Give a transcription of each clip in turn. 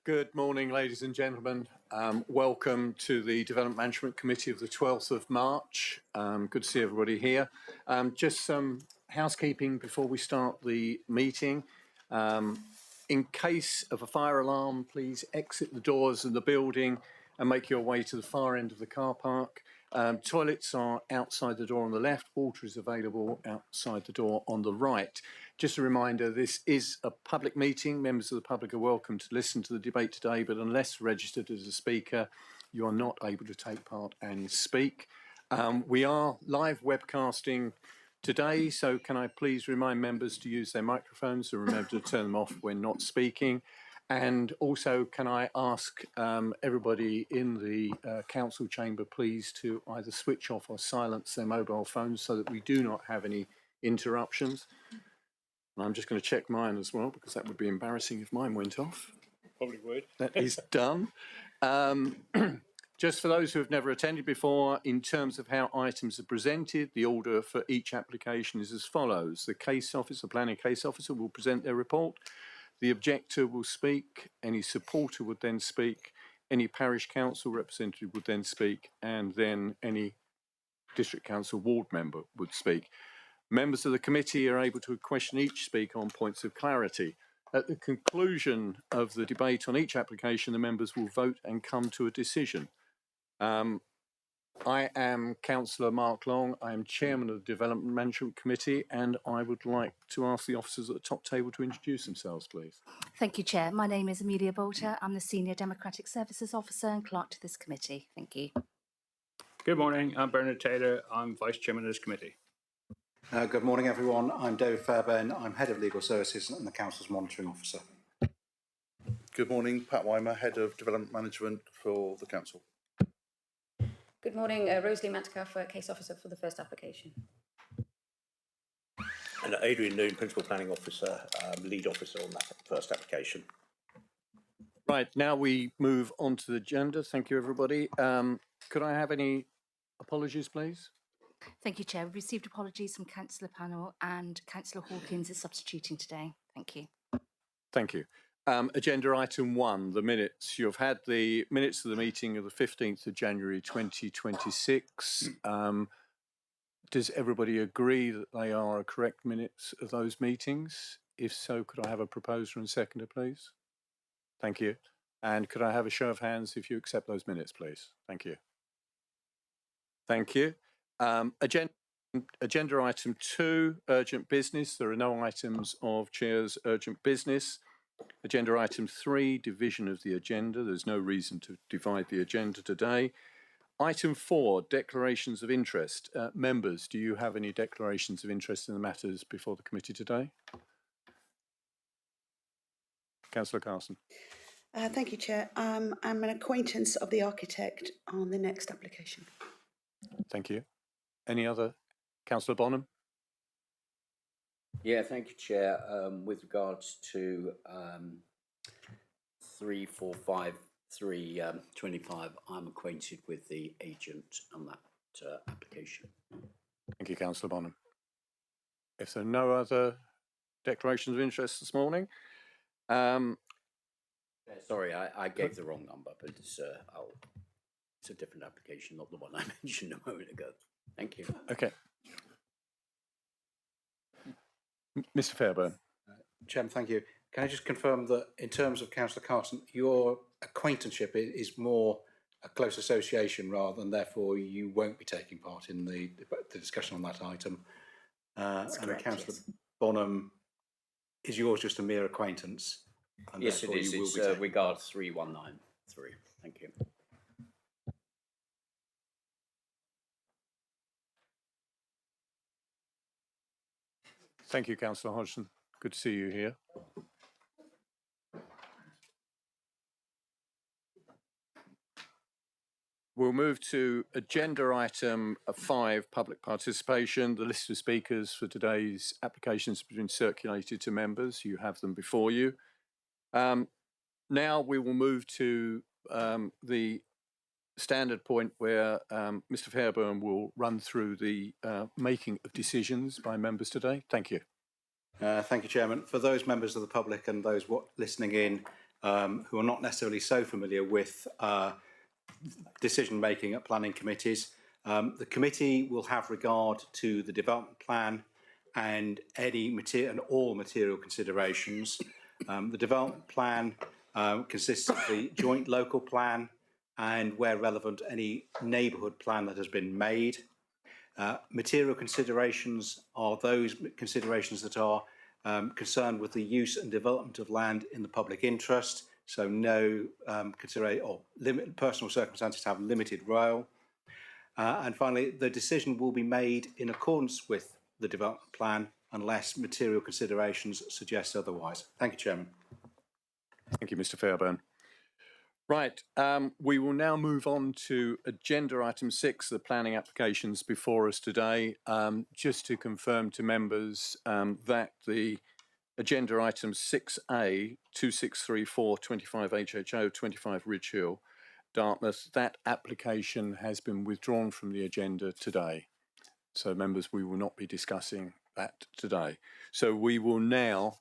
Good morning, ladies and gentlemen. Welcome to the Development Management Committee of the 12th of March. Good to see everybody here. Just some housekeeping before we start the meeting. In case of a fire alarm, please exit the doors of the building and make your way to the far end of the car park. Toilets are outside the door on the left. Water is available outside the door on the right. Just a reminder, this is a public meeting. Members of the public are welcome to listen to the debate today, but unless registered as a speaker, you are not able to take part and speak. We are live webcasting today, so can I please remind members to use their microphones and remember to turn them off when not speaking. And also, can I ask everybody in the council chamber, please, to either switch off or silence their mobile phones so that we do not have any interruptions. And I'm just going to check mine as well, because that would be embarrassing if mine went off. Probably would. That is done. Just for those who have never attended before, in terms of how items are presented, the order for each application is as follows. The case officer, planning case officer, will present their report. The objector will speak, any supporter would then speak, any parish council representative would then speak, and then any district council ward member would speak. Members of the committee are able to question each speaker on points of clarity. At the conclusion of the debate on each application, the members will vote and come to a decision. I am Councillor Mark Long. I am Chairman of the Development Management Committee, and I would like to ask the officers at the top table to introduce themselves, please. Thank you, Chair. My name is Amelia Bolter. I'm the Senior Democratic Services Officer and Clerk to this committee. Thank you. Good morning. I'm Bernard Taylor. I'm Vice Chairman of this committee. Good morning, everyone. I'm David Fairbairn. I'm Head of Legal Services and the Council's Monitoring Officer. Good morning. Pat Weimer, Head of Development Management for the Council. Good morning, Rosalie Metcalfe, Case Officer for the first application. And Adrian Noon, Principal Planning Officer, Lead Officer on that first application. Right, now we move on to the agenda. Thank you, everybody. Could I have any apologies, please? Thank you, Chair. We've received apologies from Councillor Panel and Councillor Hawkins is substituting today. Thank you. Thank you. Agenda item 1, the minutes. You've had the minutes of the meeting of the 15th of January 2026. Does everybody agree that they are correct minutes of those meetings? If so, could I have a proposer and seconder, please? Thank you. And could I have a show of hands if you accept those minutes, please? Thank you. Thank you. Agenda item 2, urgent business. There are no items of Chair's urgent business. Agenda item 3, division of the agenda. There's no reason to divide the agenda today. Item 4, declarations of interest. Members, do you have any declarations of interest in the matters before the committee today? Councillor Carson. Thank you, Chair. I'm an acquaintance of the architect on the next application. Thank you. Any other? Councillor Bonham. Yeah, thank you, Chair. With regards to 345325, I'm acquainted with the agent on that application. Thank you, Councillor Bonham. If there are no other declarations of interest this morning. Sorry, I gave the wrong number, but it's a different application, not the one I mentioned a moment ago. Thank you. Okay. Mr. Fairbairn. Chairman, thank you. Can I just confirm that in terms of Councillor Carson, your acquaintanceship is more a close association rather than therefore you won't be taking part in the discussion on that item? That's correct, Councillor yes. Bonham, is yours just a mere acquaintance? And Yes, it is. It's regard 3193. Thank you. Thank you, Councillor Hodgson. Good to see you here. We'll move to agenda item 5, public participation. The list of speakers for today's applications has been circulated to members. You have them before you. Now we will move to the standard point where Mr. Fairbairn will run through the making of decisions by members today. Thank you. Thank you, Chairman. For those members of the public and those listening in, who are not necessarily so familiar with decision making at planning committees. The committee will have regard to the development plan and any material and all material considerations. The development plan consists of the joint local plan and, where relevant, any neighbourhood plan that has been made. Material considerations are those considerations that are concerned with the use and development of land in the public interest. So no consideration or personal circumstances have limited role. And finally, the decision will be made in accordance with the development plan unless material considerations suggest otherwise. Thank you, Chairman. Thank you, Mr. Fairbairn. Right, we will now move on to agenda item 6, the planning applications before us today. Just to confirm to members that the agenda item 6A, 2634 25 HHO 25 Ridge Hill, Dartmouth, that application has been withdrawn from the agenda today. So members, we will not be discussing that today. So we will now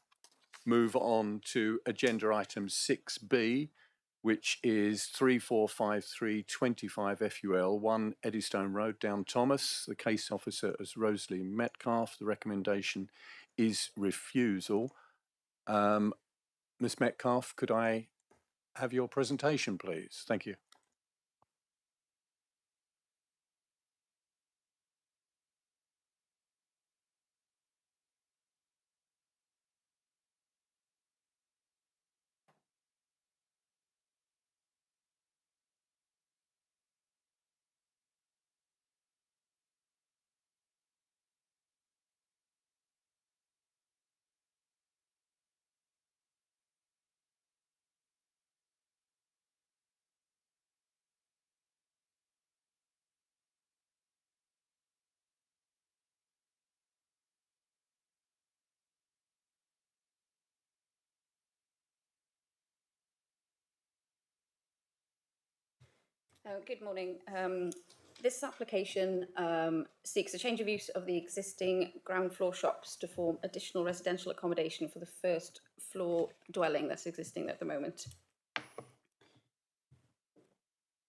move on to agenda item 6B, which is 3453 25 FUL 1 Eddystone Road, Down Thomas. The case officer is Rosalie Metcalfe. The recommendation is refusal. Ms. Metcalfe, could I have your presentation, please? Thank you. Good morning. This application seeks a change of use of the existing ground floor shops to form additional residential accommodation for the first floor dwelling that's existing at the moment.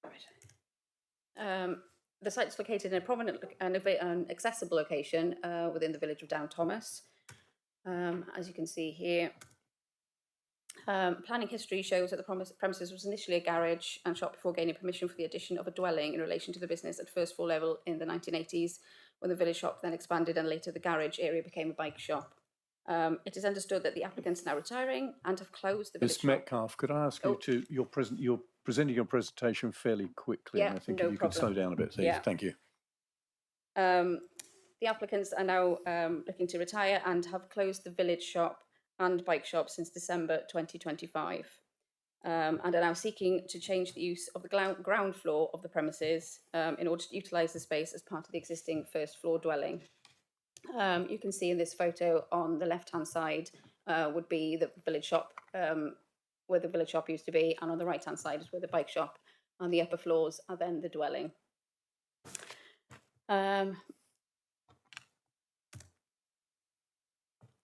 Right. The site is located in a prominent and accessible location within the village of Down Thomas. As you can see here, planning history shows that the premises was initially a garage and shop before gaining permission for the addition of a dwelling in relation to the business at first floor level in the 1980s, when the village shop then expanded and later the garage area became a bike shop. It is understood that the applicants are now retiring and have closed the village Ms. shop. Metcalfe, could I ask you to, you're presenting your presentation fairly quickly, Yeah, and I think no if you could slow down a bit, please. Yeah. Thank you. The applicants are now looking to retire and have closed the village shop and bike shop since December 2025, and are now seeking to change the use of the ground floor of the premises in order to utilise the space as part of the existing first floor dwelling. You can see in this photo on the left-hand side would be the village shop, where the village shop used to be, and on the right-hand side is where the bike shop, and the upper floors are then the dwelling.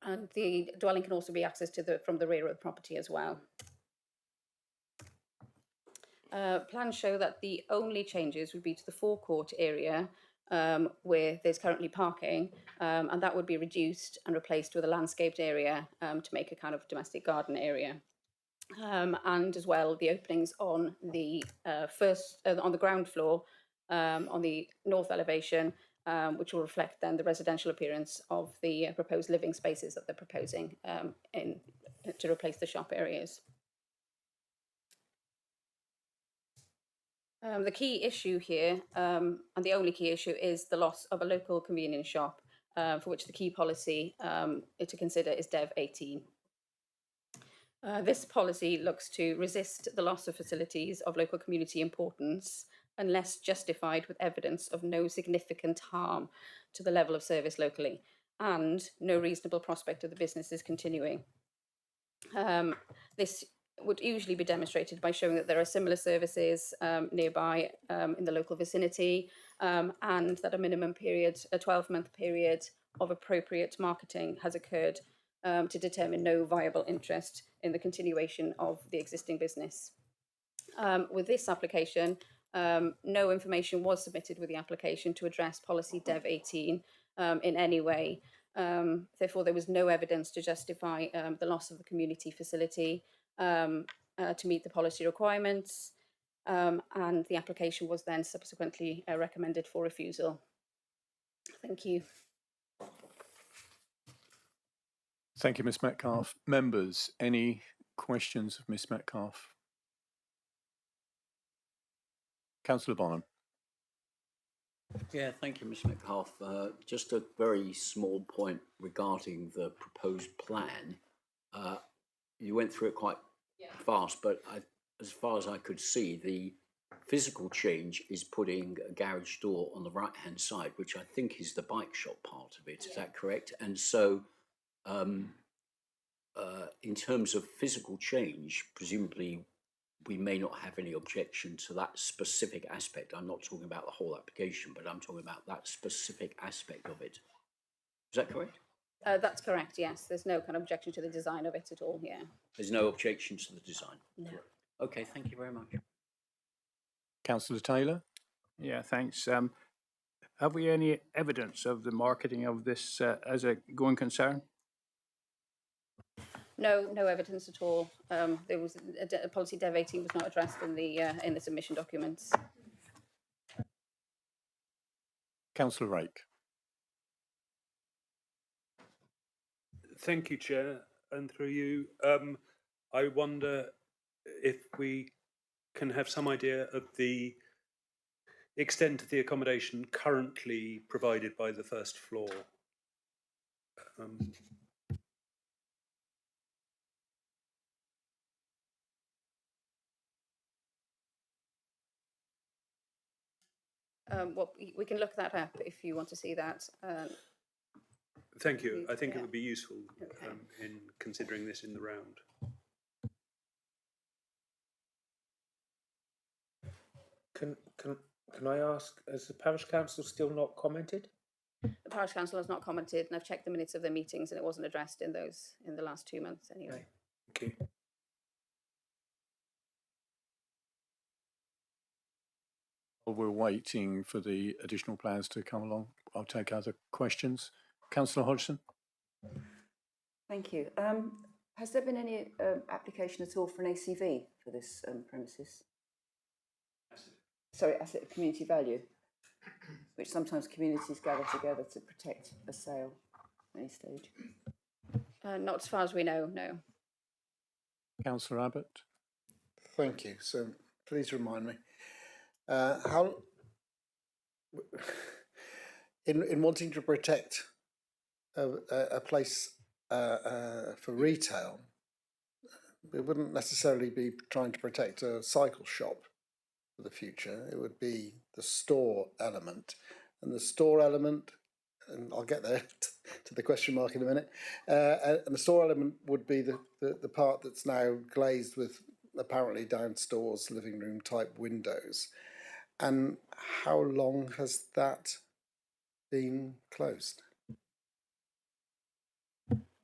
And the dwelling can also be accessed from the rear of the property as well. Plans show that the only changes would be to the forecourt area where there's currently parking, and that would be reduced and replaced with a landscaped area to make a kind of domestic garden area. And as well, the openings on the on the ground floor, on the north elevation, which will reflect then the residential appearance of the proposed living spaces that they're proposing to replace the shop areas. The key issue here, and the only key issue, is the loss of a local convenience shop, for which the key policy to consider is DEV 18. This policy looks to resist the loss of facilities of local community importance unless justified with evidence of no significant harm to the level of service locally and no reasonable prospect of the businesses continuing. This would usually be demonstrated by showing that there are similar services nearby in the local vicinity, and that a minimum period, a 12-month period of appropriate marketing has occurred to determine no viable interest in the continuation of the existing business. With this application, no information was submitted with the application to address policy Dev 18 in any way. Therefore, there was no evidence to justify the loss of the community facility to meet the policy requirements, and the application was then subsequently recommended for refusal. Thank you. Thank you, Ms Metcalfe. Members, any questions of Ms Metcalfe? Councillor Bonham. Yeah, thank you, Ms Metcalfe. Just a very small point regarding the proposed plan. You went through it quite fast, but as far as I could see, the physical change is putting a garage door on the right-hand side, which I think is the bike shop part of it. Is that correct? And so, in terms of physical change, presumably we may not have any objection to that specific aspect. I'm not talking about the whole application, but I'm talking about that specific aspect of it. Is that correct? That's correct, yes. There's no kind of objection to the design of it at all, yeah. There's no objection to the design? No. Okay, thank you very much. Councillor Taylor. Yeah, thanks. Have we any evidence of the marketing of this as a going concern? No, no evidence at all. There was a policy Dev 18 was not addressed in the submission documents. Councillor Rake. Thank you, Chair, and through you. I wonder if we can have some idea of the extent of the accommodation currently provided by the first floor. Well, we can look that up if you want to see that. Thank you. I think yeah. it would be useful Okay. in considering this in the round. Can I ask, has the parish council still not commented? The parish council has not commented, and I've checked the minutes of their meetings, and it wasn't addressed in the last 2 months anyway. Okay. Thank you. While we're waiting for the additional plans to come along, I'll take other questions. Councillor Hodgson. Thank you. Has there been any application at all for an ACV for this premises? Sorry, asset of community value, which sometimes communities gather together to protect a sale at any stage. Not as far as we know, no. Councillor Abbott. Thank you. So please remind me, how, in wanting to protect a place for retail, we wouldn't necessarily be trying to protect a cycle shop for the future. It would be the store element, and the store element, and I'll get there to the question mark in a minute, and the store element would be the part that's now glazed with apparently down stores, living room type windows. And how long has that been closed?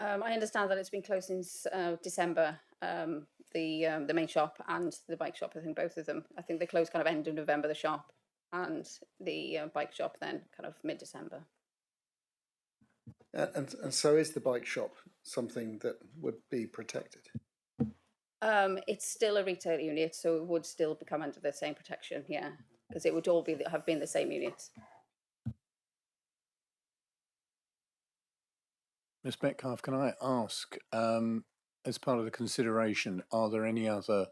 I understand that it's been closed since December. The main shop and the bike shop, I think both of them. I think they closed kind of end of November, the shop, and the bike shop then kind of mid-December. And so is the bike shop something that would be protected? It's still a retail unit, so it would still become under the same protection, yeah, because it would all have been the same unit. Ms Metcalfe, can I ask, as part of the consideration, are there any other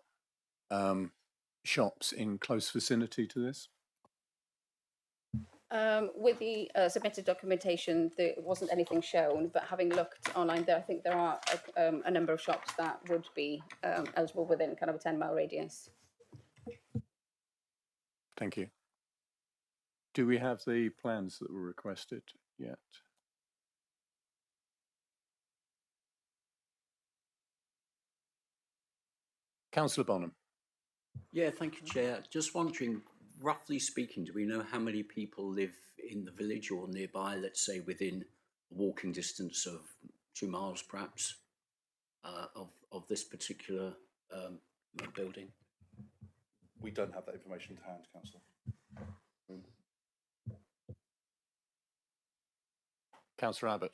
shops in close vicinity to this? With the submitted documentation, there wasn't anything shown, but having looked online, I think there are a number of shops that would be eligible within kind of a 10-mile radius. Thank you. Do we have the plans that were requested yet? Councillor Bonham. Yeah, thank you, Chair. Just wondering, roughly speaking, do we know how many people live in the village or nearby, let's say within walking distance of 2 miles perhaps of this particular building? We don't have that information to hand, Councillor. Councillor Abbott.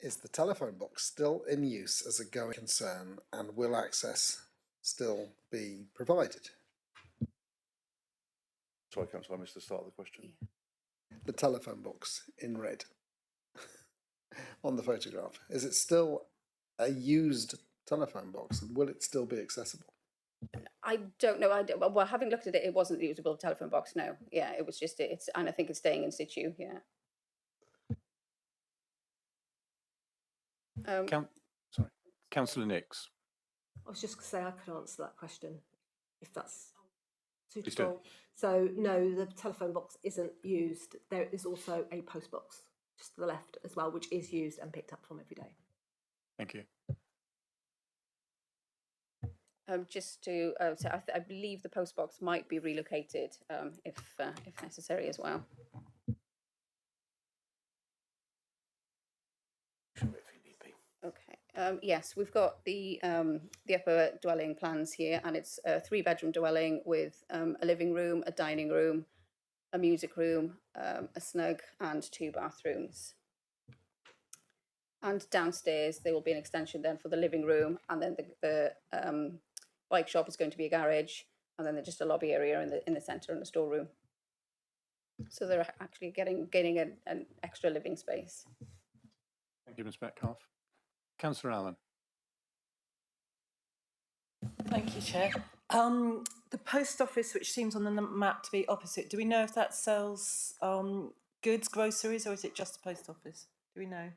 Is the telephone box still in use as a going concern, and will access still be provided? Sorry, Councillor, I missed the start of the question. The telephone box in red on the photograph, is it still a used telephone box, and will it still be accessible? I don't know. Well, having looked at it, it wasn't a usable telephone box. No, yeah, it was just and I think it's staying in situ. Yeah. Sorry, Councillor Nix. I was just going to say I could answer that question if that's Please do. suitable. So no, the telephone box isn't used. There is also a post box just to the left as well, which is used and picked up from every day. Thank you. Just to so I believe the post box might be relocated if necessary as well. Okay. Yes, we've got the upper dwelling plans here, and it's a 3-bedroom dwelling with a living room, a dining room, a music room, a snug, and 2 bathrooms. And downstairs there will be an extension then for the living room, and then the bike shop is going to be a garage, and then there's just a lobby area in the centre and a storeroom. So they're actually gaining an extra living space. Thank you, Ms. Metcalfe. Councillor Allen. Thank you, Chair. The post office, which seems on the map to be opposite, do we know if that sells goods, groceries, or is it just a post office? Do we know?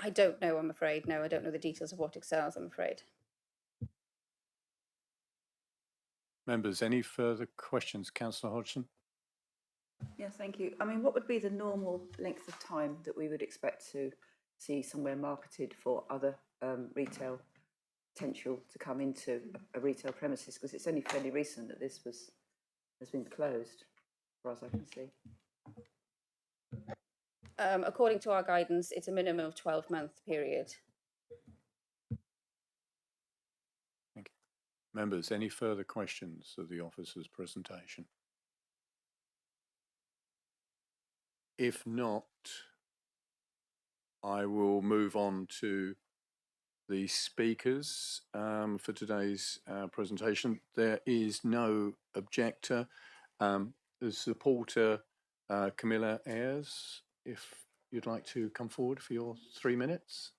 I don't know, I'm afraid. No, I don't know the details of what it sells, I'm afraid. Members, any further questions? Councillor Hodgson. Yeah, thank you. I mean, what would be the normal length of time that we would expect to see somewhere marketed for other retail potential to come into a retail premises? Because it's only fairly recent that this has been closed, as far as I can see. According to our guidance, it's a minimum of 12-month period. Thank you. Members, any further questions of the officer's presentation? If not, I will move on to the speakers for today's presentation. There is no objector. The supporter, Camilla Ayres, if you'd like to come forward for your 3 minutes.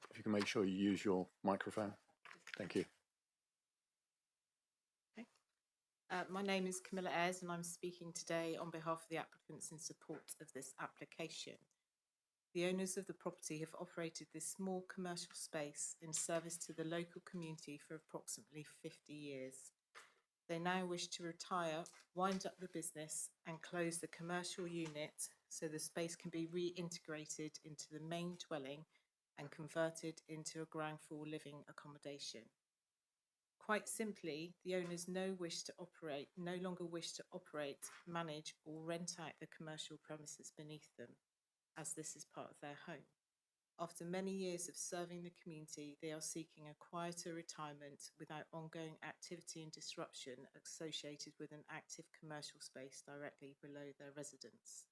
If you can make sure you use your microphone. Thank you. My name is Camilla Ayres, and I'm speaking today on behalf of the applicants in support of this application. The owners of the property have operated this small commercial space in service to the local community for approximately 50 years. They now wish to retire, wind up the business, and close the commercial unit so the space can be reintegrated into the main dwelling and converted into a ground floor living accommodation. Quite simply, the owners no longer wish to operate, manage, or rent out the commercial premises beneath them, as this is part of their home. After many years of serving the community, they are seeking a quieter retirement without ongoing activity and disruption associated with an active commercial space directly below their residence.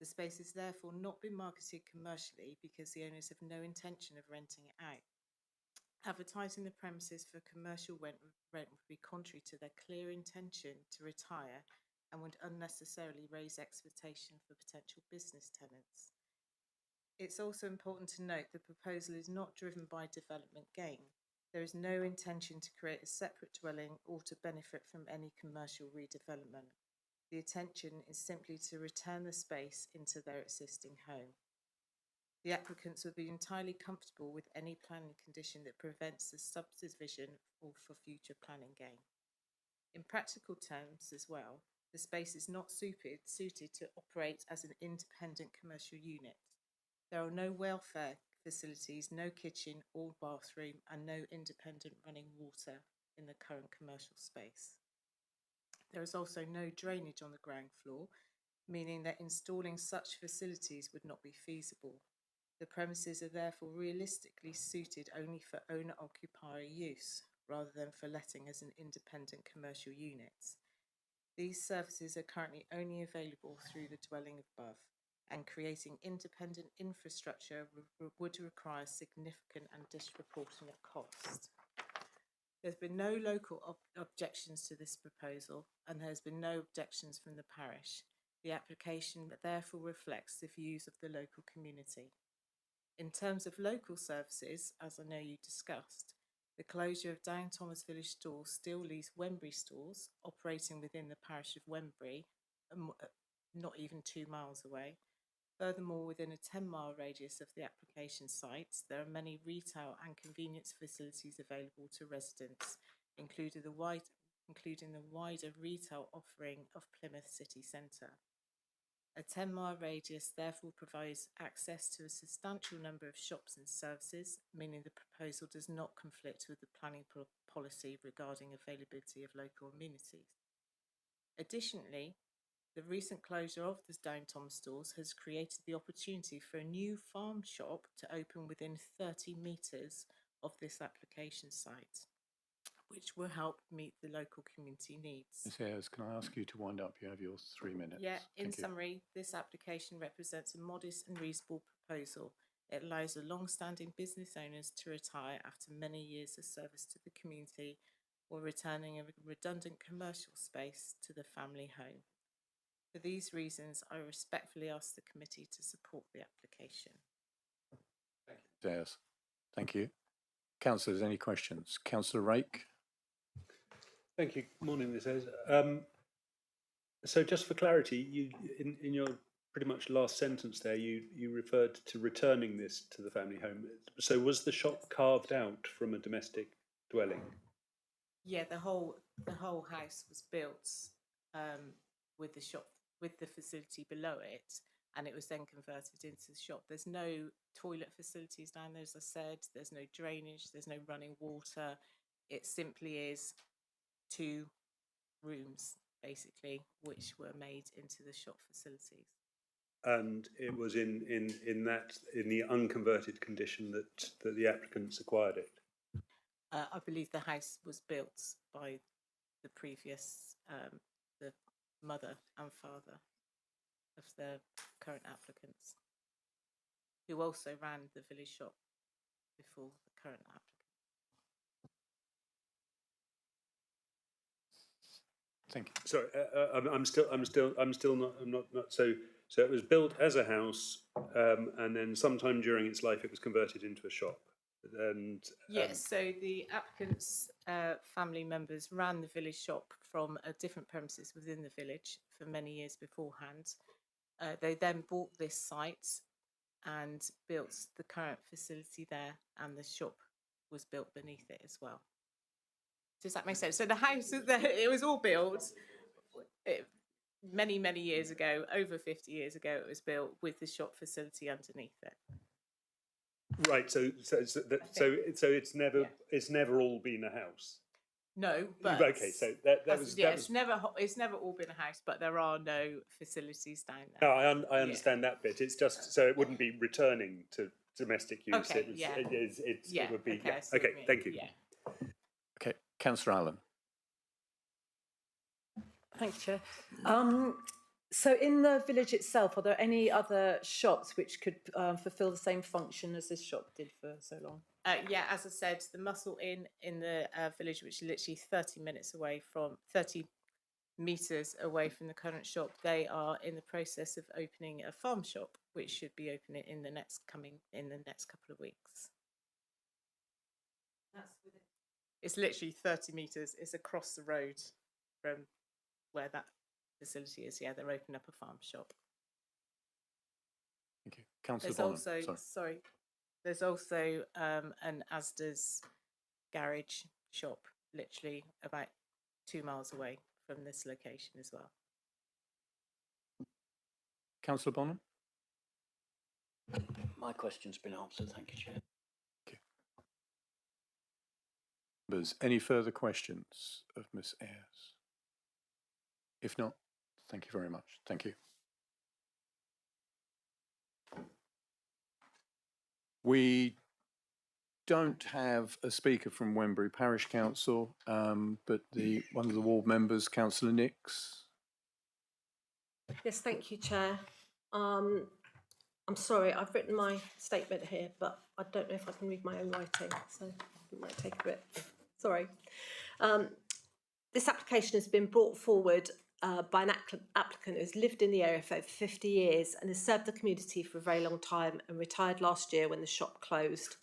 The space has therefore not been marketed commercially because the owners have no intention of renting it out. Advertising the premises for commercial rent would be contrary to their clear intention to retire and would unnecessarily raise expectation for potential business tenants. It's also important to note the proposal is not driven by development gain. There is no intention to create a separate dwelling or to benefit from any commercial redevelopment. The intention is simply to return the space into their existing home. The applicants would be entirely comfortable with any planning condition that prevents the subdivision or for future planning gain. In practical terms as well, the space is not suited to operate as an independent commercial unit. There are no welfare facilities, no kitchen or bathroom, and no independent running water in the current commercial space. There is also no drainage on the ground floor, meaning that installing such facilities would not be feasible. The premises are therefore realistically suited only for owner-occupier use, rather than for letting as an independent commercial unit. These services are currently only available through the dwelling above, and creating independent infrastructure would require significant and disproportionate cost. There's been no local objections to this proposal, and there's been no objections from the parish. The application therefore reflects the views of the local community. In terms of local services, as I know you discussed, the closure of Down Thomas Village stores still leaves Wembury stores operating within the parish of Wembury, not even 2 miles away. Furthermore, within a 10-mile radius of the application site, there are many retail and convenience facilities available to residents, including the wider retail offering of Plymouth City Centre. A 10-mile radius therefore provides access to a substantial number of shops and services, meaning the proposal does not conflict with the planning policy regarding availability of local amenities. Additionally, the recent closure of the Down Thomas stores has created the opportunity for a new farm shop to open within 30 metres of this application site, which will help meet the local community needs. Ms Ayres, can I ask you to wind up? You have your 3 minutes. Yeah, in Thank you. summary, this application represents a modest and reasonable proposal. It allows the long-standing business owners to retire after many years of service to the community, while returning a redundant commercial space to the family home. For these reasons, I respectfully ask the committee to support the application. Ms Ayres. Thank you. Councillors, any questions? Councillor Rake. Thank you. Morning, Ms Ayres. So just for clarity, you in your pretty much last sentence there, you referred to returning this to the family home. So was the shop carved out from a domestic dwelling? Yeah, the whole house was built with the shop, with the facility below it, and it was then converted into the shop. There's no toilet facilities down there, as I said. There's no drainage. There's no running water. It simply is 2 rooms, basically, which were made into the shop facilities. And it was in the unconverted condition that the applicants acquired it. I believe the house was built by the previous, the mother and father of the current applicants, who also ran the village shop before the current applicant. Thank you. Sorry, I'm still not. So it was built as a house, and then sometime during its life, it was converted into a shop. And yes, so the applicants' family members ran the village shop from a different premises within the village for many years beforehand. They then bought this site and built the current facility there, and the shop was built beneath it as well. Does that make sense? So the house, it was all built many, many years ago, over 50 years ago. It was built with the shop facility underneath it. Right. So it's never all been a house. No, but okay. So it's never all been a house, but there are no facilities down there. No, I understand that bit. It's just so it wouldn't be returning to domestic use. Okay, It would be. Okay, yeah. Okay. Thank you. Yeah. Okay, Councillor Allen. Thank you, Chair. So in the village itself, are there any other shops which could fulfil the same function as this shop did for so long? Yeah, as I said, the Muscle Inn in the village, which is literally 30 metres away from the current shop, they are in the process of opening a farm shop, which should be opening in the next couple of weeks. It's literally 30 metres. It's across the road from where that facility is. Yeah, they're opening up a farm shop. Thank you. Councillor There's Bonham. there's also an Asda's garage shop, literally about 2 miles away from this location as well. Councillor Bonham. My question's been answered. Thank you, Chair. Okay. Members, any further questions of Ms Ayres? If not, thank you very much. Thank you. We don't have a speaker from Wembury Parish Council, but one of the ward members, Councillor Nix. Yes, thank you, Chair. I'm sorry, I've written my statement here, but I don't know if I can read my own writing, so it might take a bit. Sorry. This application has been brought forward by an applicant who's lived in the area for over 50 years and has served the community for a very long time and retired last year when the shop closed.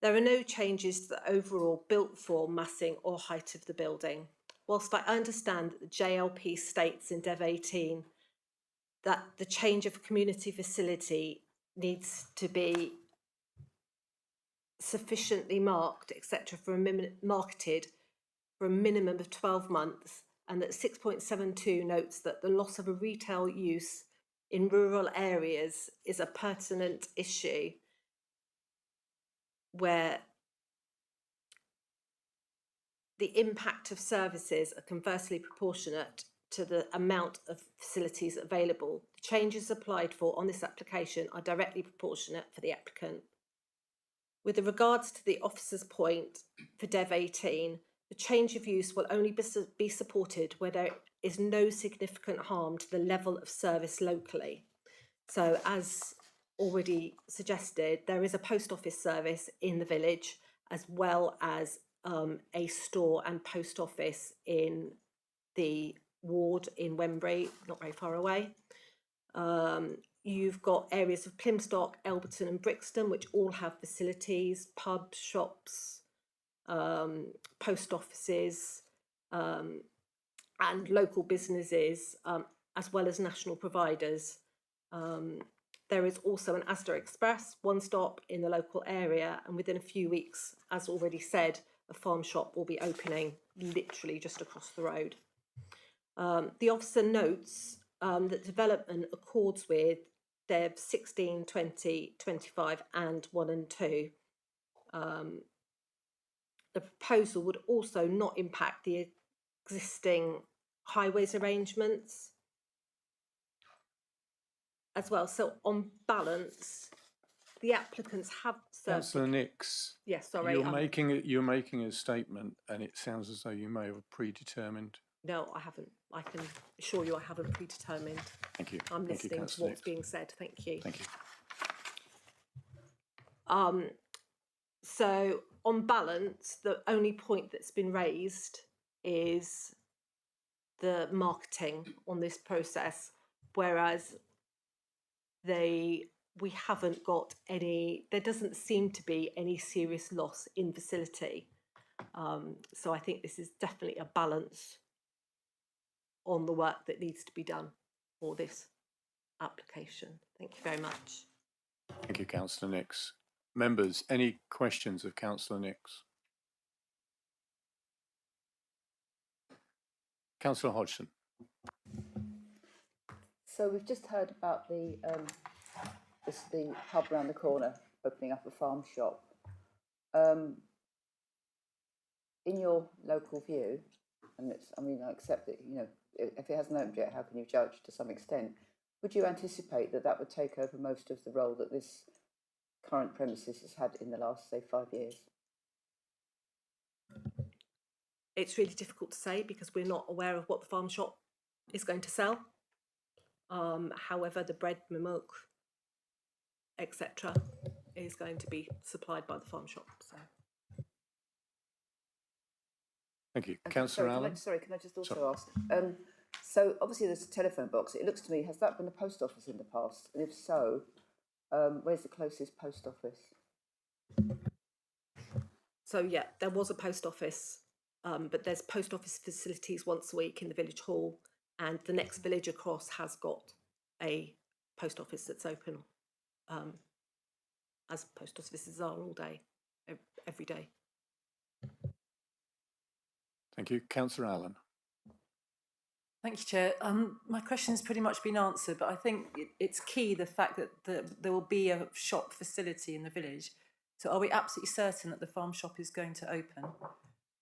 There are no changes to the overall built form, massing or height of the building. Whilst I understand that the JLP states in Dev 18 that the change of community facility needs to be sufficiently marked, etc., marketed for a minimum of 12 months, and that 6.72 notes that the loss of a retail use in rural areas is a pertinent issue where the impact of services are conversely proportionate to the amount of facilities available. The changes applied for on this application are directly proportionate for the applicant. With regards to the officer's point for Dev 18, the change of use will only be supported where there is no significant harm to the level of service locally. So, as already suggested, there is a post office service in the village, as well as a store and post office in the ward in Wembury, not very far away. You've got areas of Plymstock, Elberton and Brixton, which all have facilities, pubs, shops, post offices, and local businesses, as well as national providers. There is also an Asda Express, one stop in the local area, and within a few weeks, as already said, a farm shop will be opening literally just across the road. The officer notes that development accords with Dev 16, 20, 25 and 1 and 2. The proposal would also not impact the existing highways arrangements as well. So on balance, the applicants have served... Councillor Nix, yes, sorry. You're making a statement and it sounds as though you may have predetermined. No, I haven't. I can assure you I haven't predetermined. Thank you. I'm listening to what's being said. Thank you. Thank you. So on balance, the only point that's been raised is the marketing on this process, whereas we haven't got any, there doesn't seem to be any serious loss in facility. So I think this is definitely a balance on the work that needs to be done for this application. Thank you very much. Thank you, Councillor Nix. Members, any questions of Councillor Nix? Councillor Hodgson. So we've just heard about the pub around the corner opening up a farm shop. In your local view, and I accept that, if it hasn't opened yet, how can you judge to some extent? Would you anticipate that would take over most of the role that this current premises has had in the last, say, 5 years? It's really difficult to say because we're not aware of what the farm shop is going to sell. However, the bread, milk, etc., is going to be supplied by the farm shop. So. Thank you. Councillor Allen? Can I just also ask? So obviously there's a telephone box. It looks to me, has that been a post office in the past? And if so, where's the closest post office? So yeah, there was a post office, but there's post office facilities once a week in the village hall, and the next village across has got a post office that's open, as post offices are all day, every day. Thank you. Councillor Allen. Thank you, Chair. My question's pretty much been answered, but I think it's key, the fact that there will be a shop facility in the village. So are we absolutely certain that the farm shop is going to open?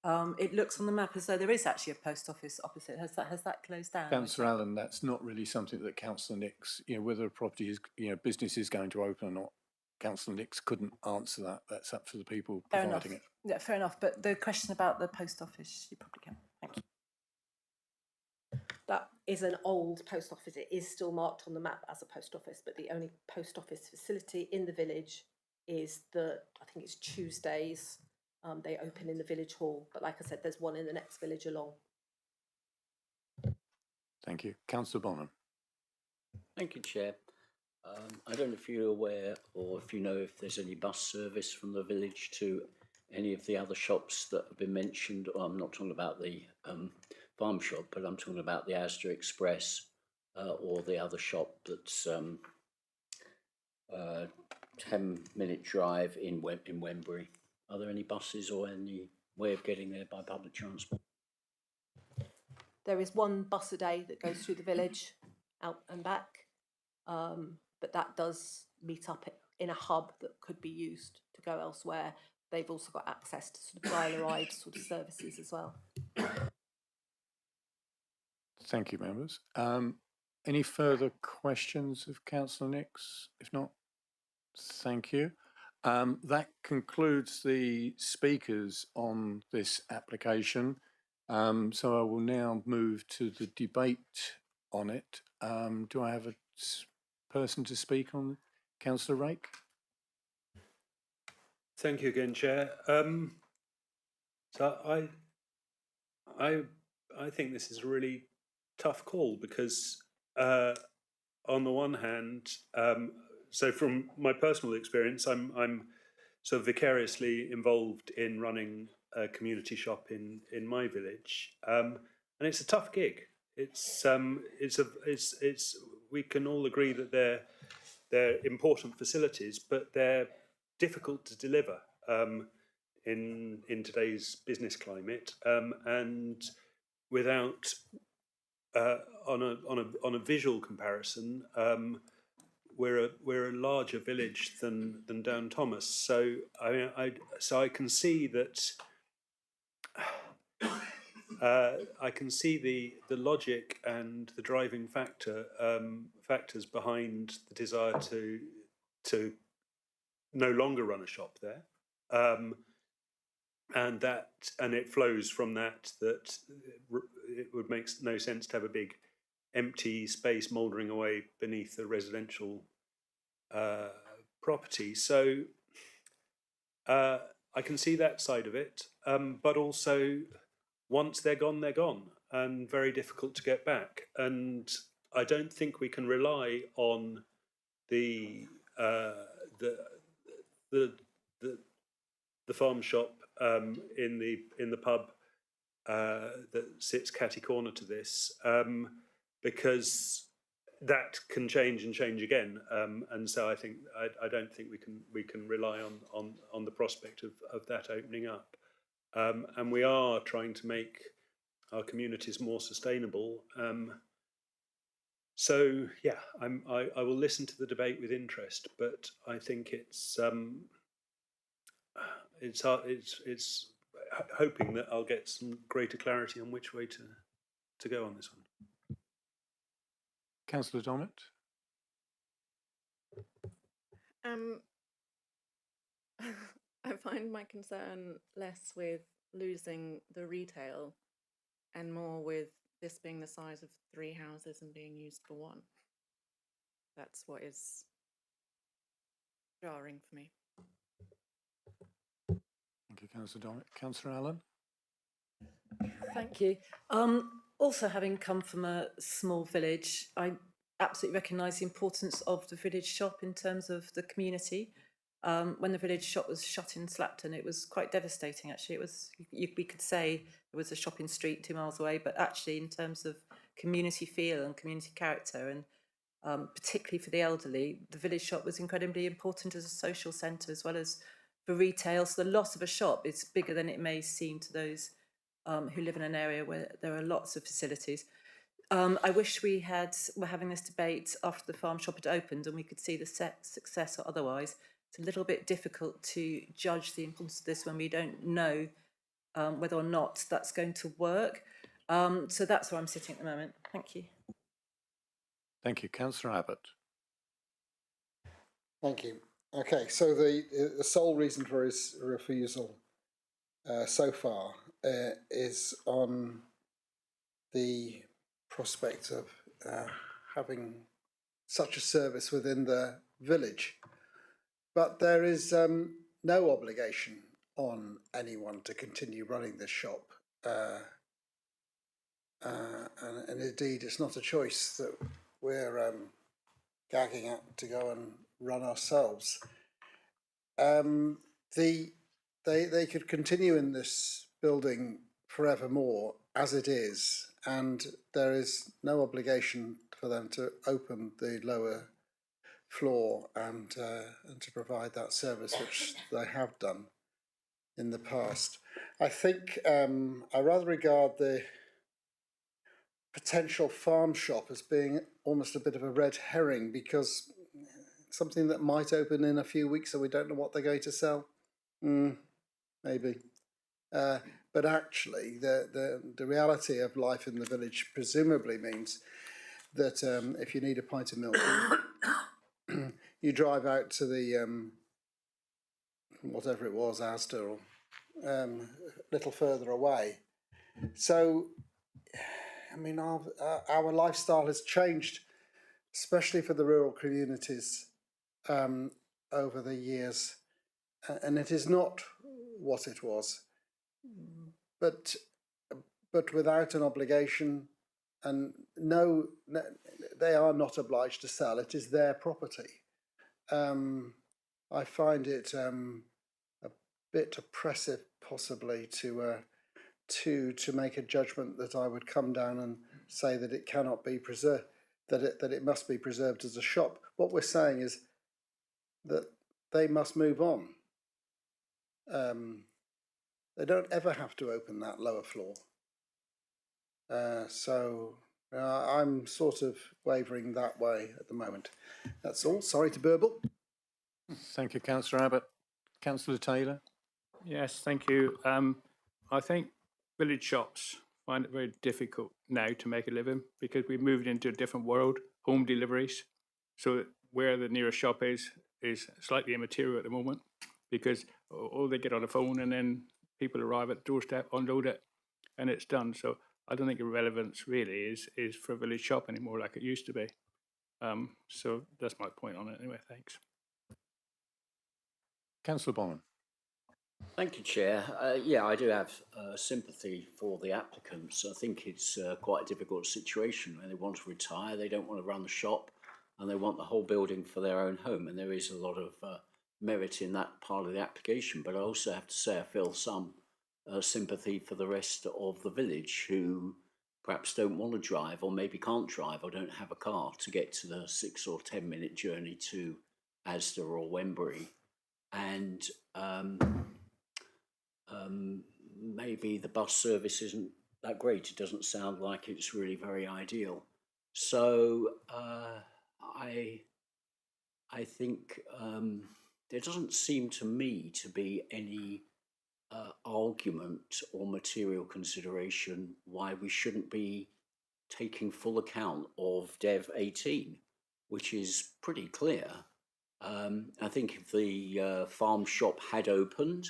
It looks on the map as though there is actually a post office opposite. Has that closed down? Councillor Allen, that's not really something that Councillor Nix, whether a property is, business is going to open or not. Councillor Nix couldn't answer that. That's up to the people Fair enough. providing it. Yeah, fair enough. But the question about the post office, you probably can. Thank you. That is an old post office. It is still marked on the map as a post office, but the only post office facility in the village is I think it's Tuesdays. They open in the village hall, but like I said, there's one in the next village along. Thank you. Councillor Bonham. Thank you, Chair. I don't know if you're aware or if you know if there's any bus service from the village to any of the other shops that have been mentioned. Or I'm not talking about the farm shop, but I'm talking about the Asda Express or the other shop that's 10-minute drive in Wembury. Are there any buses or any way of getting there by public transport? There is one bus a day that goes through the village, out and back, but that does meet up in a hub that could be used to go elsewhere. They've also got access to sort of dial-a-ride sort of services as well. Thank you, members. Any further questions of Councillor Nix? If not, thank you. That concludes the speakers on this application. So I will now move to the debate on it. Do I have a person to speak on? Councillor Rake? Thank you again, Chair. So I think this is a really tough call because on the one hand, so from my personal experience, I'm sort of vicariously involved in running a community shop in my village, and it's a tough gig. It's we can all agree that they're important facilities, but they're difficult to deliver in today's business climate, and without on a visual comparison. We're a larger village than Down Thomas, so I can see that. I can see the logic and the driving factors behind the desire to no longer run a shop there, and it flows from that it would make no sense to have a big empty space mouldering away beneath a residential property. So I can see that side of it, but also once they're gone, and very difficult to get back. And I don't think we can rely on the farm shop in the pub that sits catty corner to this, because that can change and change again, and so I don't think we can rely on the prospect of that opening up, and we are trying to make our communities more sustainable. So yeah, I will listen to the debate with interest, but I think it's hoping that I'll get some greater clarity on which way to go on this one. Councillor Donat? I find my concern less with losing the retail and more with this being the size of 3 houses and being used for 1. That's what is jarring for me. Thank you, Councillor Donat. Councillor Allen? Thank you. Also, having come from a small village, I absolutely recognise the importance of the village shop in terms of the community. When the village shop was shut in Slapton, it was quite devastating, actually. It was, we could say there was a shopping street 2 miles away, but actually in terms of community feel and community character, and particularly for the elderly, the village shop was incredibly important as a social centre as well as for retail. So the loss of a shop is bigger than it may seem to those who live in an area where there are lots of facilities. I wish were having this debate after the farm shop had opened and we could see the success or otherwise. It's a little bit difficult to judge the importance of this when we don't know whether or not that's going to work. So that's where I'm sitting at the moment. Thank you. Thank you. Councillor Abbott. Thank you. Okay, so the sole reason for his refusal so far is on the prospect of having such a service within the village. But there is no obligation on anyone to continue running this shop. And indeed, it's not a choice that we're gagging at to go and run ourselves. They could continue in this building forevermore as it is, and there is no obligation for them to open the lower floor and to provide that service which they have done in the past. I think I rather regard the potential farm shop as being almost a bit of a red herring, because something that might open in a few weeks, so we don't know what they're going to sell. Maybe. But actually, the reality of life in the village presumably means that if you need a pint of milk, you drive out to the whatever it was, Asda, or a little further away. So, I mean, our lifestyle has changed, especially for the rural communities, over the years, and it is not what it was, but without an obligation, and no, they are not obliged to sell. It is their property. I find it a bit oppressive, possibly, to make a judgment that I would come down and say that it cannot be preserved, that it must be preserved as a shop. What we're saying is that they must move on. They don't ever have to open that lower floor. So I'm sort of wavering that way at the moment. That's all. Sorry to burble. Thank you, Councillor Abbott. Councillor Taylor. Yes, thank you. I think village shops find it very difficult now to make a living because we've moved into a different world, home deliveries. So where the nearest shop is slightly immaterial at the moment, because all they get on the phone and then people arrive at the doorstep, unload it, and it's done. So I don't think the relevance really is for a village shop anymore like it used to be. So that's my point on it anyway. Thanks. Councillor Bonham. Thank you, Chair. Yeah, I do have sympathy for the applicants. I think it's quite a difficult situation when they want to retire, they don't want to run the shop, and they want the whole building for their own home. And there is a lot of merit in that part of the application. But I also have to say I feel some sympathy for the rest of the village who perhaps don't want to drive, or maybe can't drive, or don't have a car to get to the 6 or 10 minute journey to Asda or Wembury. And maybe the bus service isn't that great. It doesn't sound like it's really very ideal. So I think there doesn't seem to me to be any argument or material consideration why we shouldn't be taking full account of Dev 18, which is pretty clear. I think if the farm shop had opened,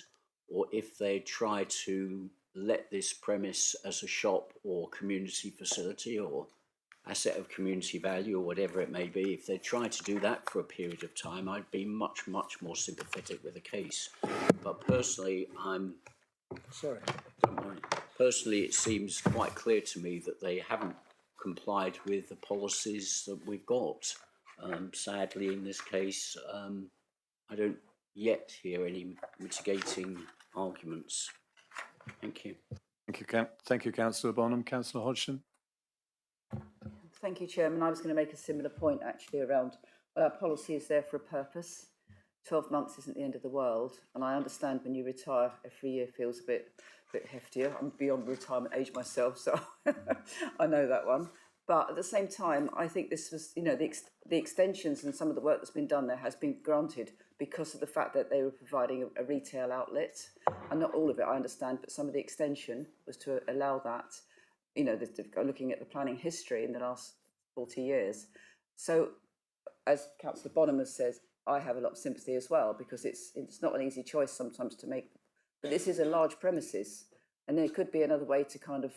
or if they tried to let this premise as a shop or community facility or asset of community value or whatever it may be, if they tried to do that for a period of time, I'd be much, much more sympathetic with the case. But personally, personally, it seems quite clear to me that they haven't complied with the policies that we've got. Sadly, in this case, I don't yet hear any mitigating arguments. Thank you. Thank you, Councillor Bonham. Councillor Hodgson. Thank you, Chairman. I was going to make a similar point actually around, well, our policy is there for a purpose. 12 months isn't the end of the world, and I understand when you retire every year feels a bit heftier. I'm beyond retirement age myself, so I know that one. But at the same time, I think this was, you know, the extensions and some of the work that's been done there has been granted because of the fact that they were providing a retail outlet, and not all of it I understand, but some of the extension was to allow that. You know, looking at the planning history in the last 40 years. So, as Councillor Bonham says, I have a lot of sympathy as well, because it's not an easy choice sometimes to make. But this is a large premises, and there could be another way to kind of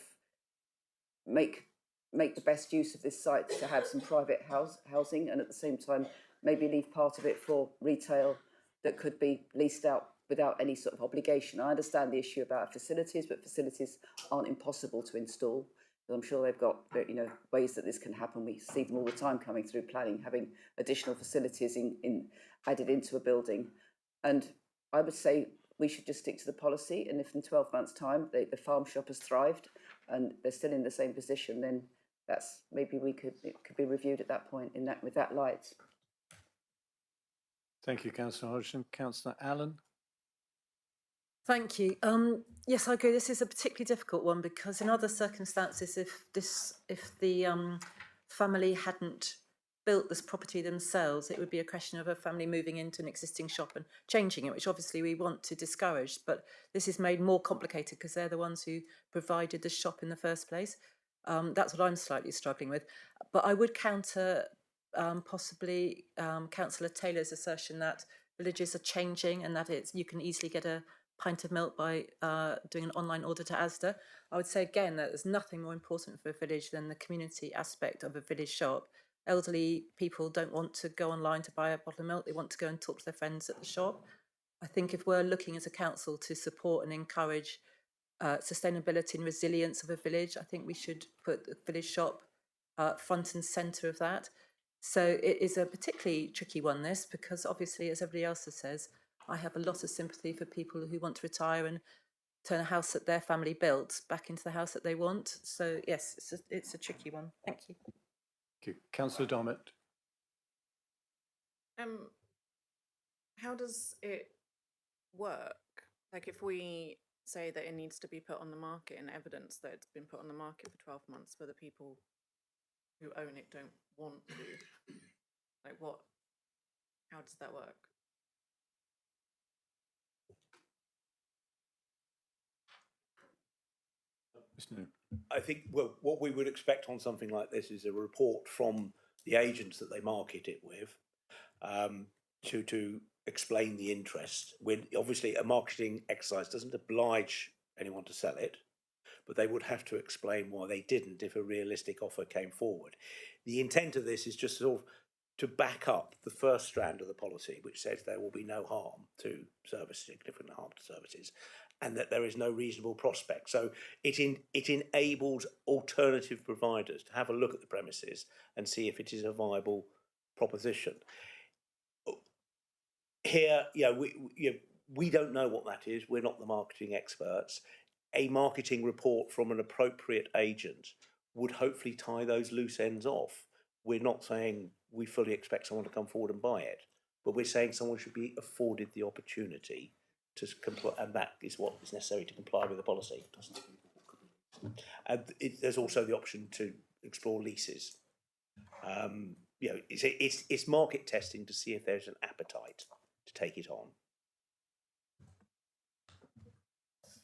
make the best use of this site to have some private housing, and at the same time maybe leave part of it for retail that could be leased out without any sort of obligation. I understand the issue about facilities, but facilities aren't impossible to install. I'm sure they've got, you know, ways that this can happen. We see them all the time coming through planning, having additional facilities added into a building. And I would say we should just stick to the policy. And if in 12 months' time the farm shop has thrived and they're still in the same position, then that's maybe it could be reviewed at that point with that light. Thank you, Councillor Hodgson. Councillor Allen. Thank you. Yes, I agree. This is a particularly difficult one because in other circumstances, if the family hadn't built this property themselves, it would be a question of a family moving into an existing shop and changing it, which obviously we want to discourage. But this is made more complicated because they're the ones who provided the shop in the first place. That's what I'm slightly struggling with. But I would counter possibly Councillor Taylor's assertion that villages are changing and that you can easily get a pint of milk by doing an online order to Asda. I would say again that there's nothing more important for a village than the community aspect of a village shop. Elderly people don't want to go online to buy a bottle of milk, they want to go and talk to their friends at the shop. I think if we're looking as a council to support and encourage sustainability and resilience of a village, I think we should put the village shop front and centre of that. So it is a particularly tricky one, this, because obviously, as everybody else says, I have a lot of sympathy for people who want to retire and turn a house that their family built back into the house that they want. So yes, it's a tricky one. Thank you. Thank you. Councillor Dommett. How does it work? Like if we say that it needs to be put on the market and evidence that it's been put on the market for 12 months, but the people who own it don't want to, like how does that work? I think, well, what we would expect on something like this is a report from the agents that they market it with to explain the interest. Obviously, a marketing exercise doesn't oblige anyone to sell it, but they would have to explain why they didn't if a realistic offer came forward. The intent of this is just sort of to back up the first strand of the policy, which says there will be no harm to services, significant harm to services, and that there is no reasonable prospect. So it enables alternative providers to have a look at the premises and see if it is a viable proposition. Here, we don't know what that is. We're not the marketing experts. A marketing report from an appropriate agent would hopefully tie those loose ends off. We're not saying we fully expect someone to come forward and buy it, but we're saying someone should be afforded the opportunity to comply, and that is what is necessary to comply with the policy. And there's also the option to explore leases. It's market testing to see if there's an appetite to take it on.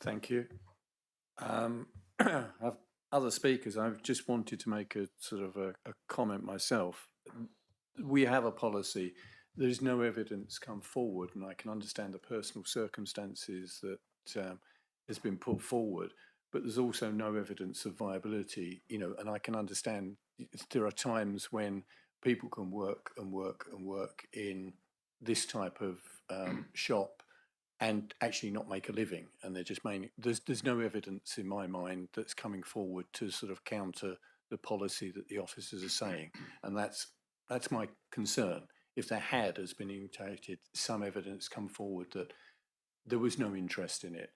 Thank you. I've other speakers. I've just wanted to make a sort of a comment myself. We have a policy. There's no evidence come forward, and I can understand the personal circumstances that has been put forward, but there's also no evidence of viability, and I can understand there are times when people can work and work and work in this type of shop and actually not make a living, and they're just there's no evidence in my mind that's coming forward to sort of counter the policy that the officers are saying, and that's my concern. If there has been indicated some evidence come forward that there was no interest in it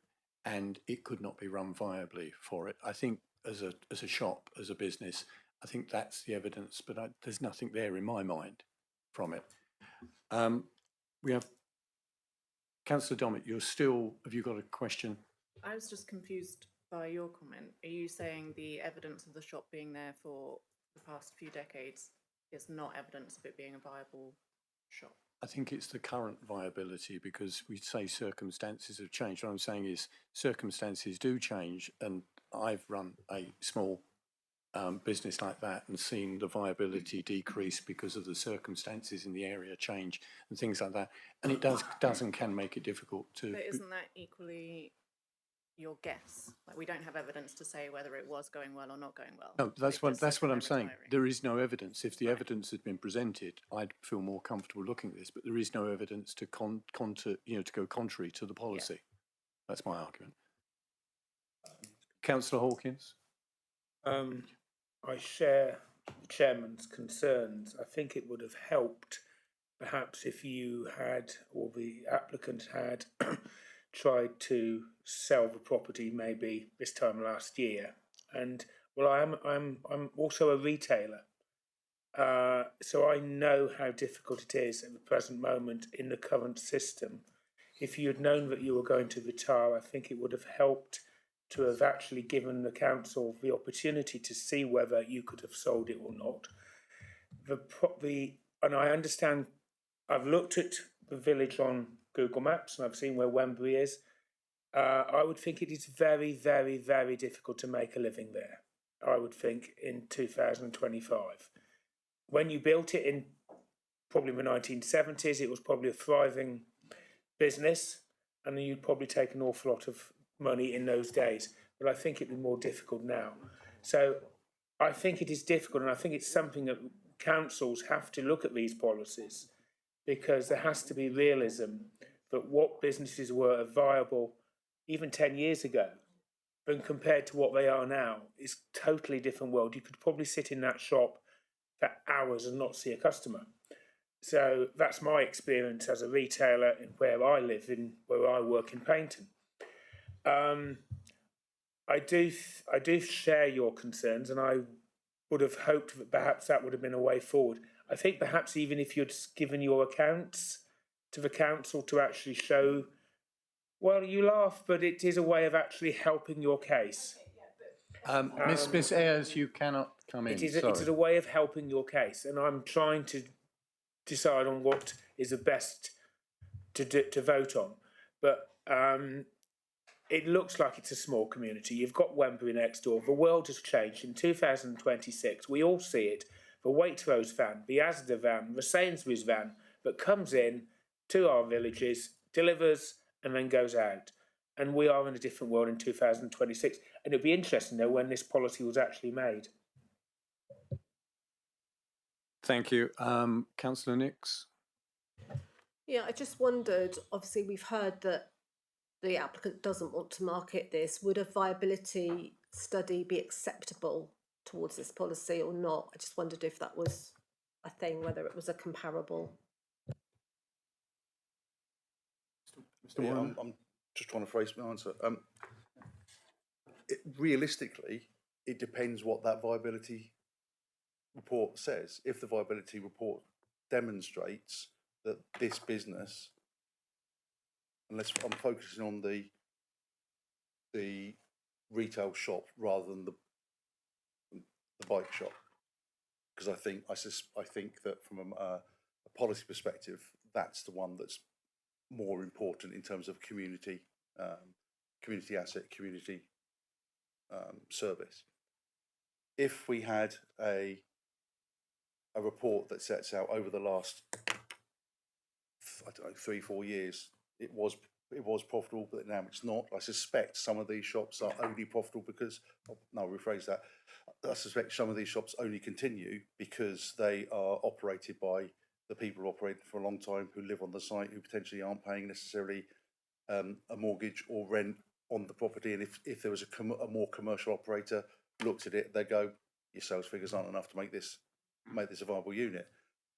and it could not be run viably for it, I think as a shop, as a business, I think that's the evidence, but there's nothing there in my mind from it. We have Councillor Dommett, have you got a question? I was just confused by your comment. Are you saying the evidence of the shop being there for the past few decades is not evidence of it being a viable shop? I think it's the current viability, because we say circumstances have changed. What I'm saying is circumstances do change, and I've run a small business like that and seen the viability decrease because of the circumstances in the area change and things like that. And it does and can make it difficult to. But isn't that equally your guess? Like, we don't have evidence to say whether it was going well or not going well. No, that's what I'm saying. There is no evidence. If the evidence had been presented, I'd feel more comfortable looking at this. But there is no evidence to to go contrary to the policy. Yeah. That's my argument. Councillor Hawkins. I share the chairman's concerns. I think it would have helped, perhaps, if you had, or the applicant had, tried to sell the property maybe this time last year. And well, I'm also a retailer, so I know how difficult it is at the present moment in the current system. If you had known that you were going to retire, I think it would have helped to have actually given the council the opportunity to see whether you could have sold it or not. And I understand, I've looked at the village on Google Maps and I've seen where Wembury is. I would think it is very, very, very difficult to make a living there, I would think, in 2025. When you built it in probably the 1970s, it was probably a thriving business, and you'd probably take an awful lot of money in those days. But I think it'd be more difficult now. So I think it is difficult, and I think it's something that councils have to look at these policies, because there has to be realism that what businesses were viable even 10 years ago, and compared to what they are now, is a totally different world. You could probably sit in that shop for hours and not see a customer. So that's my experience as a retailer in where I live, where I work in Paignton. I do share your concerns, and I would have hoped that perhaps that would have been a way forward. I think perhaps even if you'd given your accounts to the council to actually show, well, you laugh, but it is a way of actually helping your case. Miss Ayres, you cannot come in. It is a way of helping your case, and I'm trying to decide on what is the best to vote on. But it looks like it's a small community. You've got Wembury next door. The world has changed. In 2026, we all see it. The Waitrose van, the Asda van, the Sainsbury's van that comes in to our villages, delivers, and then goes out. And we are in a different world in 2026. And it'd be interesting to know when this policy was actually made. Thank you. Councillor Nix. Yeah, I just wondered, obviously we've heard that the applicant doesn't want to market this. Would a viability study be acceptable towards this policy or not? I just wondered if that was a thing, whether it was a comparable. Mr. Warren? I'm just trying to phrase my answer. Realistically, it depends what that viability report says. If the viability report demonstrates that this business, unless I'm focusing on the retail shop rather than the bike shop, because I think that from a policy perspective, that's the one that's more important in terms of community asset, community service. If we had a report that sets out over the last, I don't know, 3-4 years, it was profitable, but now it's not. I suspect some of these shops are only profitable because, no, rephrase that. I suspect some of these shops only continue because they are operated by the people who operated for a long time, who live on the site, who potentially aren't paying necessarily a mortgage or rent on the property. And if there was a more commercial operator looked at it, they go, your sales figures aren't enough to make this a viable unit.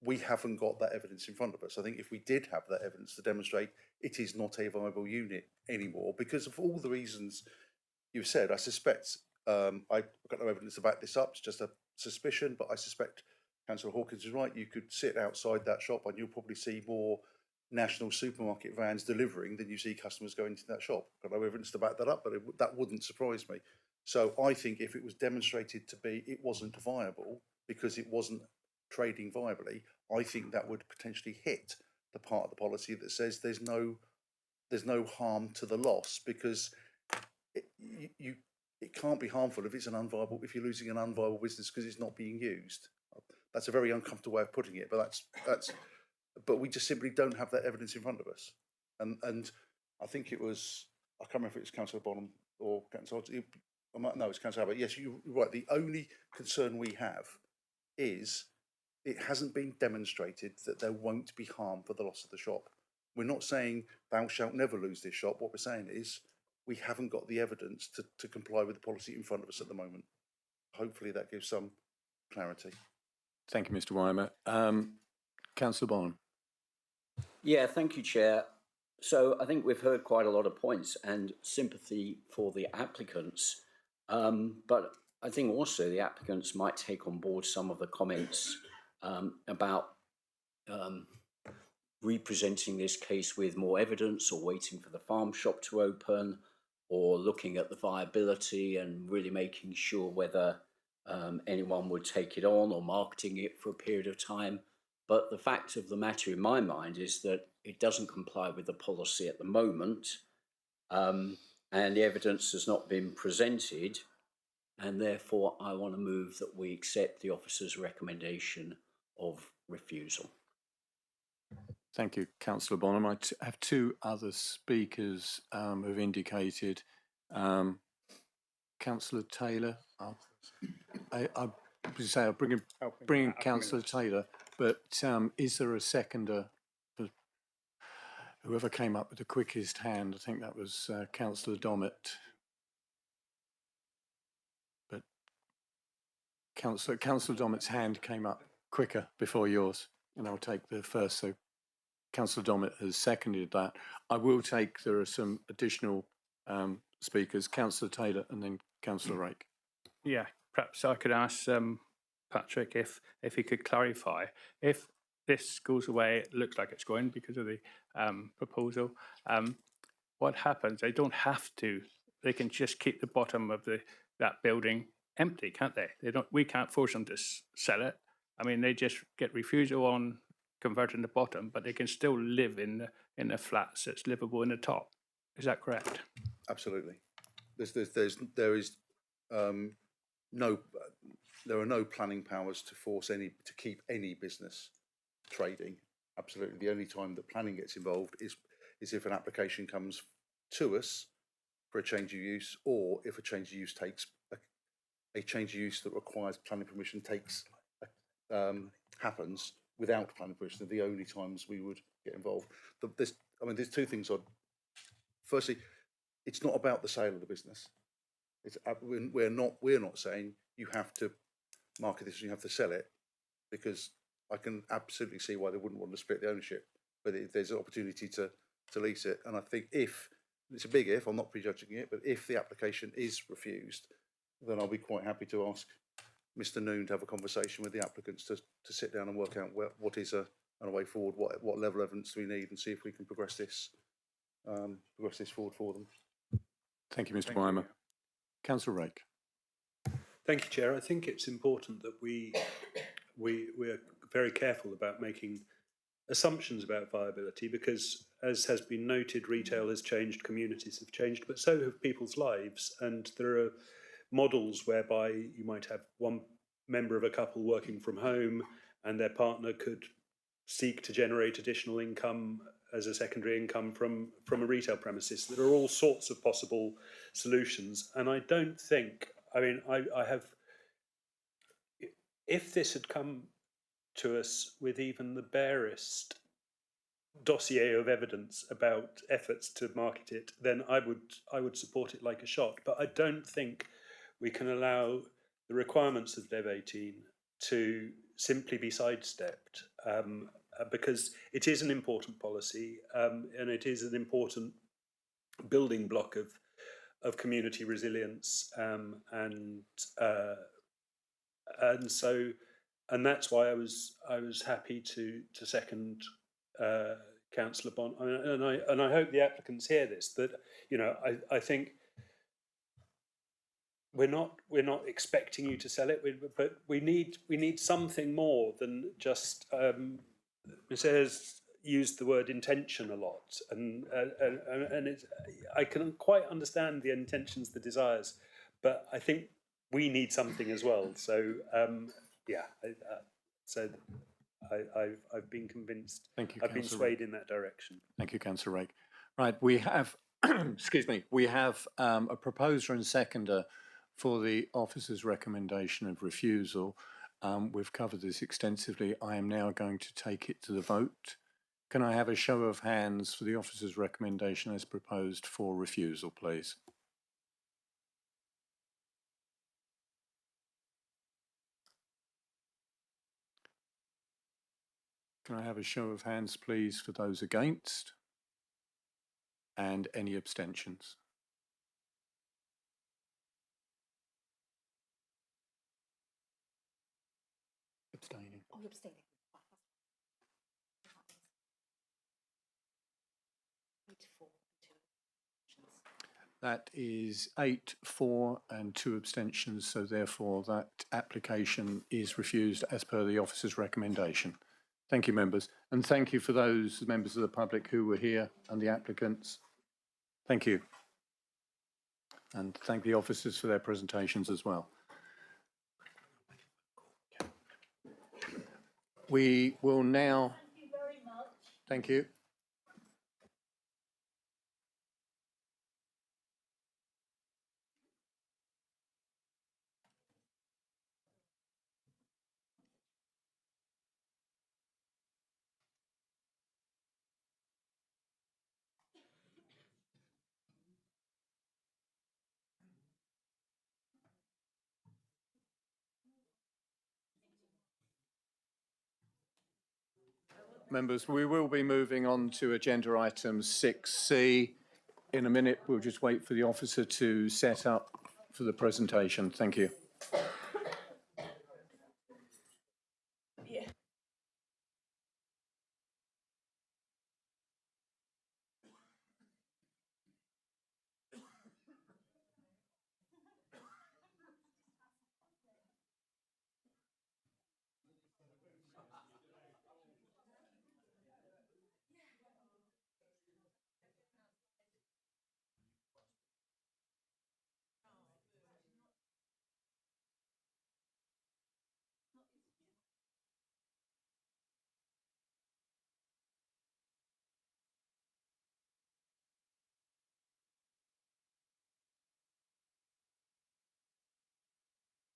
We haven't got that evidence in front of us. I think if we did have that evidence to demonstrate it is not a viable unit anymore, because of all the reasons you've said, I suspect, I've got no evidence to back this up, it's just a suspicion, but I suspect Councillor Hawkins is right. You could sit outside that shop and you'll probably see more national supermarket vans delivering than you see customers going into that shop. I've got no evidence to back that up, but that wouldn't surprise me. So I think if it was demonstrated to be, it wasn't viable because it wasn't trading viably, I think that would potentially hit the part of the policy that says there's no harm to the loss, because it can't be harmful if it's if you're losing an unviable business because it's not being used. That's a very uncomfortable way of putting it, but but we just simply don't have that evidence in front of us. And I think it was, I can't remember if it was Councillor Bonham or Councillor, no, it's Councillor Abbott. Yes, you're right. The only concern we have is it hasn't been demonstrated that there won't be harm for the loss of the shop. We're not saying thou shalt never lose this shop. What we're saying is we haven't got the evidence to comply with the policy in front of us at the moment. Hopefully that gives some clarity. Thank you, Mr. Weimer. Councillor Bonham. Yeah, thank you, Chair. So I think we've heard quite a lot of points and sympathy for the applicants, but I think also the applicants might take on board some of the comments about representing this case with more evidence, or waiting for the farm shop to open, or looking at the viability and really making sure whether anyone would take it on, or marketing it for a period of time. But the fact of the matter in my mind is that it doesn't comply with the policy at the moment, and the evidence has not been presented, and therefore I want to move that we accept the officer's recommendation of refusal. Thank you, Councillor Bonham. I have two other speakers who've indicated. Councillor Taylor, I would say I'll bring in Councillor Taylor, but is there a seconder? For whoever came up with the quickest hand, I think that was Councillor Dommett. But Councillor Dommett's hand came up quicker before yours, and I'll take the first. So Councillor Dommett has seconded that. I will take, there are some additional speakers, Councillor Taylor and then Councillor Rake. Yeah, perhaps I could ask Patrick if he could clarify, if this goes away, it looks like it's going because of the proposal, what happens? They don't have to, they can just keep the bottom of that building empty, can't they? We can't force them to sell it. I mean, they just get refusal on converting the bottom, but they can still live in the flats that's livable in the top. Is that correct? Absolutely. There are no planning powers to force to keep any business trading. Absolutely. The only time that planning gets involved is if an application comes to us for a change of use, or if a change of use takes a change of use that requires planning permission happens without planning permission. Are the only times we would get involved. There's two things on. Firstly, it's not about the sale of the business. We're not saying you have to market this and you have to sell it, because I can absolutely see why they wouldn't want to split the ownership. But if there's an opportunity to lease it, and I think if it's a big if, I'm not prejudging it, but if the application is refused, then I'll be quite happy to ask Mr. Noon to have a conversation with the applicants to sit down and work out what is a way forward, what level of evidence do we need, and see if we can progress this forward for them. Thank you, Mr. Weimer. Councillor Rake. Thank you, Chair. I think it's important that we're very careful about making assumptions about viability, because, as has been noted, retail has changed, communities have changed, but so have people's lives. And there are models whereby you might have one member of a couple working from home and their partner could seek to generate additional income as a secondary income from a retail premises. There are all sorts of possible solutions. And I don't think, if this had come to us with even the barest dossier of evidence about efforts to market it, then I would support it like a shot. But I don't think we can allow the requirements of Dev 18 to simply be sidestepped, because it is an important policy, and it is an important building block of community resilience, and that's why I was happy to second Councillor Bond, and I hope the applicants hear this, that I think we're not expecting you to sell it, but we need something more than just. It says used the word intention a lot, and it's, I can quite understand the intentions, the desires, but I think we need something as well. So yeah, I've been convinced. Thank you, I've been Councillor swayed in that direction. Thank you, Councillor Rake. Right, we have, excuse me, we have a proposer and seconder for the officer's recommendation of refusal. We've covered this extensively. I am now going to take it to the vote. Can I have a show of hands for the officer's recommendation as proposed for refusal, please? Can I have a show of hands, please, for those against? And any abstentions? Abstaining. Oh, you're abstaining. That is 8 for and 2 abstentions, so therefore that application is refused as per the officer's recommendation. Thank you, members, and thank you for those members of the public who were here and the applicants. Thank you. And thank the officers for their presentations as well. We will now... Thank you very much. Thank you. Members, we will be moving on to agenda item 6C. In a minute, we'll just wait for the officer to set up for the presentation. Thank you.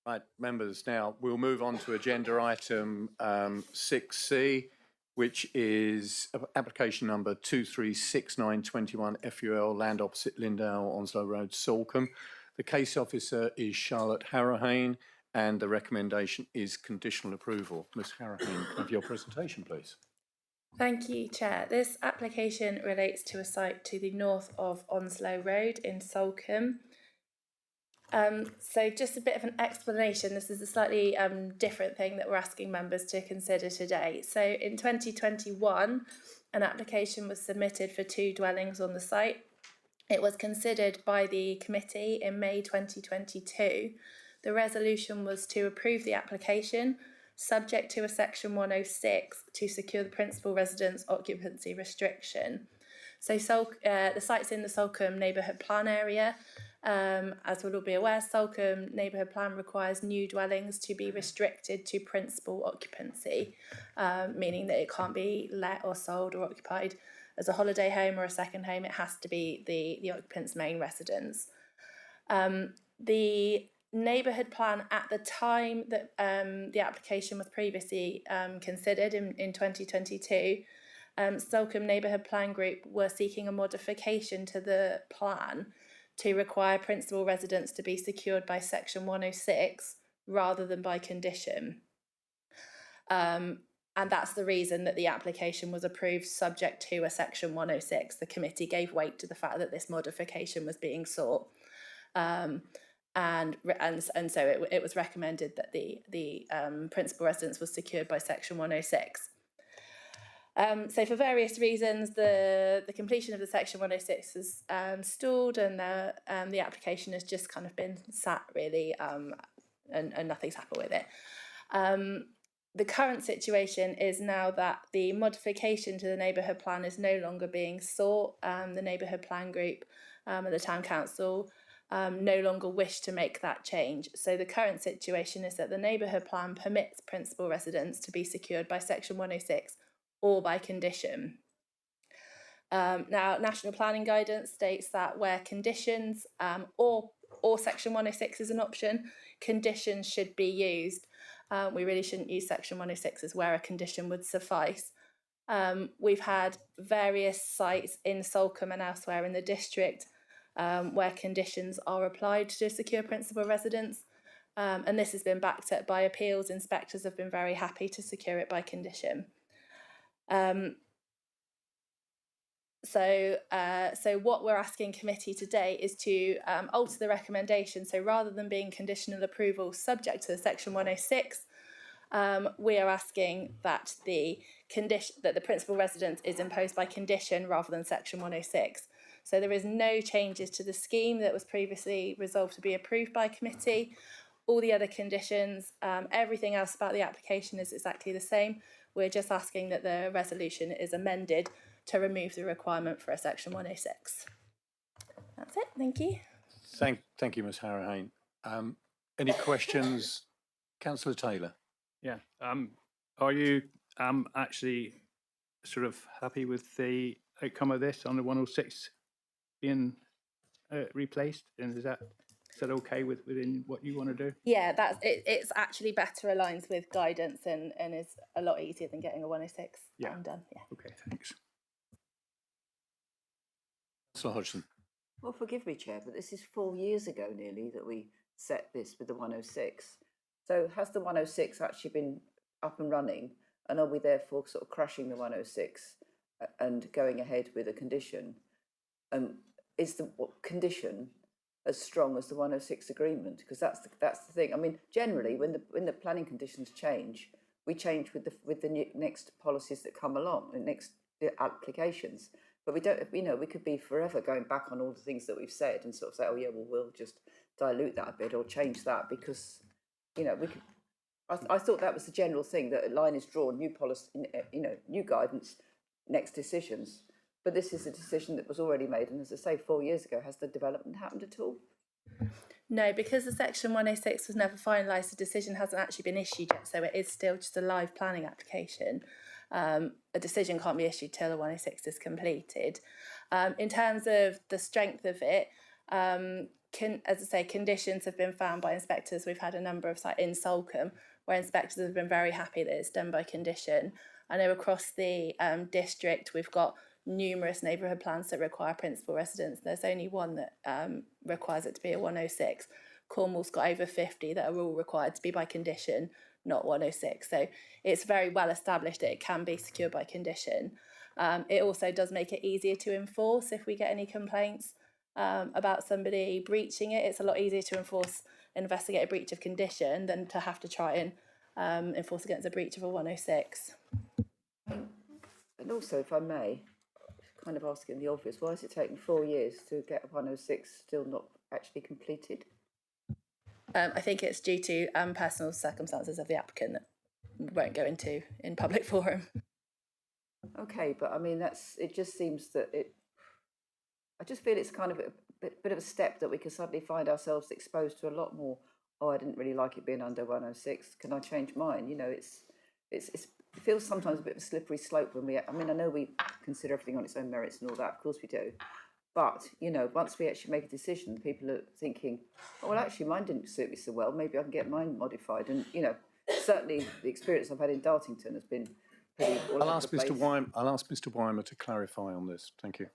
Right, members, now we'll move on to agenda item 6C, which is application number 236921 FUL, land opposite Lindale, Onslow Road, Salcombe. The case officer is Charlotte Harrahane, and the recommendation is conditional approval. Ms. Harrahane, have your presentation, please. Thank you, Chair. This application relates to a site to the north of Onslow Road in Salcombe. So just a bit of an explanation. This is a slightly different thing that we're asking members to consider today. So in 2021, an application was submitted for 2 dwellings on the site. It was considered by the committee in May 2022. The resolution was to approve the application subject to a section 106 to secure the principal residence occupancy restriction. So the site's in the Salcombe neighbourhood plan area. As we'll all be aware, Salcombe neighbourhood plan requires new dwellings to be restricted to principal occupancy, meaning that it can't be let or sold or occupied as a holiday home or a second home. It has to be the occupant's main residence. The neighbourhood plan at the time that the application was previously considered in 2022, Salcombe neighbourhood plan group were seeking a modification to the plan to require principal residence to be secured by section 106 rather than by condition. And that's the reason that the application was approved subject to a section 106. The committee gave weight to the fact that this modification was being sought. And so it was recommended that the principal residence was secured by section 106. So for various reasons, the completion of the section 106 has stalled, and the application has just kind of been sat really, and nothing's happened with it. the current situation is now that the modification to the neighbourhood plan is no longer being sought. The neighbourhood plan group and the town council no longer wish to make that change. So the current situation is that the neighbourhood plan permits principal residence to be secured by section 106 or by condition. Now, national planning guidance states that where conditions or section 106 is an option, conditions should be used. We really shouldn't use section 106 as where a condition would suffice. We've had various sites in Salcombe and elsewhere in the district where conditions are applied to secure principal residence. And this has been backed up by appeals. Inspectors have been very happy to secure it by condition. So what we're asking committee today is to alter the recommendation. So rather than being conditional approval subject to section 106, we are asking that the principal residence is imposed by condition rather than section 106. So there is no changes to the scheme that was previously resolved to be approved by committee. All the other conditions, everything else about the application is exactly the same. We're just asking that the resolution is amended to remove the requirement for a section 106. That's it, thank you. Thank you, Ms Harrahane. Any questions? Councillor Taylor. Yeah, are you actually sort of happy with the outcome of this on the 106 being replaced? And is that okay within what you want to do? Yeah, that's it. It's actually better aligns with guidance and is a lot easier than getting a 106 done. Yeah. Okay, thanks. Councillor Hodgson. Well, forgive me, Chair, but this is 4 years ago nearly that we set this with the 106. So has the 106 actually been up and running, and are we therefore sort of crashing the 106 and going ahead with a condition? Is the condition as strong as the 106 agreement? Because that's the thing. I mean, generally, when the planning conditions change, we change with the next policies that come along, the next applications. But we don't, we could be forever going back on all the things that we've said and sort of say, oh yeah, well, we'll just dilute that a bit or change that because, we could. I thought that was the general thing, that a line is drawn, new policy, new guidance, next decisions. But this is a decision that was already made, and as I say, 4 years ago. Has the development happened at all? No, because the section 106 was never finalised, the decision hasn't actually been issued yet, so it is still just a live planning application. A decision can't be issued till the 106 is completed. In terms of the strength of it, as I say, conditions have been found by inspectors. We've had a number of sites in Salcombe where inspectors have been very happy that it's done by condition. I know across the district we've got numerous neighbourhood plans that require principal residence. There's only one that requires it to be a 106. Cornwall's got over 50 that are all required to be by condition, not 106. So it's very well established that it can be secured by condition. It also does make it easier to enforce if we get any complaints about somebody breaching it. It's a lot easier to investigate a breach of condition than to have to try and enforce against a breach of a 106. And also, if I may, kind of asking the obvious, why is it taking 4 years to get a 106 still not actually completed? I think it's due to personal circumstances of the applicant that we won't go into in public forum. Okay, but I mean, it just seems that I just feel it's kind of a bit of a step that we can suddenly find ourselves exposed to a lot more. Oh, I didn't really like it being under 106. Can I change mine? It feels sometimes a bit of a slippery slope when I know we consider everything on its own merits and all that, of course we do. But, once we actually make a decision, people are thinking, oh, well, actually, mine didn't suit me so well. Maybe I can get mine modified. And, certainly the experience I've had in Dartington has been pretty all I'll over ask the place. Mr. Weimer to clarify on this. Thank you.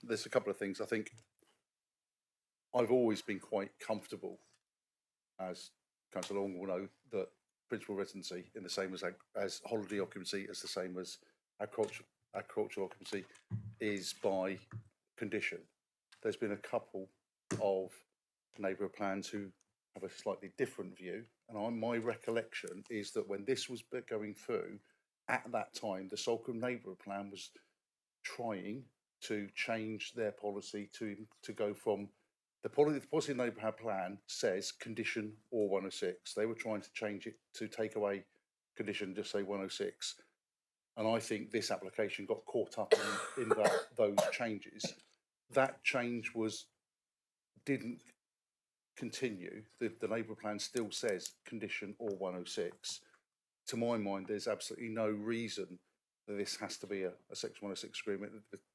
There's a couple of things. I think I've always been quite comfortable, as Councillor Long will know, that principal residency in the same as holiday occupancy is the same as agricultural occupancy is by condition. There's been a couple of neighbourhood plans who have a slightly different view, and my recollection is that when this was going through, at that time, the Salcombe neighbourhood plan was trying to change their policy to go from the policy neighbourhood plan says condition or 106. They were trying to change it to take away condition, just say 106. And I think this application got caught up in those changes. That change didn't continue. The neighbourhood plan still says condition or 106. To my mind, there's absolutely no reason that this has to be a Section 106 agreement.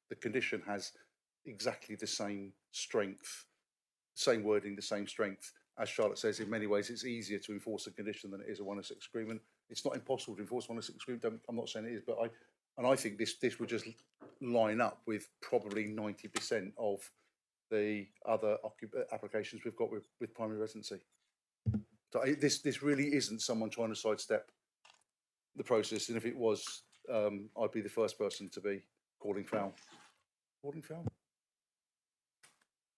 The condition has exactly the same strength, same wording, the same strength. As Charlotte says, in many ways, it's easier to enforce a condition than it is a 106 agreement. It's not impossible to enforce a 106 agreement. I'm not saying it is, but I think this would just line up with probably 90% of the other applications we've got with primary residency. So this really isn't someone trying to sidestep the process, and if it was, I'd be the first person to be calling foul. Calling foul.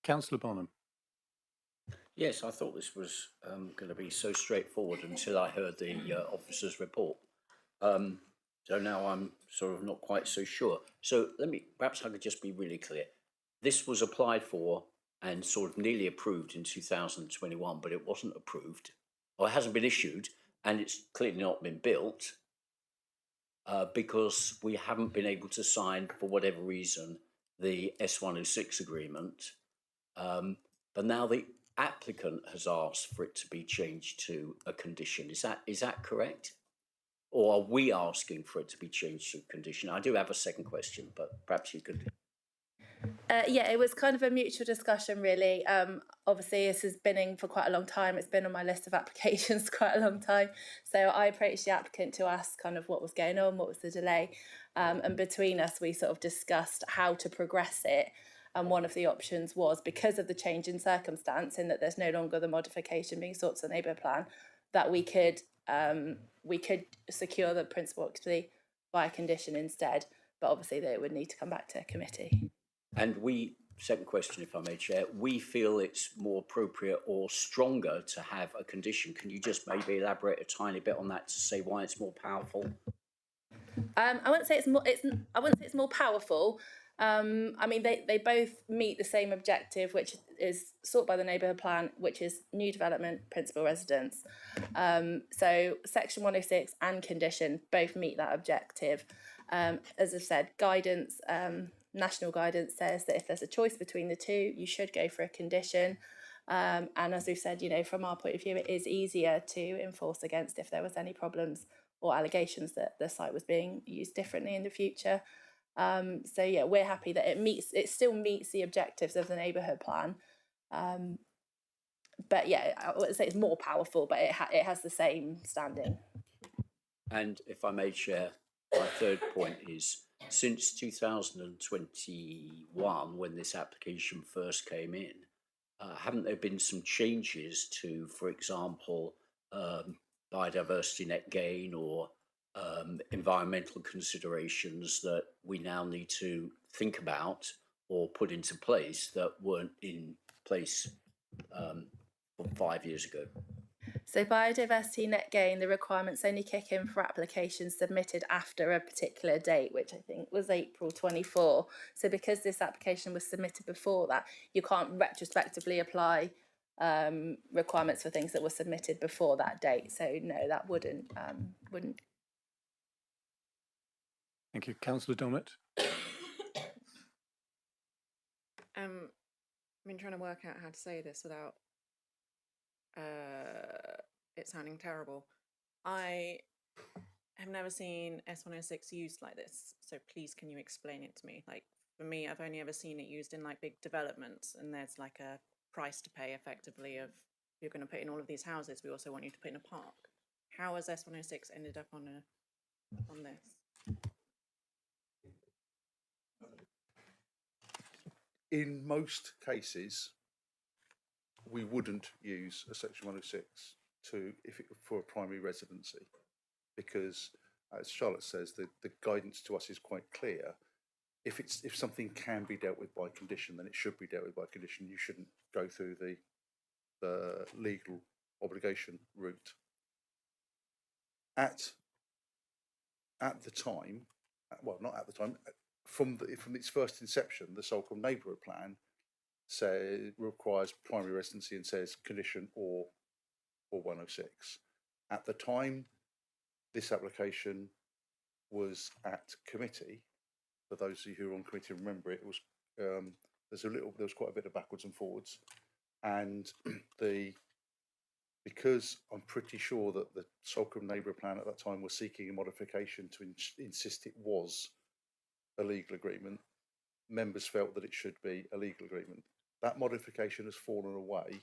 Councillor Bonham. Yes, I thought this was going to be so straightforward until I heard the officer's report. So now I'm sort of not quite so sure. So perhaps I could just be really clear. This was applied for and sort of nearly approved in 2021, but it wasn't approved, or it hasn't been issued, and it's clearly not been built because we haven't been able to sign, for whatever reason, the S106 agreement. But now the applicant has asked for it to be changed to a condition. Is that correct? Or are we asking for it to be changed to a condition? I do have a second question, but perhaps you could. Yeah, it was kind of a mutual discussion, really. Obviously, this has been in for quite a long time. It's been on my list of applications quite a long time. So I approached the applicant to ask kind of what was going on, what was the delay. And between us, we sort of discussed how to progress it. And one of the options was, because of the change in circumstance, in that there's no longer the modification being sought to the neighbourhood plan, that we could secure the principal occupancy by condition instead. But obviously, they would need to come back to committee. And second question, if I may, Chair, we feel it's more appropriate or stronger to have a condition. Can you just maybe elaborate a tiny bit on that to say why it's more powerful? I wouldn't say it's more powerful. I mean, they both meet the same objective, which is sought by the neighbourhood plan, which is new development, principal residence. So Section 106 and condition both meet that objective. As I've said, guidance, national guidance says that if there's a choice between the two, you should go for a condition. And as we've said, from our point of view, it is easier to enforce against if there was any problems or allegations that the site was being used differently in the future. So yeah, we're happy that it still meets the objectives of the neighbourhood plan. But yeah, I wouldn't say it's more powerful, but it has the same standing. And if I may share, my third point is, since 2021, when this application first came in, haven't there been some changes to, for example, biodiversity net gain or environmental considerations that we now need to think about or put into place that weren't in place 5 years ago? So biodiversity net gain, the requirements only kick in for applications submitted after a particular date, which I think was April 24. So because this application was submitted before that, you can't retrospectively apply requirements for things that were submitted before that date. So no, that wouldn't. Thank you. Councillor Dummett. I've been trying to work out how to say this without it sounding terrible. I have never seen S106 used like this, so please can you explain it to me? Like, for me, I've only ever seen it used in like big developments, and there's like a price to pay effectively of, if you're going to put in all of these houses, we also want you to put in a park. How has S106 ended up on this? In most cases, we wouldn't use a Section 106 for a primary residency, because, as Charlotte says, the guidance to us is quite clear. If something can be dealt with by condition, then it should be dealt with by condition. You shouldn't go through the legal obligation route. At the time, well, not at the time, from its first inception, the so-called neighbourhood plan requires primary residency and says condition or 106. At the time this application was at committee, for those of you who are on committee remember it, was there was quite a bit of backwards and forwards, and because I'm pretty sure that the Salcombe neighbourhood plan at that time was seeking a modification to insist it was a legal agreement, members felt that it should be a legal agreement. That modification has fallen away,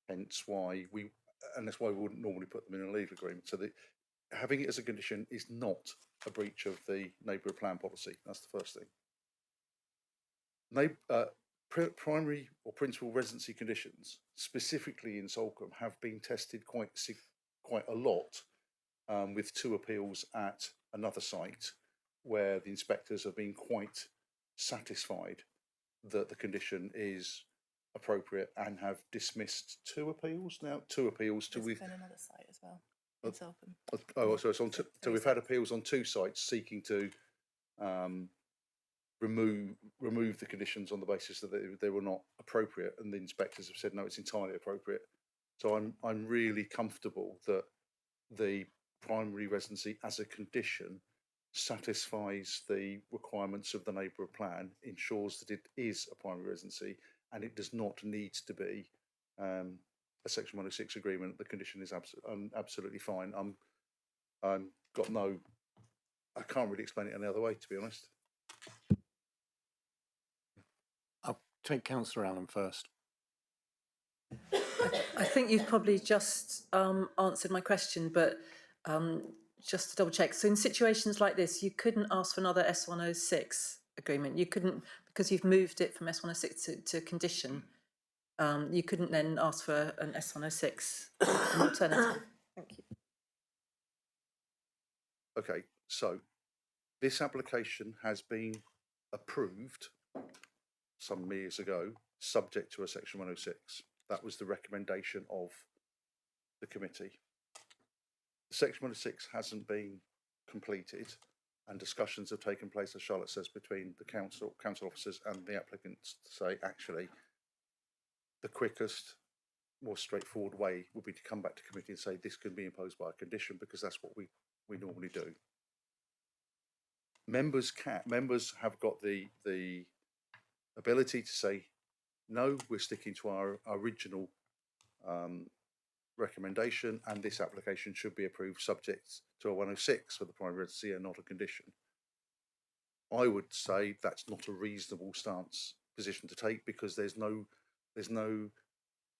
hence why that's why we wouldn't normally put them in a legal agreement. So that having it as a condition is not a breach of the neighbourhood plan policy. That's the first thing. Primary or principal residency conditions, specifically in Salcombe, have been tested quite a lot, with 2 appeals at another site where the inspectors have been quite satisfied that the condition is appropriate and have dismissed 2 appeals now. 2 appeals to There's been another site as well in Salcombe. Oh, so it's on. So we've had appeals on 2 sites seeking to remove the conditions on the basis that they were not appropriate, and the inspectors have said no, it's entirely appropriate. So I'm really comfortable that the primary residency as a condition satisfies the requirements of the neighbourhood plan, ensures that it is a primary residency, and it does not need to be a Section 106 agreement. The condition is absolutely fine. I can't really explain it any other way, to be honest. I'll take Councillor Allen first. I think you've probably just answered my question, but just to double check. So in situations like this, you couldn't ask for another S106 agreement. You couldn't, because you've moved it from S106 to condition. You couldn't then ask for an S106 an alternative. Thank you. Okay, so this application has been approved some years ago, subject to a Section 106. That was the recommendation of the committee. Section 106 hasn't been completed, and discussions have taken place, as Charlotte says, between the council officers and the applicants to say, actually, the quickest, more straightforward way would be to come back to committee and say this can be imposed by a condition, because that's what we normally do. Members have got the ability to say, no, we're sticking to our original recommendation, and this application should be approved subject to a 106 for the primary residency and not a condition. I would say that's not a reasonable position to take, because there's no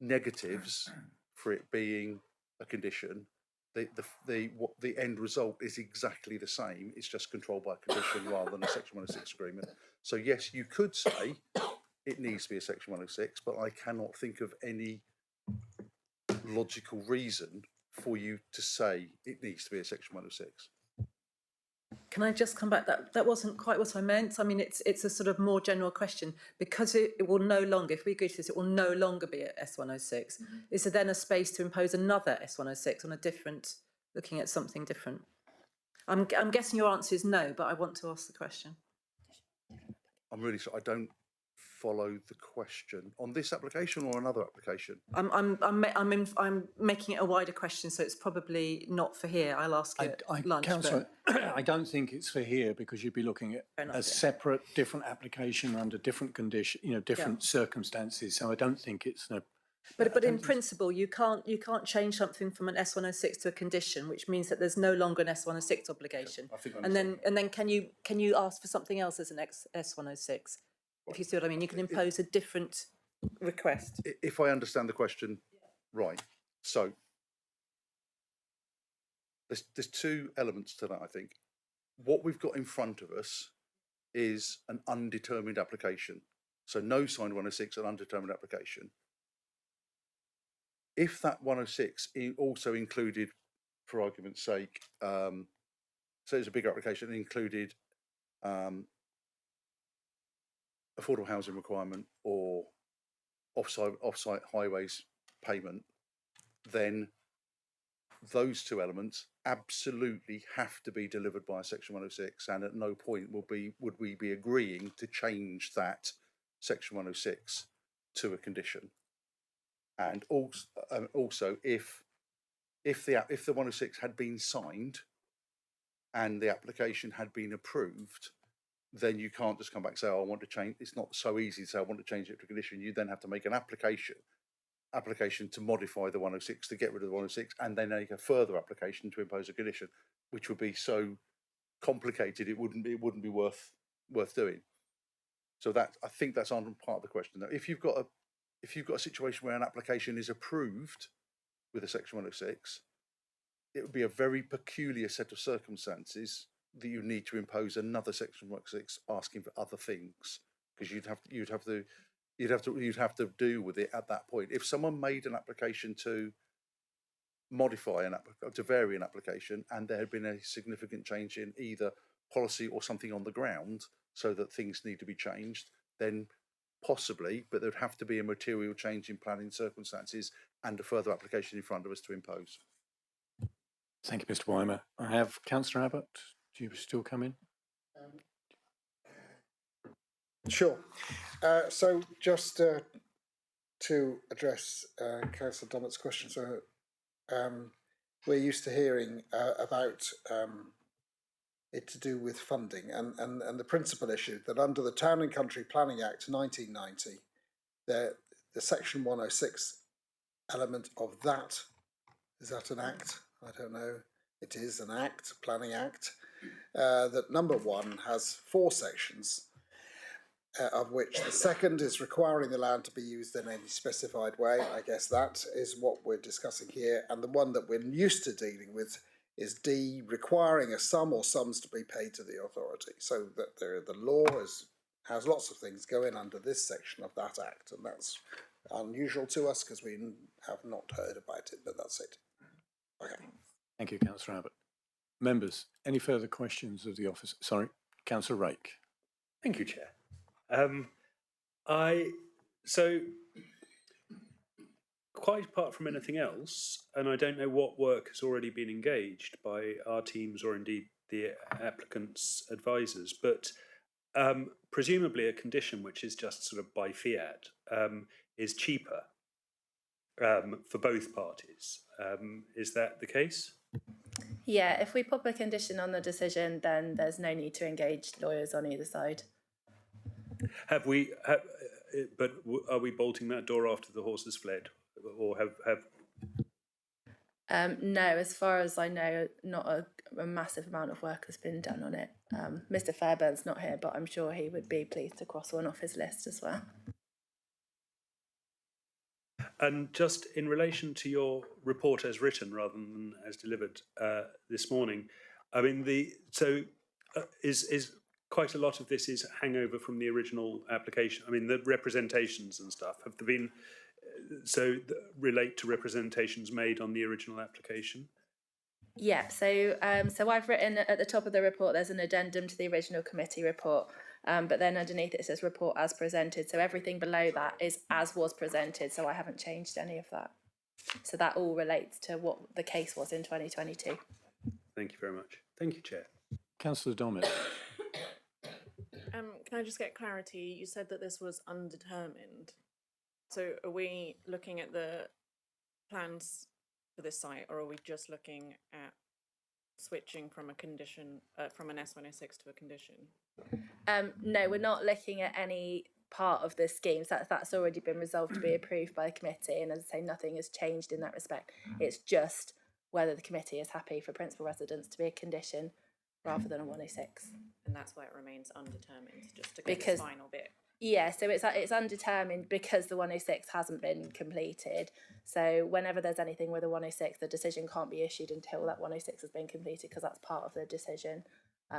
negatives for it being a condition. The end result is exactly the same. It's just controlled by a condition rather than a Section 106 agreement. So yes, you could say it needs to be a Section 106, but I cannot think of any logical reason for you to say it needs to be a Section 106. Can I just come back? That wasn't quite what I meant. I mean, it's a sort of more general question, because it will no longer, if we agree to this, it will no longer be at S106. Is there then a space to impose another S106 on a different, looking at something different? I'm guessing your answer is no, but I want to ask the question. I'm really sorry, I don't follow the question. On this application or another application? I'm making it a wider question, so it's probably not for here. I'll ask it at lunch. Councillor, I don't think it's for here, because you'd be looking at a separate, different application under different conditions, different circumstances. So I don't think it's no. But in principle, you can't change something from an S106 to a condition, which means that there's no longer an S106 obligation. And then can you ask for something else as an S106? If you see what I mean, you can impose a different request. If I understand the question, right. So there's 2 elements to that, I think. What we've got in front of us is an undetermined application. So no signed 106, an undetermined application. If that 106 also included, for argument's sake, so it's a bigger application, it included affordable housing requirement or off-site highways payment, then those 2 elements absolutely have to be delivered by a Section 106, and at no point would we be agreeing to change that Section 106 to a condition. And also if the 106 had been signed and the application had been approved, then you can't just come back and say, oh, I want to change. It's not so easy to say, I want to change it to a condition. You then have to make an application to modify the 106, to get rid of the 106, and then make a further application to impose a condition, which would be so complicated it wouldn't be worth doing. So that, I think that's on part of the question. If you've got a situation where an application is approved with a section 106, it would be a very peculiar set of circumstances that you need to impose another section 106 asking for other things, because you'd have to deal with it at that point. If someone made an application to modify to vary an application, and there had been a significant change in either policy or something on the ground, so that things need to be changed, then possibly, but there'd have to be a material change in planning circumstances and a further application in front of us to impose. Thank you, Mr. Weimer. I have Councillor Abbott. Do you still come in? Sure. So just to address Councillor Dommett's question, so we're used to hearing about it to do with funding, and the principal issue that under the Town and Country Planning Act 1990, the Section 106 element of that, is that an act? I don't know. It is an act, planning act, that number 1 has 4 sections, of which the second is requiring the land to be used in any specified way. I guess that is what we're discussing here. And the one that we're used to dealing with is D, requiring a sum or sums to be paid to the authority. So that the law has lots of things going under this section of that act, and that's unusual to us because we have not heard about it, but that's it. Okay. Thank you, Councillor Abbott. Members, any further questions of the officer? Sorry, Councillor Rake. Thank you, Chair. So quite apart from anything else, and I don't know what work has already been engaged by our teams or indeed the applicant's advisors, but presumably a condition which is just sort of by fiat is cheaper for both parties. Is that the case? Yeah, if we pop a condition on the decision, then there's no need to engage lawyers on either side. But are we bolting that door after the horse has fled, or have? No, as far as I know, not a massive amount of work has been done on it. Mr. Fairburn's not here, but I'm sure he would be pleased to cross one off his list as well. And just in relation to your report as written rather than as delivered this morning, I mean, is quite a lot of this is hangover from the original application. I mean, the representations and stuff have there been relate to representations made on the original application. Yeah, so I've written at the top of the report there's an addendum to the original committee report, but then underneath it says report as presented, so everything below that is as was presented, so I haven't changed any of that. So that all relates to what the case was in 2022. Thank you very much. Thank you, Chair. Councillor Dommett. Can I just get clarity? You said that this was undetermined. So are we looking at the plans for this site, or are we just looking at switching from a condition, from an S106 to a condition? No, we're not looking at any part of the schemes. That's already been resolved to be approved by the committee, and as I say, nothing has changed in that respect. It's just whether the committee is happy for principal residence to be a condition rather than a 106. And that's why it remains undetermined, just to get the final bit. Yeah, so it's undetermined because the 106 hasn't been completed. So whenever there's anything with a 106, the decision can't be issued until that 106 has been completed, because that's part of the decision.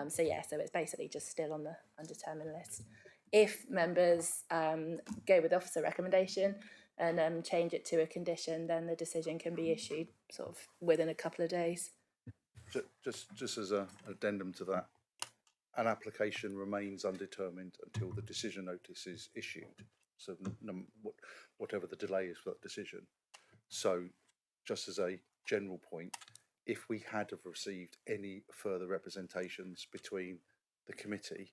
So it's basically just still on the undetermined list. If members go with officer recommendation and change it to a condition, then the decision can be issued sort of within a couple of days. Just as an addendum to that, an application remains undetermined until the decision notice is issued. So whatever the delay is for that decision. So just as a general point, if we had have received any further representations between the committee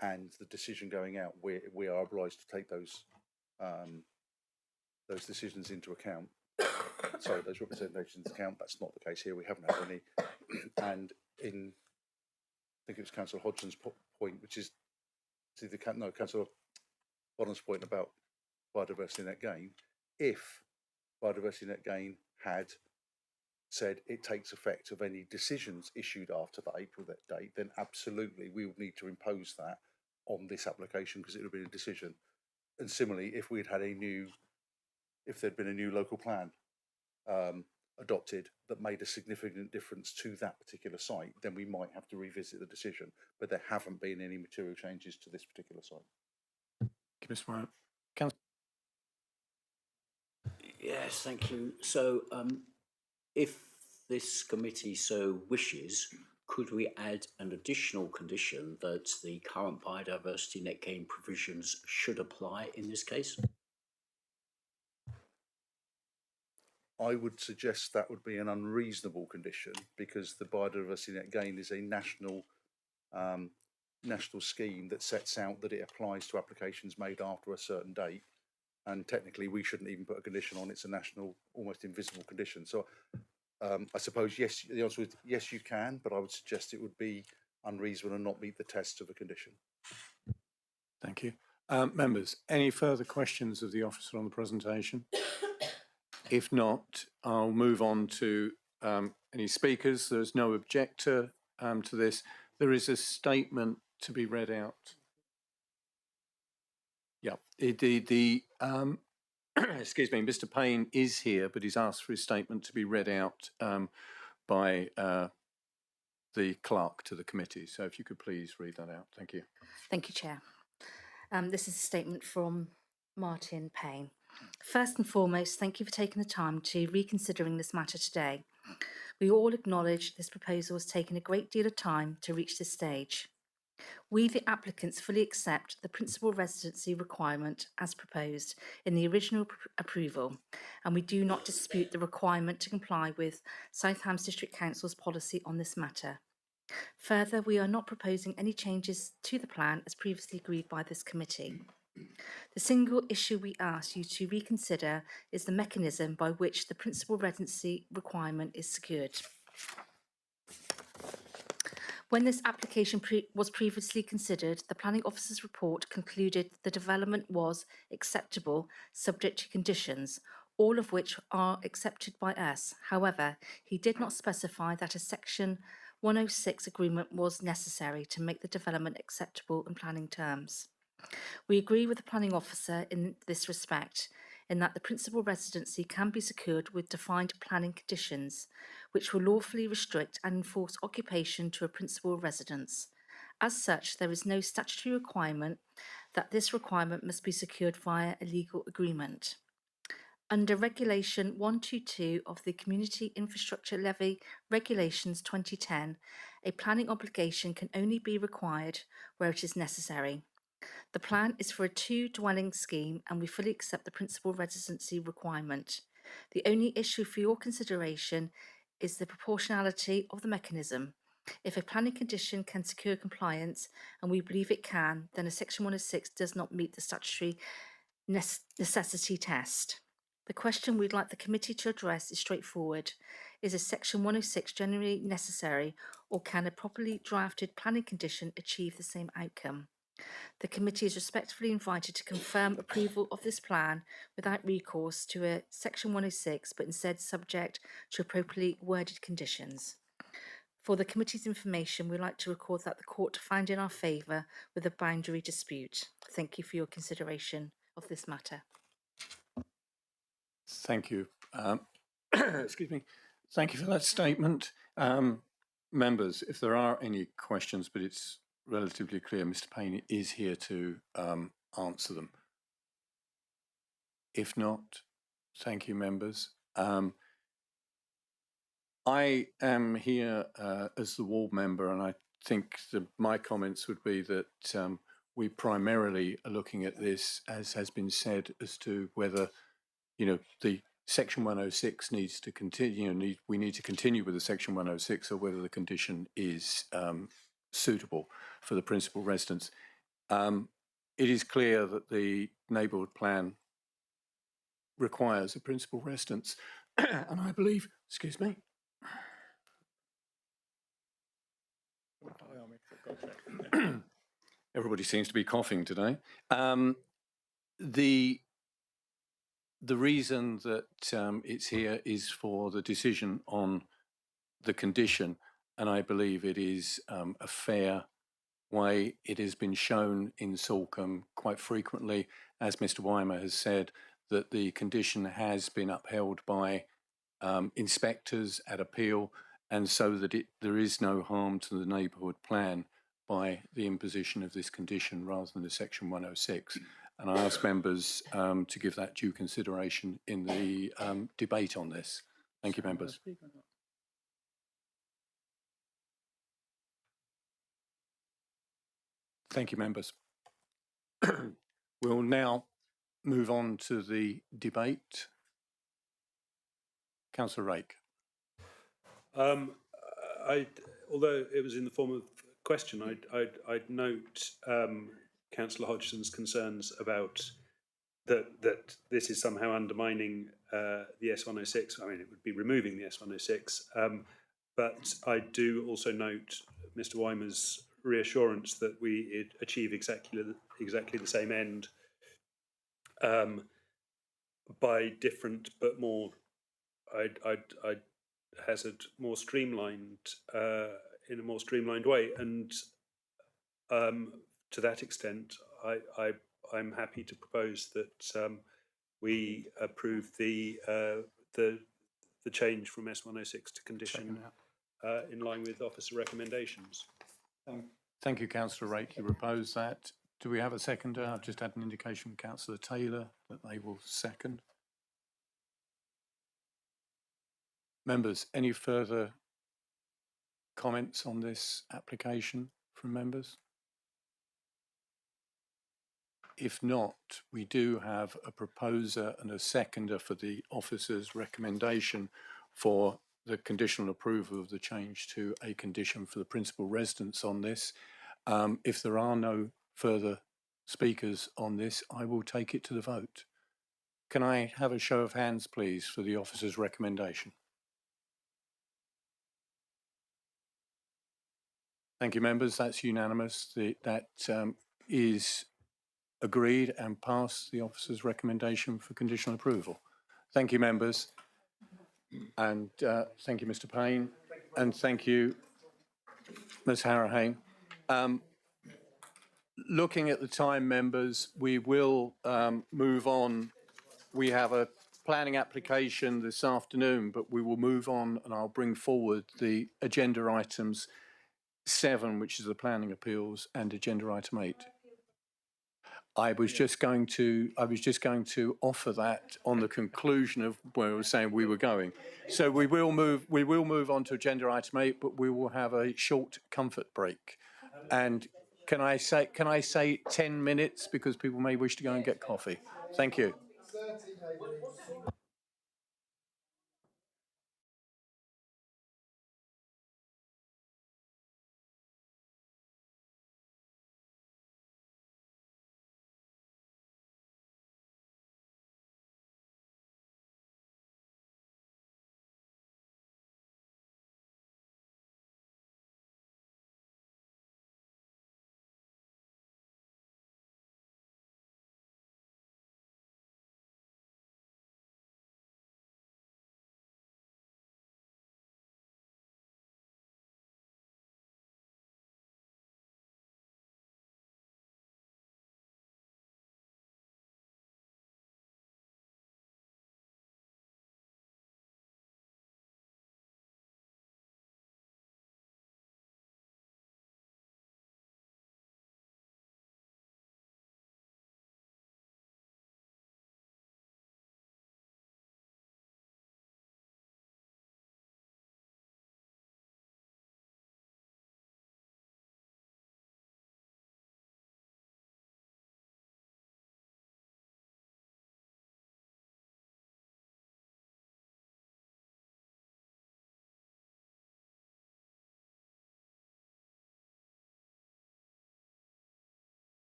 and the decision going out, we are obliged to take those decisions into account. Sorry, those representations into account. That's not the case here. We haven't had any. And in think it was Councillor Hodgson's point, which is Councillor Bonham's point about biodiversity net gain. If biodiversity net gain had said it takes effect of any decisions issued after the April date, then absolutely we would need to impose that on this application because it would have been a decision. And similarly, if there'd been a new local plan adopted that made a significant difference to that particular site, then we might have to revisit the decision. But there haven't been any material changes to this particular site. Mr. Warren. Yes, thank you. So, if this committee so wishes, could we add an additional condition that the current biodiversity net gain provisions should apply in this case? I would suggest that would be an unreasonable condition because the biodiversity net gain is a national scheme that sets out that it applies to applications made after a certain date. And technically, we shouldn't even put a condition on. It's a national, almost invisible condition. So I suppose, yes, the answer is yes, you can, but I would suggest it would be unreasonable and not meet the tests of a condition. Thank you. Members, any further questions of the officer on the presentation? If not, I'll move on to any speakers. There's no objector to this. There is a statement to be read out. Yeah, excuse me, Mr. Payne is here, but he's asked for his statement to be read out by the clerk to the committee. So if you could please read that out. Thank you. Thank you, Chair. This is a statement from Martin Payne. First and foremost, thank you for taking the time to reconsidering this matter today. We all acknowledge this proposal has taken a great deal of time to reach this stage. We, the applicants, fully accept the principal residency requirement as proposed in the original approval, and we do not dispute the requirement to comply with South Hams District Council's policy on this matter. Further, we are not proposing any changes to the plan as previously agreed by this committee. The single issue we ask you to reconsider is the mechanism by which the principal residency requirement is secured. When this application was previously considered, the planning officer's report concluded the development was acceptable subject to conditions, all of which are accepted by us. However, he did not specify that a Section 106 agreement was necessary to make the development acceptable in planning terms. We agree with the planning officer in this respect, in that the principal residency can be secured with defined planning conditions, which will lawfully restrict and enforce occupation to a principal residence. As such, there is no statutory requirement that this requirement must be secured via a legal agreement. Under Regulation 122 of the Community Infrastructure Levy Regulations 2010, a planning obligation can only be required where it is necessary. The plan is for a two-dwelling scheme, and we fully accept the principal residency requirement. The only issue for your consideration is the proportionality of the mechanism. If a planning condition can secure compliance, and we believe it can, then a Section 106 does not meet the statutory necessity test. The question we'd like the committee to address is straightforward. Is a Section 106 generally necessary, or can a properly drafted planning condition achieve the same outcome? The committee is respectfully invited to confirm approval of this plan without recourse to a Section 106, but instead subject to appropriately worded conditions. For the committee's information, we'd like to record that the court found in our favour with a boundary dispute. Thank you for your consideration of this matter. Thank you. Excuse me. Thank you for that statement. Members, if there are any questions, but it's relatively clear Mr. Payne is here to answer them. If not, thank you, members. I am here as the ward member, and I think my comments would be that we primarily are looking at this, as has been said, as to whether, the Section 106 needs to continue, we need to continue with the Section 106, or whether the condition is suitable for the principal residence. It is clear that the neighbourhood plan requires a principal residence, and I believe, excuse me, Everybody seems to be coughing today. The reason that it's here is for the decision on the condition, and I believe it is a fair way. It has been shown in Salcombe quite frequently, as Mr. Weimer has said, that the condition has been upheld by inspectors at appeal, and so that there is no harm to the neighbourhood plan by the imposition of this condition rather than the section 106. And I ask members to give that due consideration in the debate on this. Thank you, members. Thank you, members. We'll now move on to the debate. Councillor Rake. Although it was in the form of a question, I'd note Councillor Hodgson's concerns about that this is somehow undermining the S106. I mean, it would be removing the S106. But I do also note Mr. Weimer's reassurance that we achieve exactly the same end by different but more, I'd hazard, more streamlined, in a more streamlined way. And to that extent, I'm happy to propose that we approve the change from S106 to condition in line with officer recommendations. Thank you, Councillor Rake. You propose that. Do we have a seconder? I've just had an indication from Councillor Taylor that they will second. Members, any further comments on this application from members? If not, we do have a proposer and a seconder for the officer's recommendation for the conditional approval of the change to a condition for the principal residence on this. If there are no further speakers on this, I will take it to the vote. Can I have a show of hands, please, for the officer's recommendation? Thank you, members. That's unanimous. That is agreed and passed the officer's recommendation for conditional approval. Thank you, members. And thank you, Mr. Payne. And thank you, Ms. Harahane. Looking at the time, members, we will move on. We have a planning application this afternoon, but we will move on and I'll bring forward the agenda items 7, which is the planning appeals, and agenda item 8. I was just going to offer that on the conclusion of where I was saying we were going. So we will move on to agenda item 8, but we will have a short comfort break. And can I say 10 minutes because people may wish to go and get coffee? Thank you.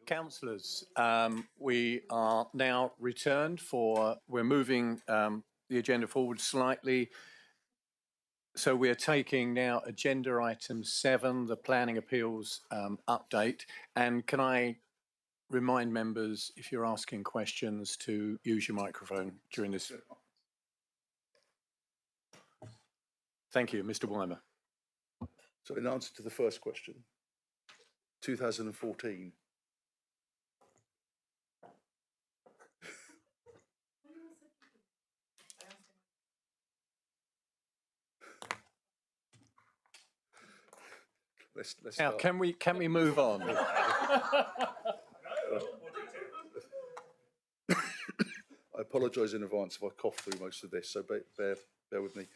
Councillors, we are now returned we're moving the agenda forward slightly. So we're taking now agenda item 7, the planning appeals update. And can I remind members, if you're asking questions, to use your microphone during this? Thank you, Mr. Weimer. So in answer to the first question, 2014. Let's now, start. can we move on? I apologise in advance if I cough through most of this, so bear with me.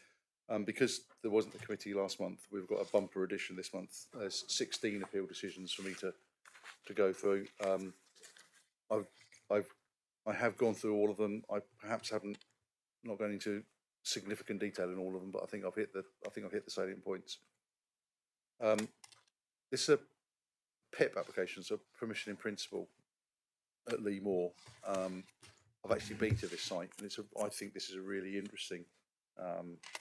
Because there wasn't the committee last month, we've got a bumper edition this month. There's 16 appeal decisions for me to go through. I have gone through all of them. I perhaps haven't not going into significant detail in all of them, but I think I've hit the salient points. This is a PIP application, so permission in principle at Lee Moor. I've actually been to this site, and I think this is a really interesting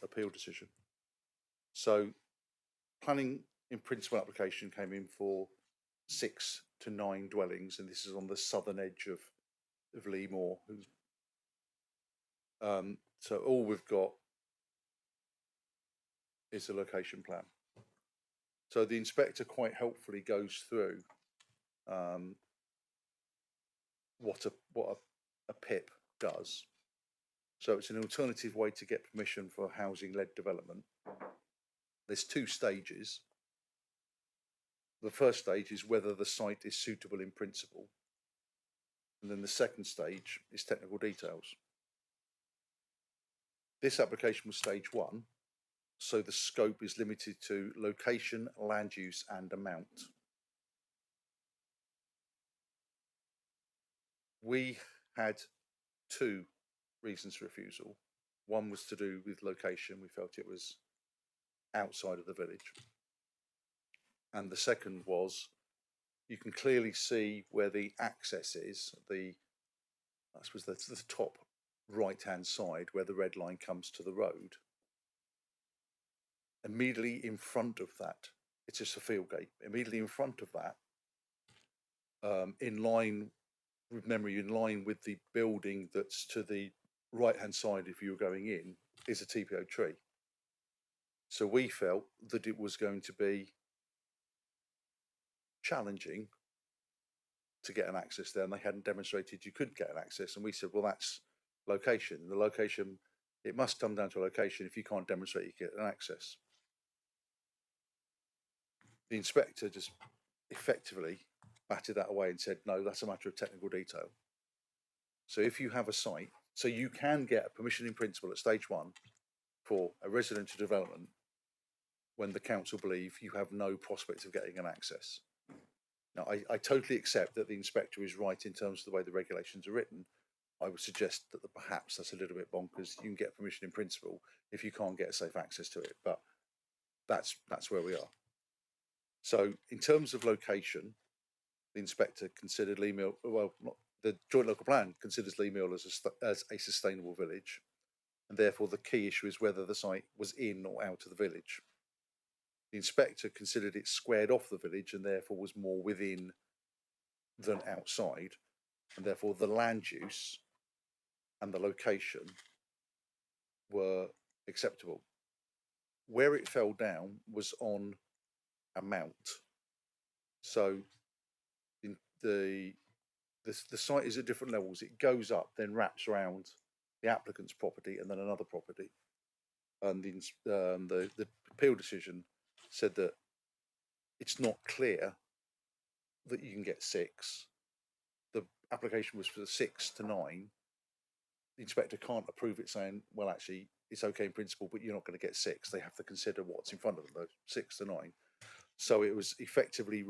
appeal decision. So, planning in principle application came in for 6 to 9 dwellings, and this is on the southern edge of Lee Moor. So all we've got is a location plan. So the inspector quite helpfully goes through what a PIP does. So it's an alternative way to get permission for housing-led development. There's 2 stages. The first stage is whether the site is suitable in principle. And then the second stage is technical details. This application was stage 1. So the scope is limited to location, land use, and amount. We had 2 reasons for refusal. One was to do with location. We felt it was outside of the village. And the second was, you can clearly see where the access is, I suppose that's the top right-hand side where the red line comes to the road. Immediately in front of that, it's just a field gate. Immediately in front of that, in line with the building that's to the right-hand side if you were going in, is a TPO tree. So we felt that it was going to be challenging to get an access there, and they hadn't demonstrated you could get an access. And we said, well, that's location. The location, it must come down to a location. If you can't demonstrate you get an access. The inspector just effectively batted that away and said, no, that's a matter of technical detail. So if you have a site, so you can get a permission in principle at stage 1 for a residential development when the council believe you have no prospect of getting an access. Now, I totally accept that the inspector is right in terms of the way the regulations are written, I would suggest that perhaps that's a little bit bonkers. You can get permission in principle if you can't get safe access to it, but that's where we are. So in terms of location, the inspector considered Lee Mill, well, not, the joint local plan considers Lee Mill as a sustainable village, and therefore the key issue is whether the site was in or out of the village. The inspector considered it squared off the village and therefore was more within than outside, and therefore the land use and the location were acceptable. Where it fell down was on a mount. So in the site is at different levels. It goes up, then wraps around the applicant's property and then another property. And the appeal decision said that it's not clear that you can get 6. The application was for 6 to 9. The inspector can't approve it saying, well, actually, it's okay in principle, but you're not going to get 6. They have to consider what's in front of them, those 6 to 9. So it was effectively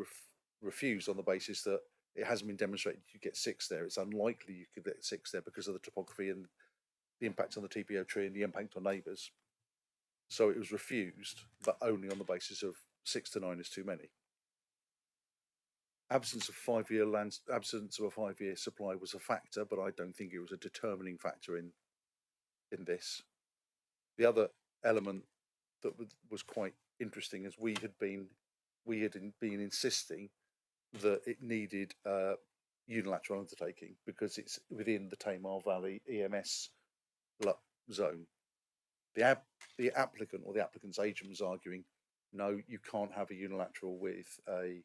refused on the basis that it hasn't been demonstrated you get 6 there. It's unlikely you could get 6 there because of the topography and the impact on the TPO tree and the impact on neighbours. So it was refused, but only on the basis of 6 to 9 is too many. Absence of a 5-year supply was a factor, but I don't think it was a determining factor in this. The other element that was quite interesting is we had been insisting that it needed unilateral undertaking because it's within the Tamar Valley EMS zone. The applicant or the applicant's agent was arguing, no, you can't have a unilateral with a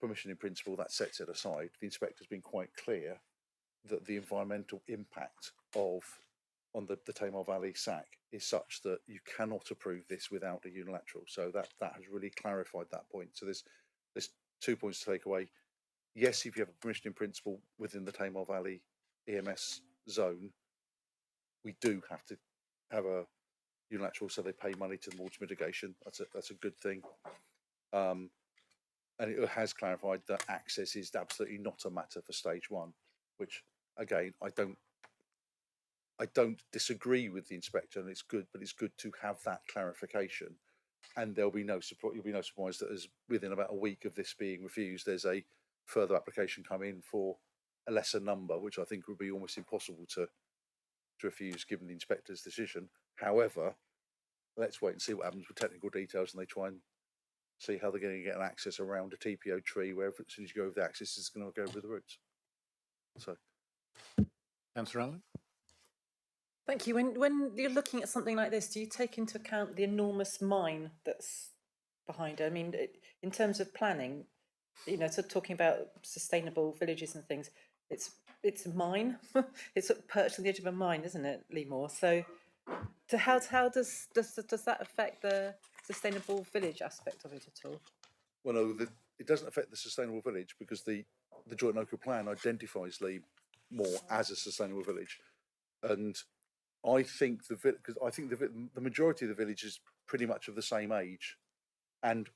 permission in principle that sets it aside. The inspector's been quite clear that the environmental impact on the Tamar Valley SAC is such that you cannot approve this without a unilateral. So that has really clarified that point. So there's 2 points to take away. Yes, if you have a permission in principle within the Tamar Valley EMS zone, we do have to have a unilateral, so they pay money towards mitigation. That's a good thing. And it has clarified that access is absolutely not a matter for stage 1, which again I don't disagree with the inspector, and it's good, but it's good to have that clarification. And you'll be no surprise that as within about a week of this being refused, there's a further application come in for a lesser number, which I think would be almost impossible to refuse given the inspector's decision. However, let's wait and see what happens with technical details, and they try and see how they're going to get an access around a TPO tree, where as soon as you go over the access, it's going to go over the roots. So, Councillor Allen. Thank you. When you're looking at something like this, do you take into account the enormous mine that's behind it? I mean, in terms of planning, you know, sort of talking about sustainable villages and things, it's a mine. It's sort of perched on the edge of a mine, isn't it, Leemore? So, how does that affect the sustainable village aspect of it at all? Well, no, it doesn't affect the sustainable village because the joint local plan identifies Leemore as a sustainable village, and I think the majority of the village is pretty much of the same age, and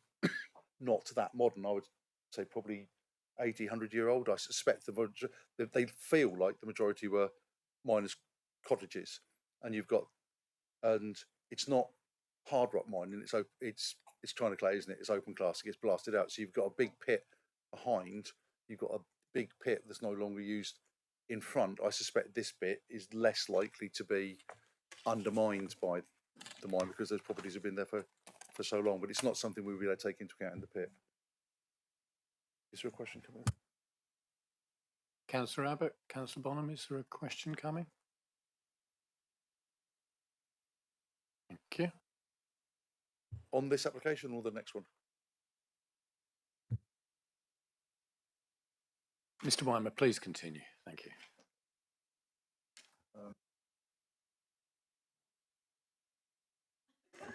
not that modern. I would say probably 80, 100-year-old. I suspect they feel like the majority were miners' cottages, and it's not hard rock mining. It's China clay, isn't it? It's open cast. It gets blasted out. So you've got a big pit behind. You've got a big pit that's no longer used in front. I suspect this bit is less likely to be undermined by the mine because those properties have been there for so long. But it's not something we really take into account in the pit. Is there a question coming? Councillor Abbott, Councillor Bonham, is there a question coming? Thank you. On this application or the next one? Mr. Weimer, please continue. Thank you.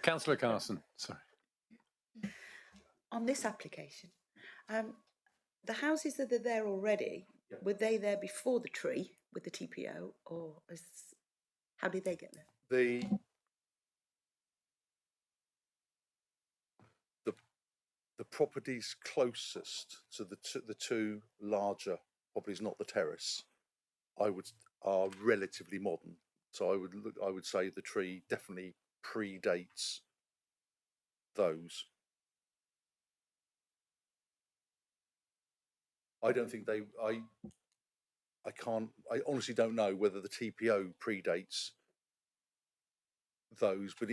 Councillor Carson, sorry. On this application, the houses that are there already, were they there before the tree with the TPO, or how did they get there? The properties closest to the two larger properties, not the terrace, are relatively modern. So I would say the tree definitely predates those. I don't think I honestly don't know whether the TPO predates those, but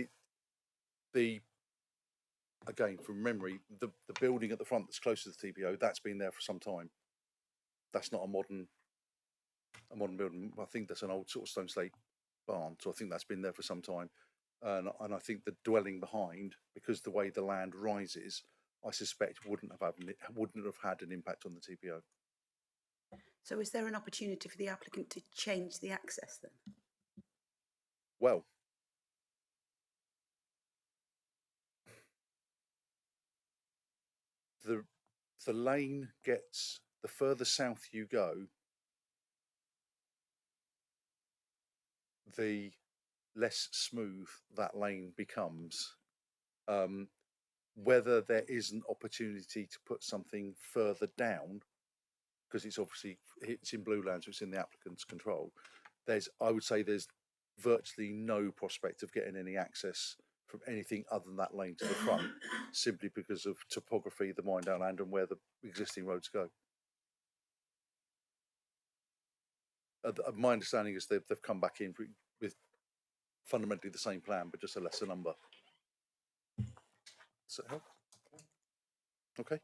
again, from memory, the building at the front that's close to the TPO, that's been there for some time. That's not a modern building. I think that's an old sort of stone slate barn, so I think that's been there for some time. And I think the dwelling behind, because the way the land rises, I suspect wouldn't have had an impact on the TPO. So is there an opportunity for the applicant to change the access then? Well, the lane gets, the further south you go, the less smooth that lane becomes. Whether there is an opportunity to put something further down, because it's in Blue Land, so it's in the applicant's control. I would say there's virtually no prospect of getting any access from anything other than that lane to the front, simply because of topography, the mine down land, and where the existing roads go. My understanding is they've come back in with fundamentally the same plan, but just a lesser number. Does that help? Okay.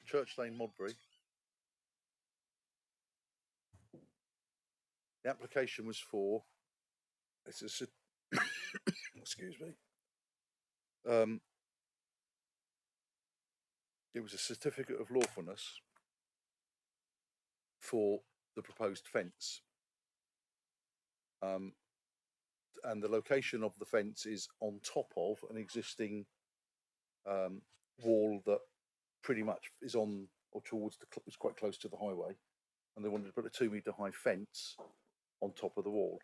Church Lane, Modbury. The application was for, excuse me. It was a certificate of lawfulness for the proposed fence. And the location of the fence is on top of an existing wall that pretty much is on or towards it's quite close to the highway, and they wanted to put a 2 metre high fence on top of the wall.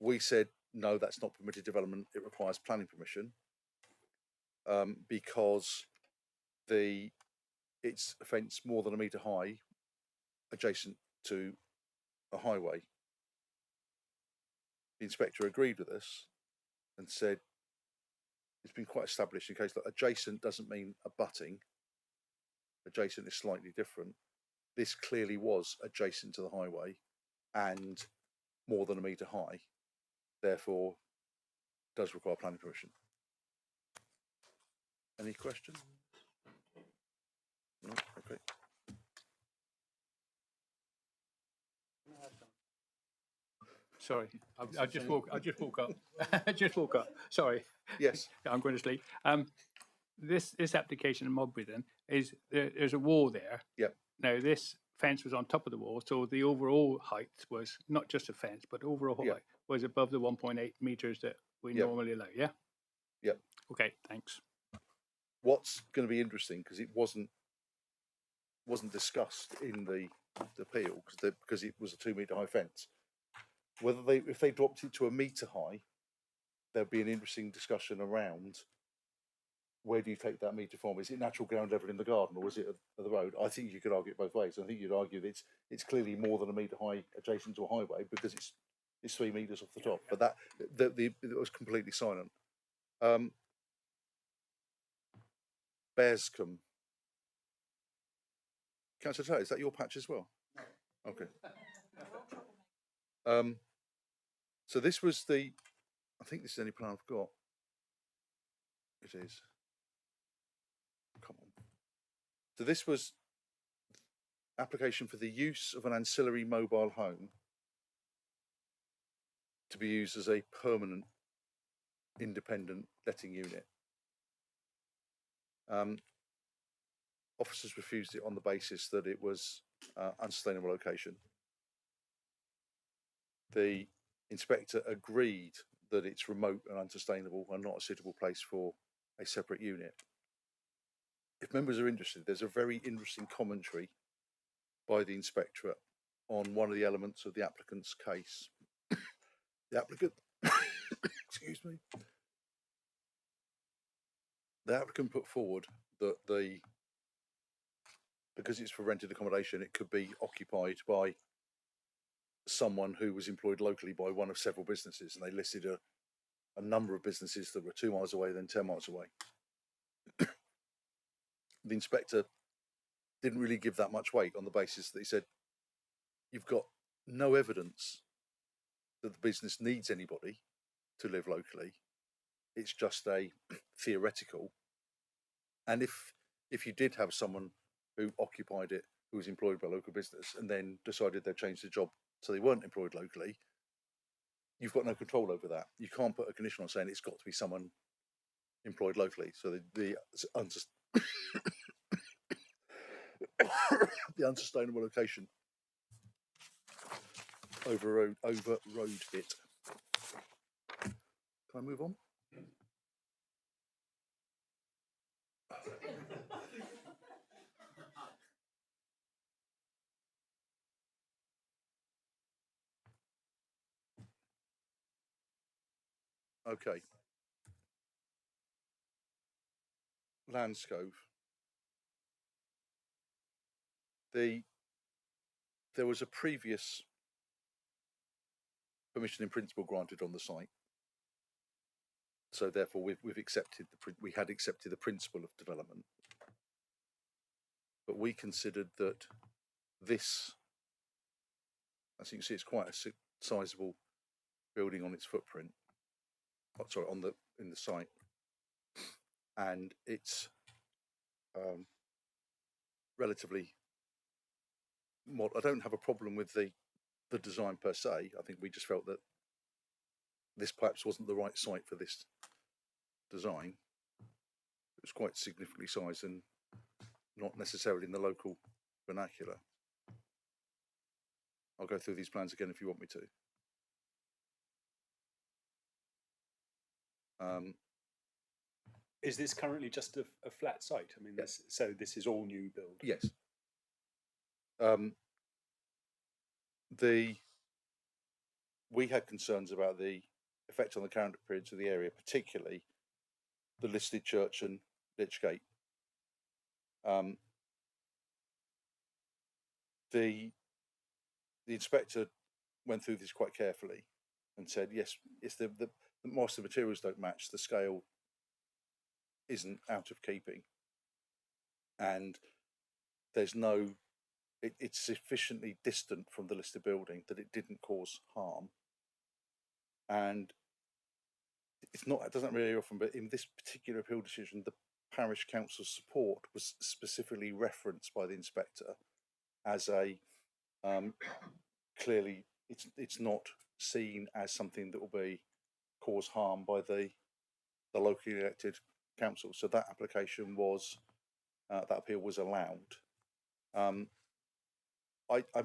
We said no, that's not permitted development. It requires planning permission because it's a fence more than a metre high, adjacent to a highway. The inspector agreed with us and said it's been quite established in case that adjacent doesn't mean abutting. Adjacent is slightly different. This clearly was adjacent to the highway and more than a metre high, therefore does require planning permission. Any questions? No? Okay. Sorry, I just woke up. I just woke up. Sorry. Yes. I'm going to sleep. This application in Modbury then is there's a wall there. Yep. Now this fence was on top of the wall, so the overall height was not just a fence, but overall height was above the 1.8 meters that we normally allow. Yeah. Yep. Okay. Thanks. What's going to be interesting, because it wasn't discussed in the appeal because it was a 2 metre high fence. Whether if they dropped it to a metre high, there'd be an interesting discussion around where do you take that metre from? Is it natural ground level in the garden, or is it at the road? I think you could argue it both ways. I think you'd argue that it's clearly more than a metre high adjacent to a highway because it's 3 metres off the top. But it was completely silent. Bearscombe. Councillor Taylor, is that your patch as well? No. Okay. So this was I think this is the only plan I've got. It is. Come on. So this was application for the use of an ancillary mobile home to be used as a permanent independent letting unit. Officers refused it on the basis that it was unsustainable location. The inspector agreed that it's remote and unsustainable and not a suitable place for a separate unit. If members are interested, there's a very interesting commentary by the inspectorate on one of the elements of the applicant's case. the applicant, excuse me, the applicant put forward that because it's for rented accommodation, it could be occupied by someone who was employed locally by one of several businesses, and they listed a number of businesses that were 2 miles away, then 10 miles away. The inspector didn't really give that much weight on the basis that he said, you've got no evidence that the business needs anybody to live locally. It's just a theoretical. And if you did have someone who occupied it, who was employed by a local business, and then decided they'd change the job so they weren't employed locally, you've got no control over that. You can't put a condition on saying it's got to be someone employed locally. So the unsustainable location overrode it. Can I move on? Okay. Landscove. There was a previous permission in principle granted on the site, so therefore we had accepted the principle of development, but we considered that this, as you can see, it's quite a sizable building on its footprint. Sorry, in the site, and it's relatively I don't have a problem with the design per se. I think we just felt that this perhaps wasn't the right site for this design. It was quite significantly sized and not necessarily in the local vernacular. I'll go through these plans again if you want me to. Is this currently just a flat site? I mean, so this is all new build? Yes. We had concerns about the effect on the current appearance of the area, particularly the listed church and Lichgate. The inspector went through this quite carefully and said, yes, whilst the materials don't match, the scale isn't out of keeping, and there's it's sufficiently distant from the listed building that it didn't cause harm. And it doesn't really often, but in this particular appeal decision, the parish council's support was specifically referenced by the inspector as a clearly it's not seen as something that will cause harm by the locally elected council. So that application was that appeal was allowed. I'm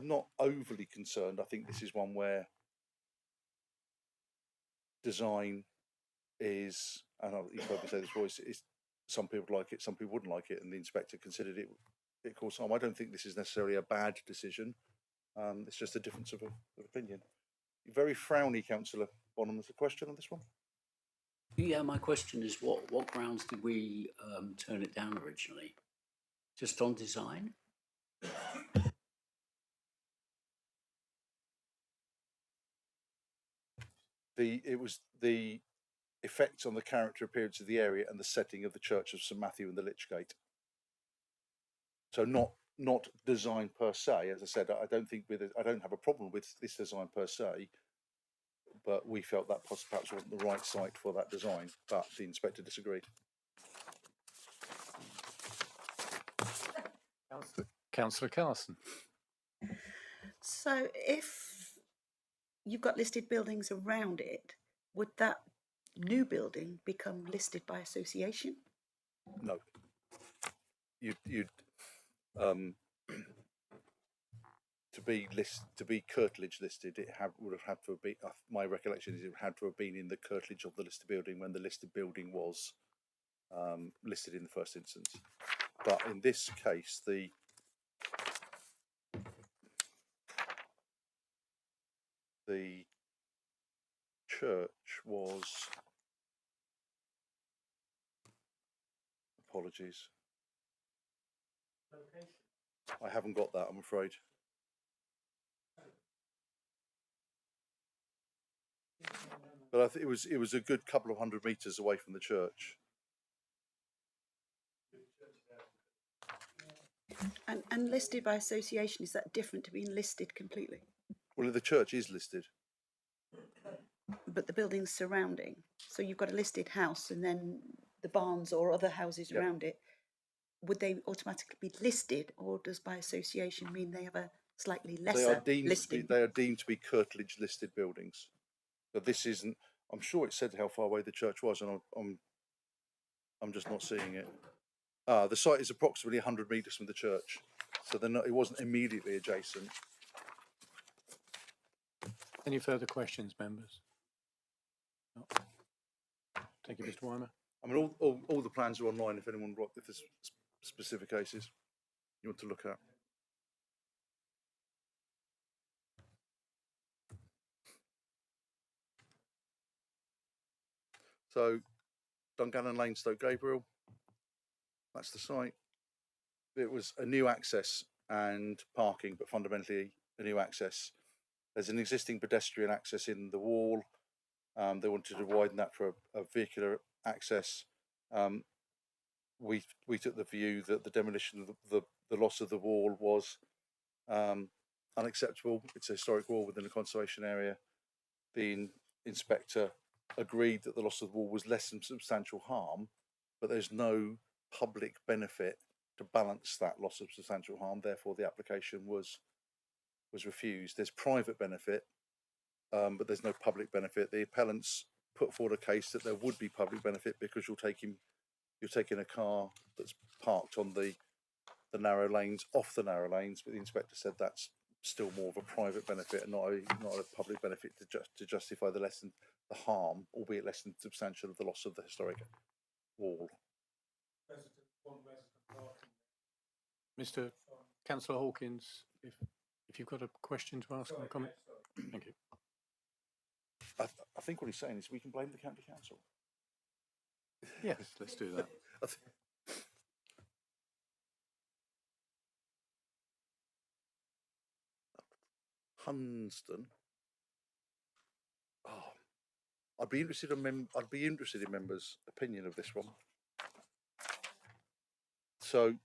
not overly concerned. I think this is one where design is, and you've heard me say this voice, is some people like it, some people wouldn't like it, and the inspector considered it caused harm. I don't think this is necessarily a bad decision. It's just a difference of opinion. You're very frowny, Councillor Bonham. There's a question on this one? Yeah, my question is what grounds did we turn it down originally? Just on design? It was the effects on the character appearance of the area and the setting of the Church of St Matthew and the Lichgate. So not design per se. As I said, I don't have a problem with this design per se, but we felt that perhaps wasn't the right site for that design, but the inspector disagreed. Councillor Carson. So if you've got listed buildings around it, would that new building become listed by association? No. You'd to be curtilage listed, would have had to have been. My recollection is it had to have been in the curtilage of the listed building when the listed building was listed in the first instance. But in this case, the church was, apologies, I haven't got that, I'm afraid. But I think it was a good couple of 100 metres away from the church. And listed by association, is that different to being listed completely? Well, the church is listed. But the buildings surrounding, so you've got a listed house and then the barns or other houses around it, would they automatically be listed, or does by association mean they have a slightly lesser listing? They are deemed to be curtilage listed buildings. But this isn't, I'm sure it said how far away the church was, and I'm just not seeing it. The site is approximately 100 metres from the church, so it wasn't immediately adjacent. Any further questions, members? No. Thank you, Mr. Weimer. I mean, all the plans are online if there's specific cases you want to look at. So, Dungannon Lane, Stoke Gabriel, that's the site. It was a new access and parking, but fundamentally a new access. There's an existing pedestrian access in the wall. They wanted to widen that for a vehicular access. We took the view that the demolition of the loss of the wall was unacceptable. It's a historic wall within a conservation area. The inspector agreed that the loss of the wall was less than substantial harm, but there's no public benefit to balance that loss of substantial harm. Therefore, the application was refused. There's private benefit, but there's no public benefit. The appellants put forward a case that there would be public benefit because you're taking a car that's parked on the narrow lanes off the narrow lanes, but the inspector said that's still more of a private benefit and not a public benefit to justify the harm, albeit less than substantial, of the loss of the historic wall. Mr. Councillor Hawkins, if you've got a question to ask or a comment. Thank you. I think what he's saying is we can blame the county council. Yes, let's do that. Hunsdon. Oh, I'd be interested in members' opinion of this one. So,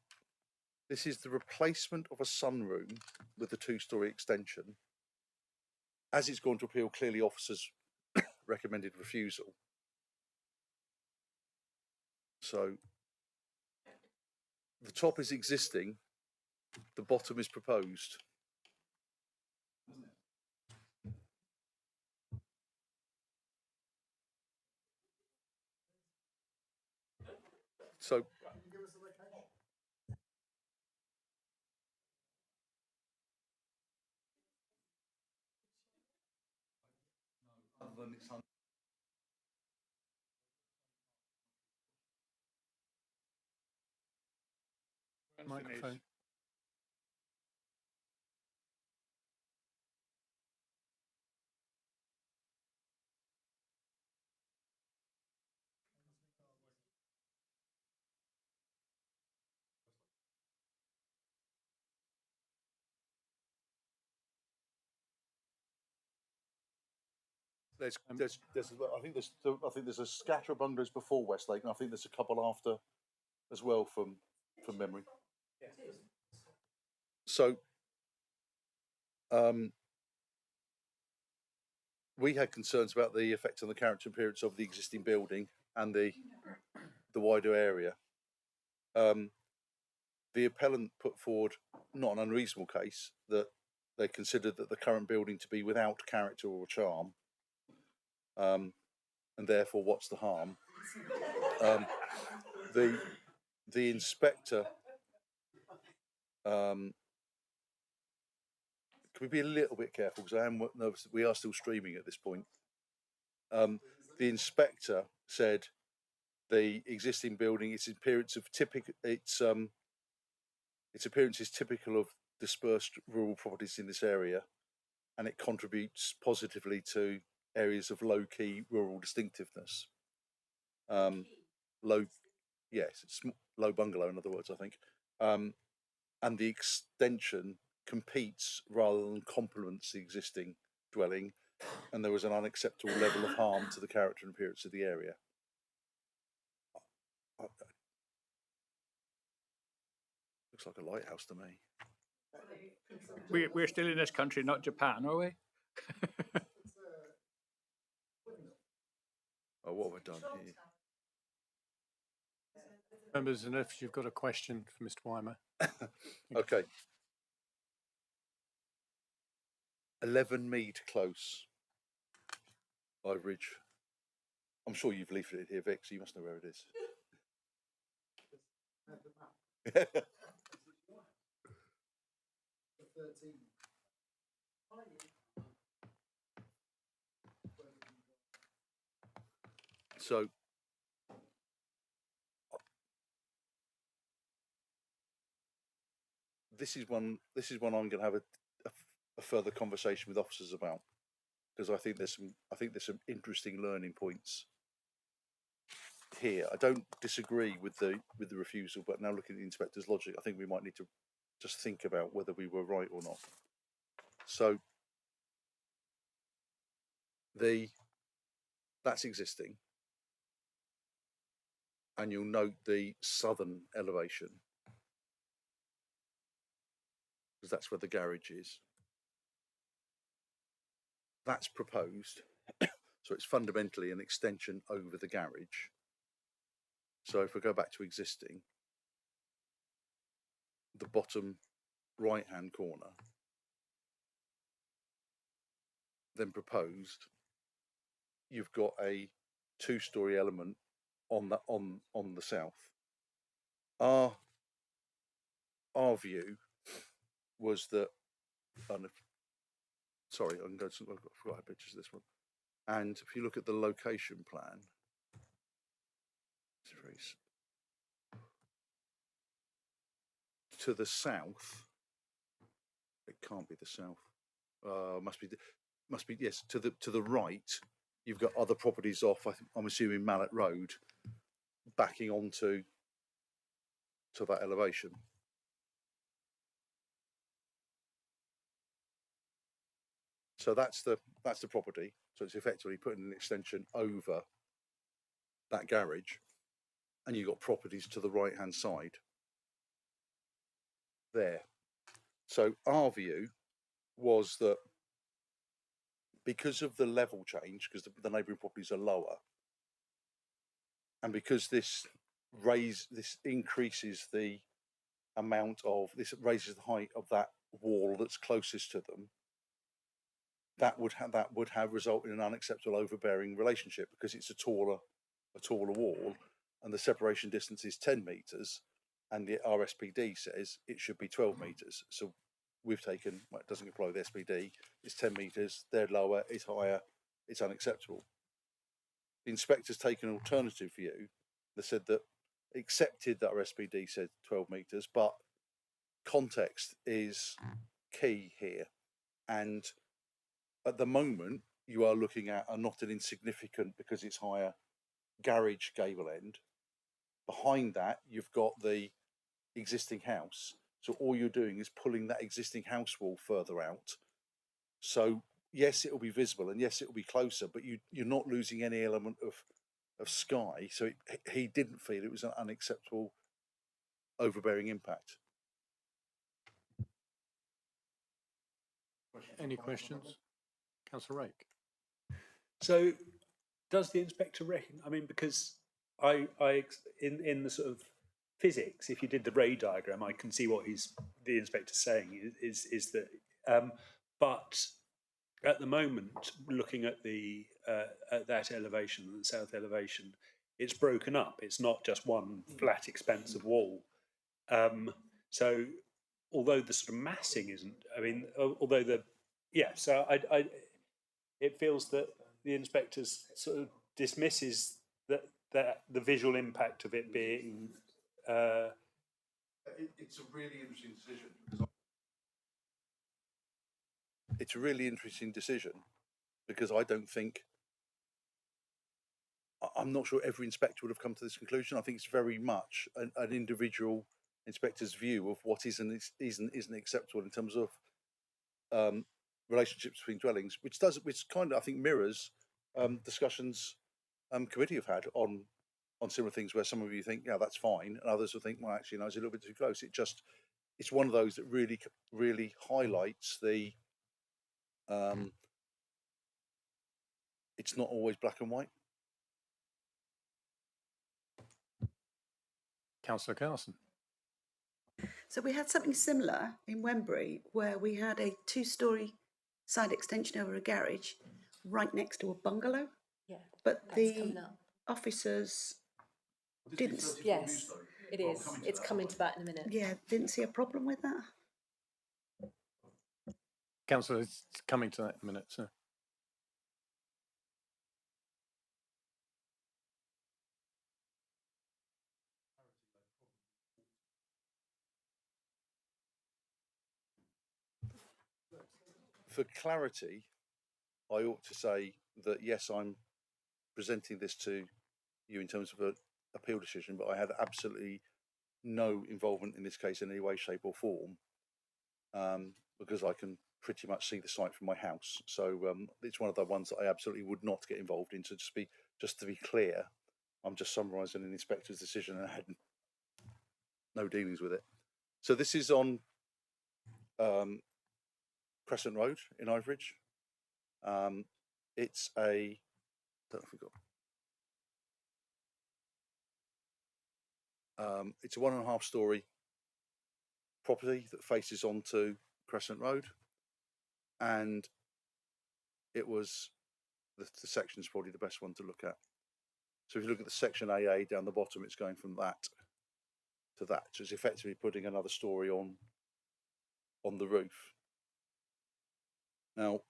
this is the replacement of a sunroom with a 2-storey extension. As it's gone to appeal, clearly officers recommended refusal. So, the top is existing, the bottom is proposed. So, Microphone. I think there's a scatter of bungalows before Westlake, and I think there's a couple after as well from memory. So we had concerns about the effect on the character and appearance of the existing building and the wider area. The appellant put forward not an unreasonable case that they considered that the current building to be without character or charm, and therefore what's the harm? The inspector, can we be a little bit careful, because I am nervous that we are still streaming at this point. The inspector said the existing building, its appearance is typical of dispersed rural properties in this area, and it contributes positively to areas of low-key rural distinctiveness. Low, yes, low bungalow, in other words, I think. And the extension competes rather than complements the existing dwelling, and there was an unacceptable level of harm to the character and appearance of the area. Looks like a lighthouse to me. We're still in this country, not Japan, are we? Oh, what have I done here? Members, and if you've got a question for Mr. Weimer. Okay. 11 Mead Close, Iveridge. I'm sure you've leafleted here, Vic, so you must know where it is. So, this is one I'm going to have a further conversation with officers about, because I think there's some interesting learning points here. I don't disagree with the refusal, but now looking at the inspector's logic, I think we might need to just think about whether we were right or not. So that's existing, and you'll note the southern elevation, because that's where the garage is. That's proposed, so it's fundamentally an extension over the garage. So if we go back to existing, the bottom right-hand corner, then proposed, you've got a two-story element on the south. Our view was that, sorry, I can go to, I've got pictures of this one. And if you look at the location plan, it's very, to the south, it can't be the south. Must be yes. To the right, you've got other properties off. I'm assuming Mallet Road, backing onto that elevation. So that's the property. So it's effectively putting an extension over that garage, and you've got properties to the right hand side there. So our view was that because of the level change, because the neighbouring properties are lower, and because this increases the amount of, this raises the height of that wall that's closest to them, that would have resulted in an unacceptable overbearing relationship, because it's a taller wall, and the separation distance is 10 metres, and the RSPD says it should be 12 metres. So we've taken, well, it doesn't apply with the SPD, it's 10 metres, they're lower, it's higher, it's unacceptable. The inspector's taken an alternative view that said that accepted that our SPD said 12 metres, but context is key here. And at the moment, you are looking at a not an insignificant, because it's higher, garage gable end. Behind that, you've got the existing house. So all you're doing is pulling that existing house wall further out. So yes, it will be visible, and yes, it will be closer, but you're not losing any element of sky. So he didn't feel it was an unacceptable overbearing impact. Any questions? Councillor Rake. So does the inspector reckon, I mean, because I in the sort of physics, if you did the ray diagram, I can see what the inspector's saying is that, but at the moment, looking at at that elevation, the south elevation, it's broken up. It's not just one flat expanse of wall. So although the sort of massing isn't, I mean, although so it feels that the inspector's sort of dismisses that the visual impact of it being. It's a really interesting decision. It's a really interesting decision, because I don't think, I'm not sure every inspector would have come to this conclusion. I think it's very much an individual inspector's view of what isn't acceptable in terms of relationships between dwellings, which kind of, I think, mirrors discussions committee have had on similar things, where some of you think, yeah, that's fine, and others will think, well, actually, no, it's a little bit too close. It's one of those that really highlights the it's not always black and white. Councillor Carson. So we had something similar in Wembury, where we had a 2-storey side extension over a garage right next to a bungalow. Yeah, but that's the coming up. Officers didn't. Yes, it is. It's coming to that in a minute. Yeah, didn't see a problem with that. Councillor, it's coming to that in a minute, sir. For clarity, I ought to say that yes, I'm presenting this to you in terms of an appeal decision, but I had absolutely no involvement in this case in any way, shape, or form, because I can pretty much see the site from my house. So it's one of the ones that I absolutely would not get involved in. So just to be clear, I'm just summarising an inspector's decision, and I had no dealings with it. So this is on Crescent Road in Iveridge. It's a, don't know if we got. It's a 1.5-storey property that faces onto Crescent Road, and it was the section's probably the best one to look at. So if you look at the section AA down the bottom, it's going from that to that. So it's effectively putting another story on the roof. Now,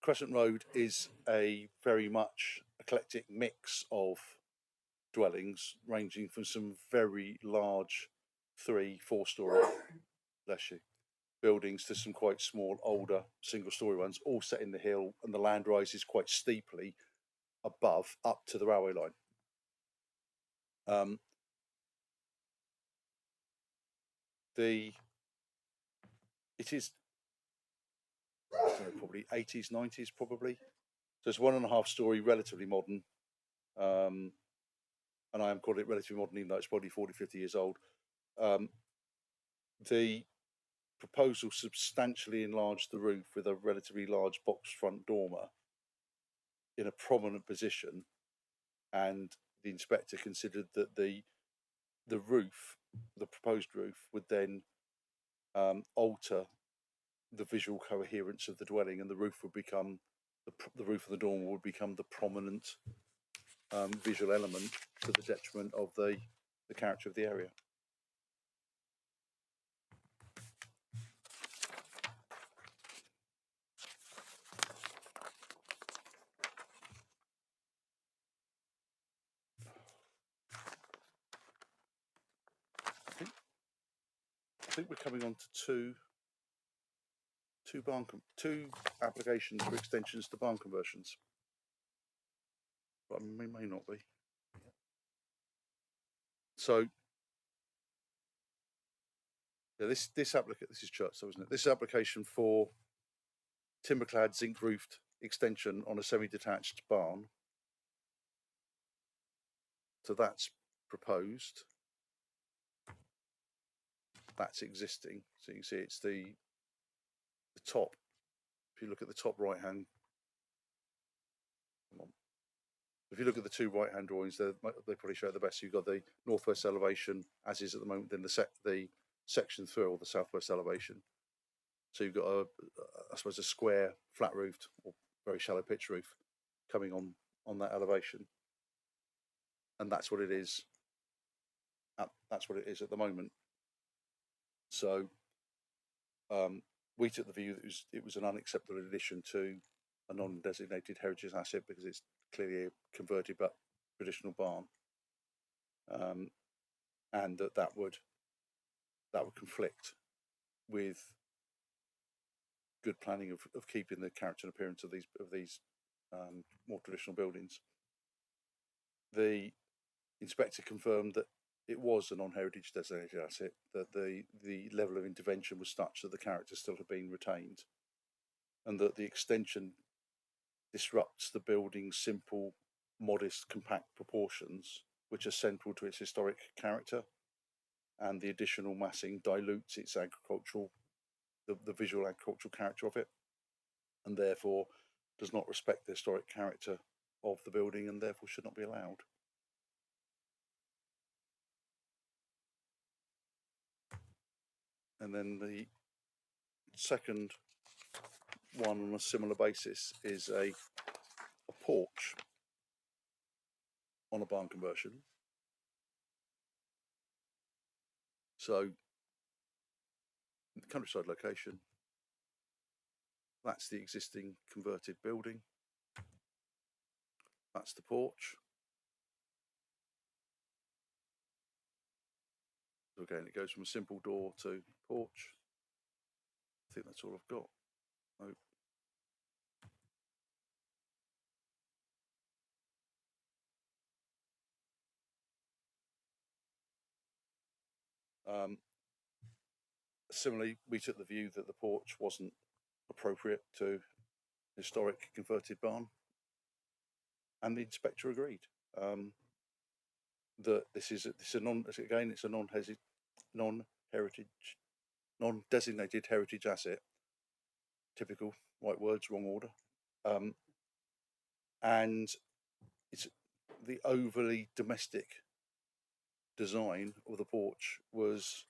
Crescent Road is a very much eclectic mix of dwellings, ranging from some very large 3-4-storey, bless you, buildings to some quite small, older single-storey ones, all set in the hill, and the land rises quite steeply above, up to the railway line. It is, I don't know, probably 80s, 90s, probably. So it's 1.5-storey, relatively modern. And I am calling it relatively modern, even though it's probably 40, 50 years old. The proposal substantially enlarged the roof with a relatively large box front dormer in a prominent position, and the inspector considered that the roof, the proposed roof, would then alter the visual coherence of the dwelling, and the roof would become the roof of the dormer would become the prominent visual element, to the detriment of the character of the area. I think we're coming on to two applications for extensions to barn conversions, but we may not be. So yeah, this is Church, isn't it? This application for timber-clad, zinc-roofed extension on a semi-detached barn. So that's proposed. That's existing. So you can see it's the top. If you look at the top right hand, if you look at the two right hand drawings, they probably show it the best. You've got the northwest elevation as is at the moment, then the section through, or the southwest elevation. So you've got I suppose a square flat roofed or very shallow pitch roof coming on that elevation, and that's what it is. That's what it is at the moment. So we took the view that it was an unacceptable addition to a non-designated heritage asset, because it's clearly a converted but traditional barn, and that would conflict with good planning of keeping the character and appearance of these more traditional buildings. The inspector confirmed that it was a non-heritage designated asset, that the level of intervention was such that the character still had been retained, and that the extension disrupts the building's simple, modest, compact proportions, which are central to its historic character, and the additional massing dilutes its agricultural, the visual agricultural character of it, and therefore does not respect the historic character of the building, and therefore should not be allowed. And then the second one on a similar basis is a porch on a barn conversion. So, countryside location, that's the existing converted building. That's the porch. So again, it goes from a simple door to porch. I think that's all I've got. Similarly, we took the view that the porch wasn't appropriate to historic converted barn, and the inspector agreed that it's a non-designated heritage asset. Typical right words, wrong order, and it's the overly domestic design of the porch was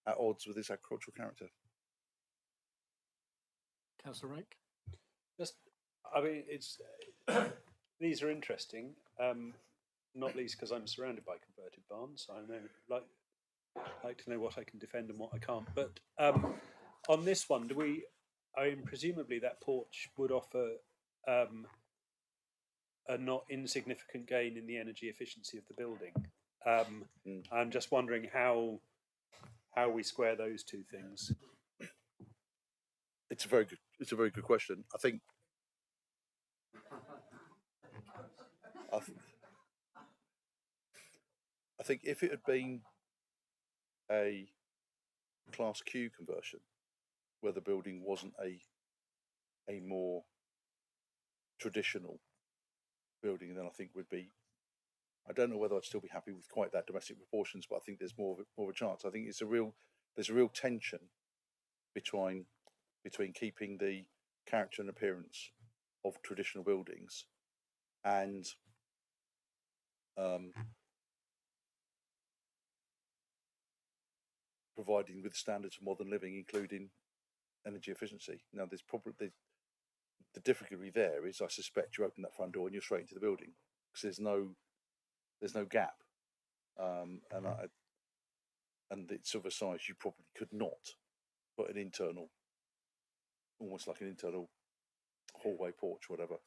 at odds with its agricultural character. Councillor Rake? Just, I mean, it's these are interesting, not least because I'm surrounded by converted barns. I know, like to know what I can defend and what I can't. But on this one, presumably that porch would offer a not insignificant gain in the energy efficiency of the building. I'm just wondering how we square those two things. It's a very good question. I think if it had been a Class Q conversion, where the building wasn't a more traditional building, then I think would be. I don't know whether I'd still be happy with quite that domestic proportions, but I think there's more of a chance. I think there's a real tension between keeping the character and appearance of traditional buildings and providing with standards of modern living, including energy efficiency. Now, there's probably the difficulty there is, I suspect, you open that front door and you're straight into the building because there's no gap, and it's of a size you probably could not put an internal, almost like an internal hallway porch, whatever.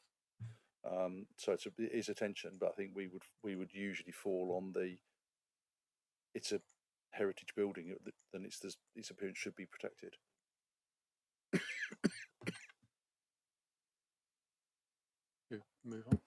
So it is a tension, but I think we would usually fall on it's a heritage building, then its appearance should be protected. Move on.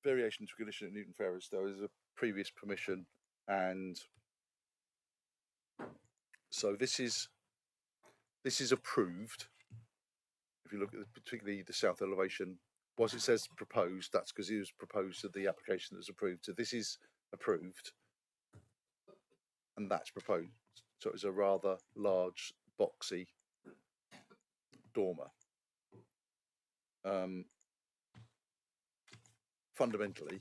Variation to condition at Newton Ferrers. There was a previous permission, and so this is approved. If you look at particularly the south elevation, whilst it says proposed, that's because it was proposed to the application that was approved. So this is approved, and that's proposed. So it's a rather large, boxy dormer. Fundamentally,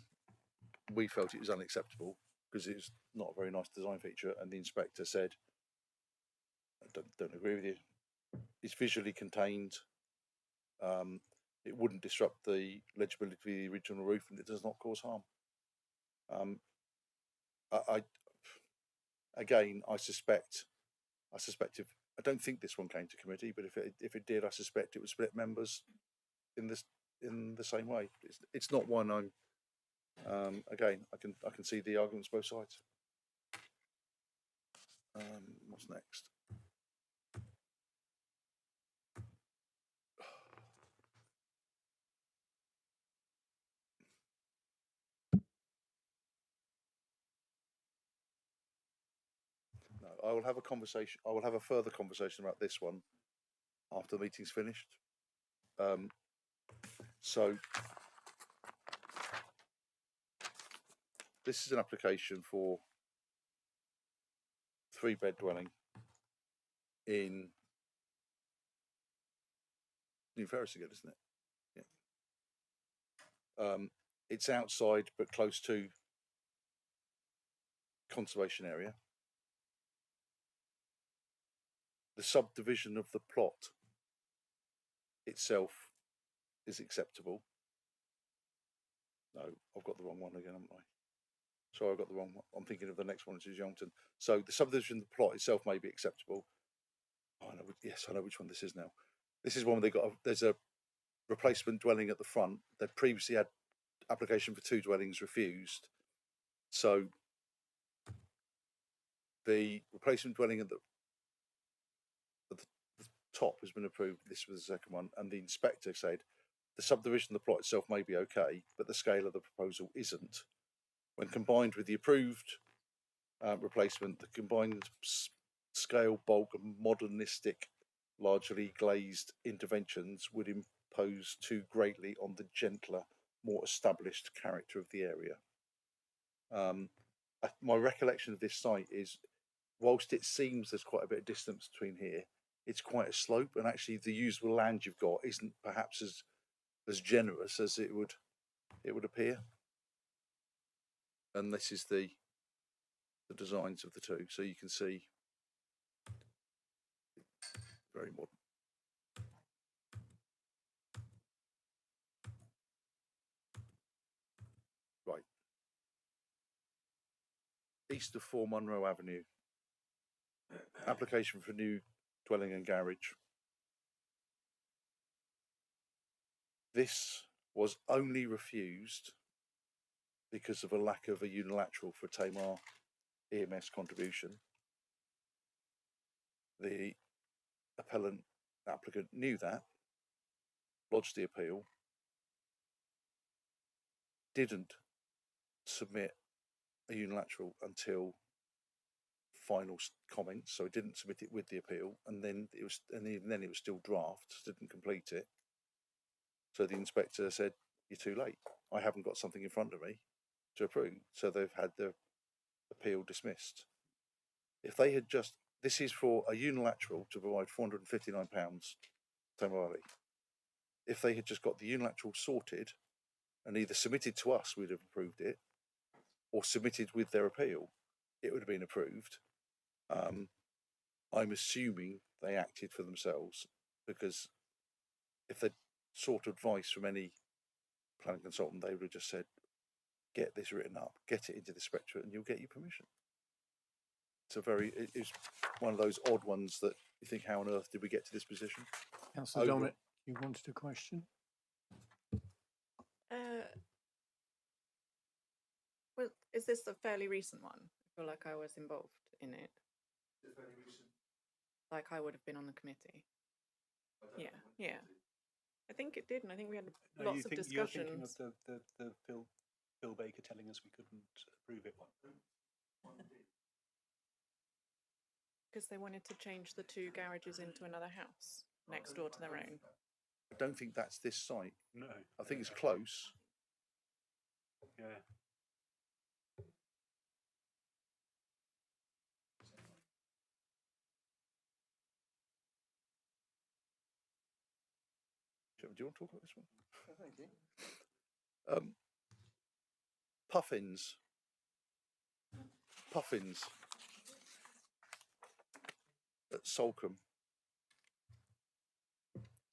we felt it was unacceptable because it was not a very nice design feature, and the inspector said, I don't agree with you. It's visually contained. it wouldn't disrupt the legibility of the original roof, and it does not cause harm. Again, I suspect if I don't think this one came to committee, but if it did, I suspect it would split members in the same way. It's not one I'm. Again, I can see the arguments both sides. What's next? No, I will have a conversation. I will have a further conversation about this one after the meeting's finished. So this is an application for 3-bed dwelling in New Ferris again, isn't it? Yeah. It's outside but close to conservation area. The subdivision of the plot itself is acceptable. No, I've got the wrong one again, haven't I? Sorry, I've got the wrong one. I'm thinking of the next one, which is Youngton. So the subdivision of the plot itself may be acceptable. Oh, I know, yes, I know which one this is now. This is one where there's a replacement dwelling at the front. They previously had application for 2 dwellings refused. So the replacement dwelling at the top has been approved. This was the second one, and the inspector said the subdivision of the plot itself may be okay, but the scale of the proposal isn't. When combined with the approved replacement, the combined scale, bulk, and modernistic, largely glazed interventions would impose too greatly on the gentler, more established character of the area. My recollection of this site is, whilst it seems there's quite a bit of distance between here, it's quite a slope, and actually the usable land you've got isn't perhaps as generous as it would appear. And this is the designs of the two, so you can see very modern. Right, east of 4 Munro Avenue, application for new dwelling and garage. This was only refused because of a lack of a unilateral for Tamar EMS contribution. The applicant knew that, lodged the appeal, didn't submit a unilateral until final comments, so he didn't submit it with the appeal, and then it was still draft, didn't complete it. So the inspector said, "You're too late. I haven't got something in front of me to approve." So they've had the appeal dismissed. If they had just, this is for a unilateral to provide £459 temporarily. If they had just got the unilateral sorted and either submitted to us, we'd have approved it, or submitted with their appeal, it would have been approved. I'm assuming they acted for themselves, because if they'd sought advice from any planning consultant, they would have just said, get this written up, get it into the Spectra, and you'll get your permission. It's one of those odd ones that you think, how on earth did we get to this position? Councillor Dominic, you wanted a question? Well, is this a fairly recent one? I feel like I was involved in it. Fairly recent. Like I would have been on the committee. Yeah. I think it did, and I think we had lots of discussions. You're thinking of the Phil Baker telling us we couldn't approve it. Because they wanted to change the 2 garages into another house next door to their own. I don't think that's this site. No. I think it's close. Yeah. Do you want to talk about this one? Thank you. Puffins. At Salcombe.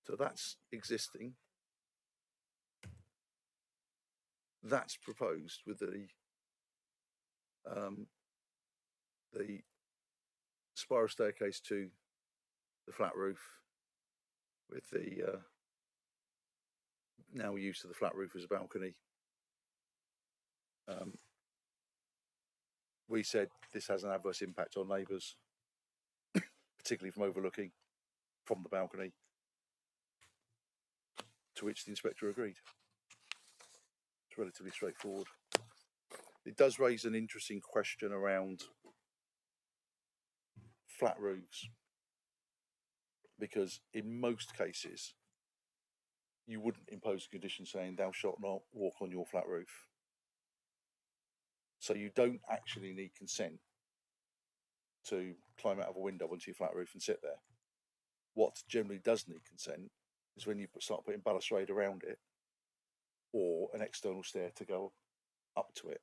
So that's existing. That's proposed with the spiral staircase to the flat roof, with the now use of the flat roof as a balcony. We said this has an adverse impact on neighbours, particularly from overlooking from the balcony, to which the inspector agreed. It's relatively straightforward. It does raise an interesting question around flat roofs, because in most cases you wouldn't impose a condition saying thou shalt not walk on your flat roof. So you don't actually need consent to climb out of a window onto your flat roof and sit there. What generally does need consent is when you start putting balustrade around it, or an external stair to go up to it.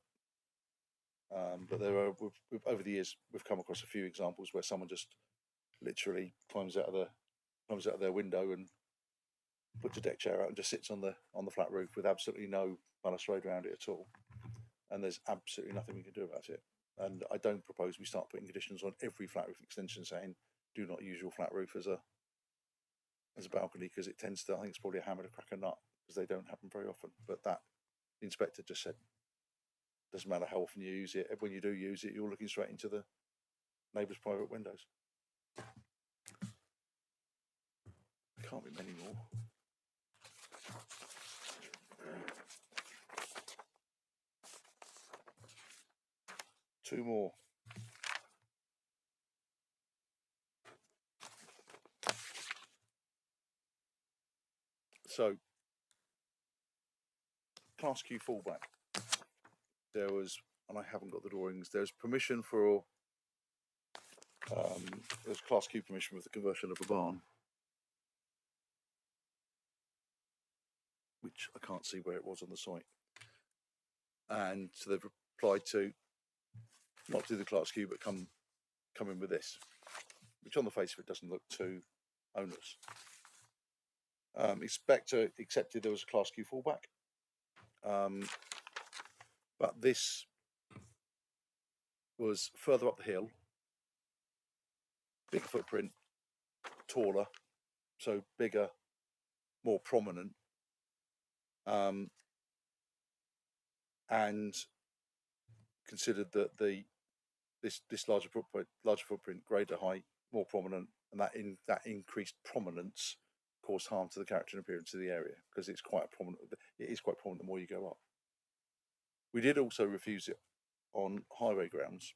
But there are, over the years, we've come across a few examples where someone just literally climbs out of their window and puts a deck chair out and just sits on the flat roof with absolutely no balustrade around it at all. And there's absolutely nothing we can do about it. And I don't propose we start putting conditions on every flat roof extension saying do not use your flat roof as a balcony, because it tends to, I think it's probably a hammer to crack a nut, because they don't happen very often. But that, the inspector just said, doesn't matter how often you use it, when you do use it, you're looking straight into the neighbour's private windows. There can't be many more. Two more. So, Class Q fallback. There was, and I haven't got the drawings, there's permission for, there's Class Q permission with the conversion of a barn, which I can't see where it was on the site. And so they've replied to not do the Class Q, but come in with this, which on the face of it doesn't look too onerous. Inspector accepted there was a Class Q fallback, but this was further up the hill, bigger footprint, taller, so bigger, more prominent, and considered that this larger footprint, greater height, more prominent, and that increased prominence caused harm to the character and appearance of the area, because it's quite prominent. It is quite prominent the more you go up. We did also refuse it on highway grounds,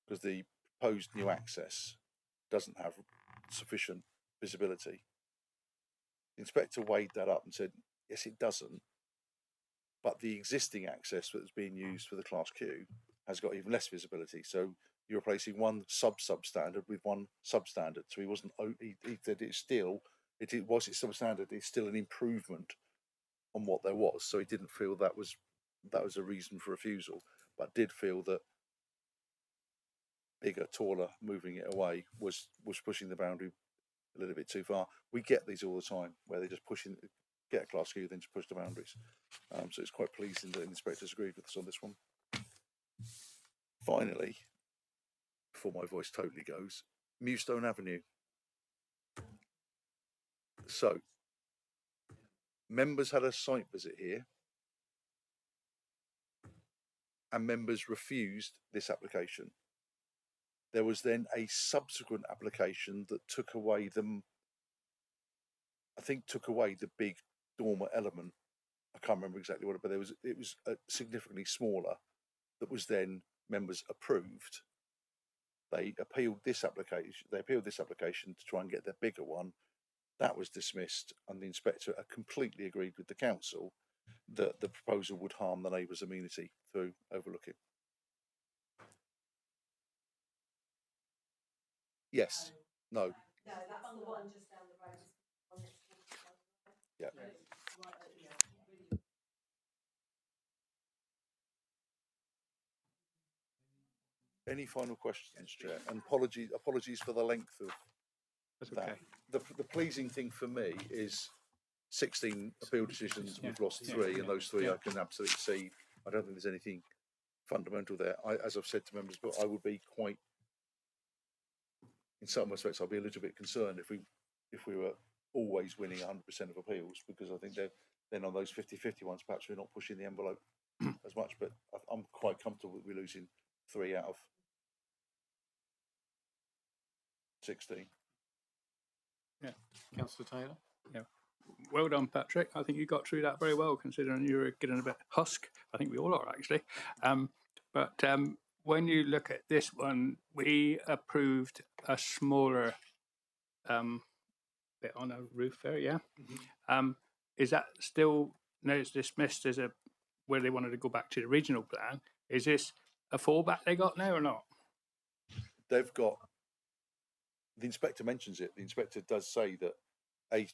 because the proposed new access doesn't have sufficient visibility. The inspector weighed that up and said, yes, it doesn't, but the existing access that's being used for the Class Q has got even less visibility. So you're replacing one substandard with one substandard. So he said it's still substandard, it's still an improvement on what there was. So he didn't feel that was a reason for refusal, but did feel that bigger, taller, moving it away was pushing the boundary a little bit too far. We get these all the time where they just get a Class Q, then just push the boundaries. So it's quite pleasing that the inspectors agreed with us on this one. Finally, before my voice totally goes, Mewstone Avenue. So, members had a site visit here, and members refused this application. There was then a subsequent application that took away the big dormer element. I can't remember exactly what, but it was significantly smaller. That was then members approved. They appealed this application. To try and get their bigger one. That was dismissed, and the inspector completely agreed with the council that the proposal would harm the neighbour's amenity through overlooking. Yes. No. No, that's the one just down the road. Yeah. Any final questions, Chair? And apologies for the length of That's that. okay. The pleasing thing for me is 16 appeal decisions, we've lost 3, and those 3 I can absolutely see. I don't think there's anything fundamental there. As I've said to members, but I would be quite, in some respects, I'd be a little bit concerned if we were always winning 100% of appeals, because I think then on those 50-50 ones, perhaps we're not pushing the envelope as much. But I'm quite comfortable that we're losing 3 out of 16. Yeah, Councillor Taylor. Yeah. Well done, Patrick. I think you got through that very well, considering you were getting a bit husk. I think we all are, actually. But when you look at this one, we approved a smaller bit on a roof there, yeah? Is that still, no, it's dismissed as where they wanted to go back to the regional plan? Is this a fallback they got now or not? They've got, the inspector mentions it. The inspector does say that a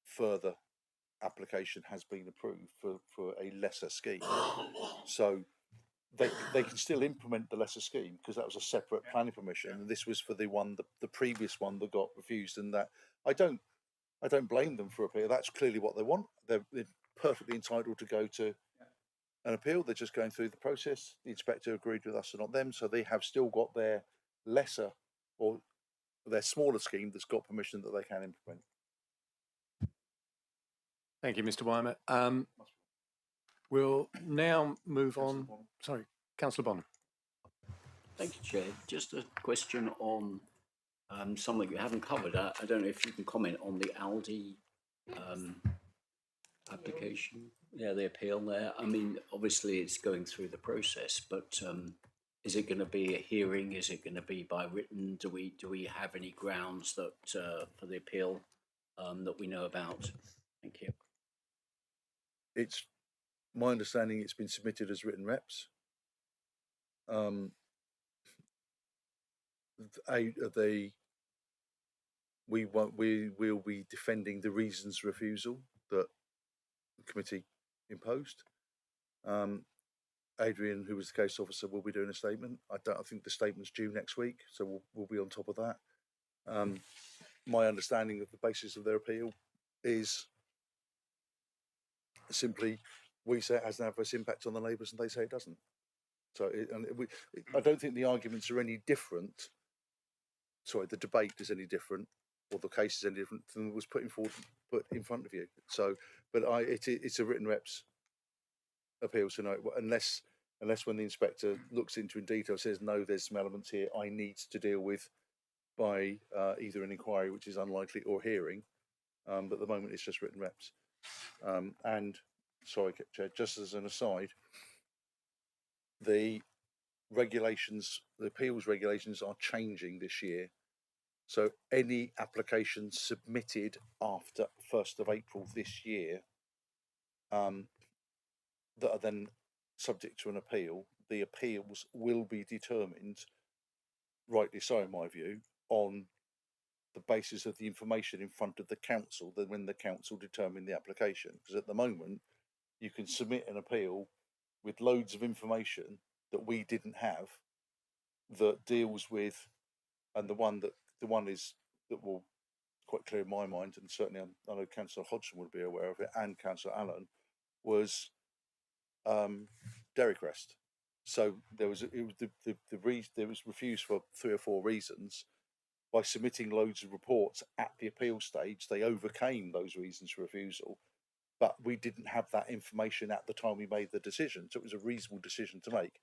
further application has been approved for a lesser scheme. So they can still implement the lesser scheme, because that was a separate planning permission, and this was for the previous one that got refused. And that I don't blame them for appeal. That's clearly what they want. They're perfectly entitled to go to an appeal. They're just going through the process. The inspector agreed with us and not them, so they have still got their lesser or their smaller scheme that's got permission that they can implement. Thank you, Mr. Wymer. We'll now move on. Sorry, Councillor Bonham. Thank you, Chair. Just a question on something you haven't covered. I don't know if you can comment on the Aldi application. Yeah, the appeal there. I mean, obviously it's going through the process, but is it going to be a hearing? Is it going to be by written? Do we have any grounds that for the appeal that we know about? Thank you. It's my understanding it's been submitted as written reps. We will be defending the reasons refusal that the committee imposed. Adrian, who was the case officer, will be doing a statement. I think the statement's due next week, so we'll be on top of that. My understanding of the basis of their appeal is simply we say it has an adverse impact on the neighbours, and they say it doesn't. So I don't think the arguments are any different. Sorry, the debate is any different, or the case is any different than was put in front of you. So, but it's a written reps appeal. So no, unless when the inspector looks into in detail, says no, there's some elements here I need to deal with by either an inquiry, which is unlikely, or hearing. But at the moment, it's just written reps. And sorry, Chair, just as an aside, the regulations, the appeals regulations are changing this year. So any application submitted after 1st of April this year that are then subject to an appeal, the appeals will be determined, rightly so in my view, on the basis of the information in front of the council than when the council determine the application. Because at the moment, you can submit an appeal with loads of information that we didn't have that deals with, and the one that will quite clear in my mind, and certainly I know Councillor Hodgson would be aware of it, and Councillor Allen, was Dairy Crest. So there was refused for 3 or 4 reasons. By submitting loads of reports at the appeal stage, they overcame those reasons for refusal, but we didn't have that information at the time we made the decision, so it was a reasonable decision to make.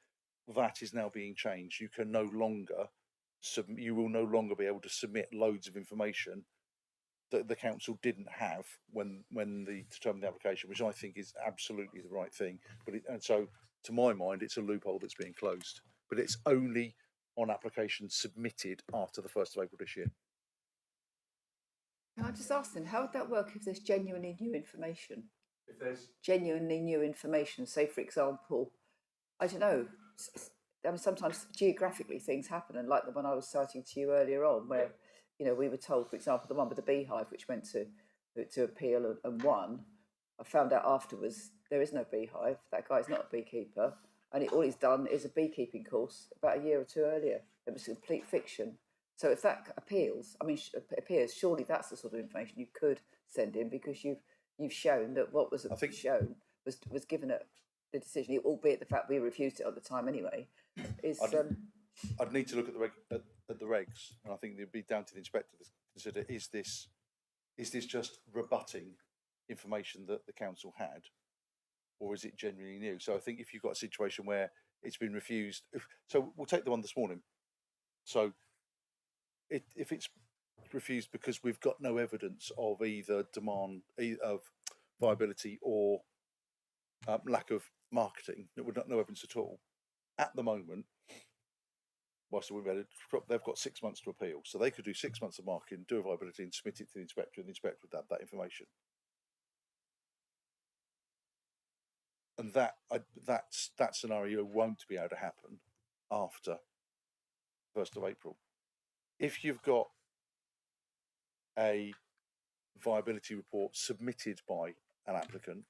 That is now being changed. You can no longer you will no longer be able to submit loads of information that the council didn't have when they determined the application, which I think is absolutely the right thing. And so, to my mind, it's a loophole that's being closed. But it's only on applications submitted after the 1st of April this year. Can I just ask then, how would that work if there's genuinely new information? If there's genuinely new information, say for example, I don't know, I mean, sometimes geographically things happen, and like the one I was citing to you earlier on, where you know we were told, for example, the one with the beehive, which went to appeal and won. I found out afterwards there is no beehive. That guy's not a beekeeper, and all he's done is a beekeeping course about a year or 2 earlier. It was complete fiction. So if that appeals, I mean, appears, surely that's the sort of information you could send in, because you've shown that what was shown was given at the decision, albeit the fact we refused it at the time anyway. Is I'd need to look at the regs, and I think it'd be down to the inspector to consider: is this just rebutting information that the council had, or is it genuinely new? So I think if you've got a situation where it's been refused, so we'll take the one this morning. So if it's refused because we've got no evidence of either demand of viability or lack of marketing, we've got no evidence at all at the moment. Whilst they've got 6 months to appeal, so they could do 6 months of marketing, do a viability, and submit it to the inspector, and the inspector would have that information. And that scenario won't be able to happen after 1st of April. If you've got a viability report submitted by an applicant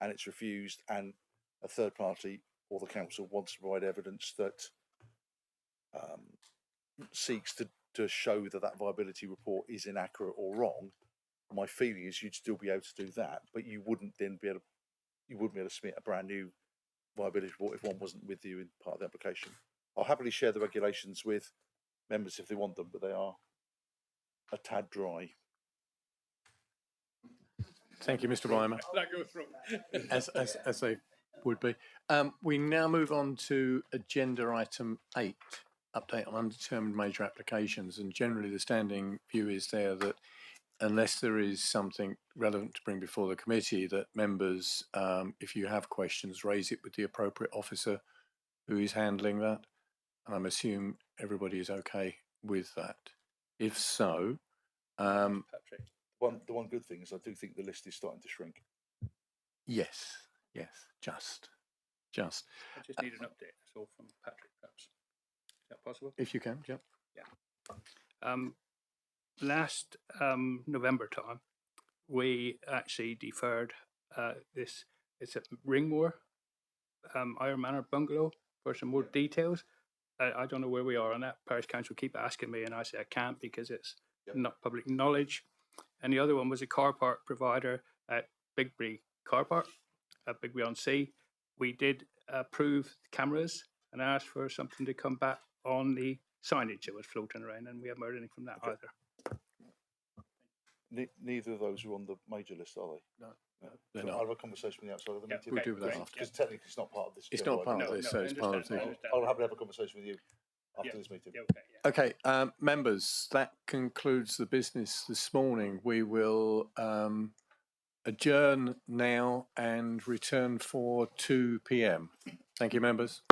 and it's refused, and a third party or the council wants to provide evidence that seeks to show that viability report is inaccurate or wrong, my feeling is you'd still be able to do that, but you wouldn't then be able to submit a brand new viability report if one wasn't with you in part of the application. I'll happily share the regulations with members if they want them, but they are a tad dry. Thank you, Mr. Reimer. As they would be. We now move on to agenda item 8, update on undetermined major applications. And generally the standing view is there that unless there is something relevant to bring before the committee, that members, if you have questions, raise it with the appropriate officer who is handling that. And I'm assuming everybody is okay with that. If so, Patrick, the one good thing is I do think the list is starting to shrink. yes, just. I just need an update. That's all from Patrick, perhaps. Is that possible? If you can, yep. Yeah. Last November time, we actually deferred this. It's a Ringmoor Iron Manor bungalow for some more details. I don't know where we are on that. Parish Council keep asking me, and I say I can't because it's not public knowledge. And the other one was a car park provider at Bigbury Car Park at Bigbury-on-Sea. We did approve cameras and asked for something to come back on the signage that was floating around, and we haven't heard anything from that either. Neither of those are on the major list, are they? No. So I'll have a conversation with the outside of the meeting. We'll do that after. Because technically it's not part of this. It's not part of this, so it's part of the... I'll happily have a conversation with you after this meeting. Okay, members, that concludes the business this morning. We will adjourn now and return for 2 p.m. Thank you, members.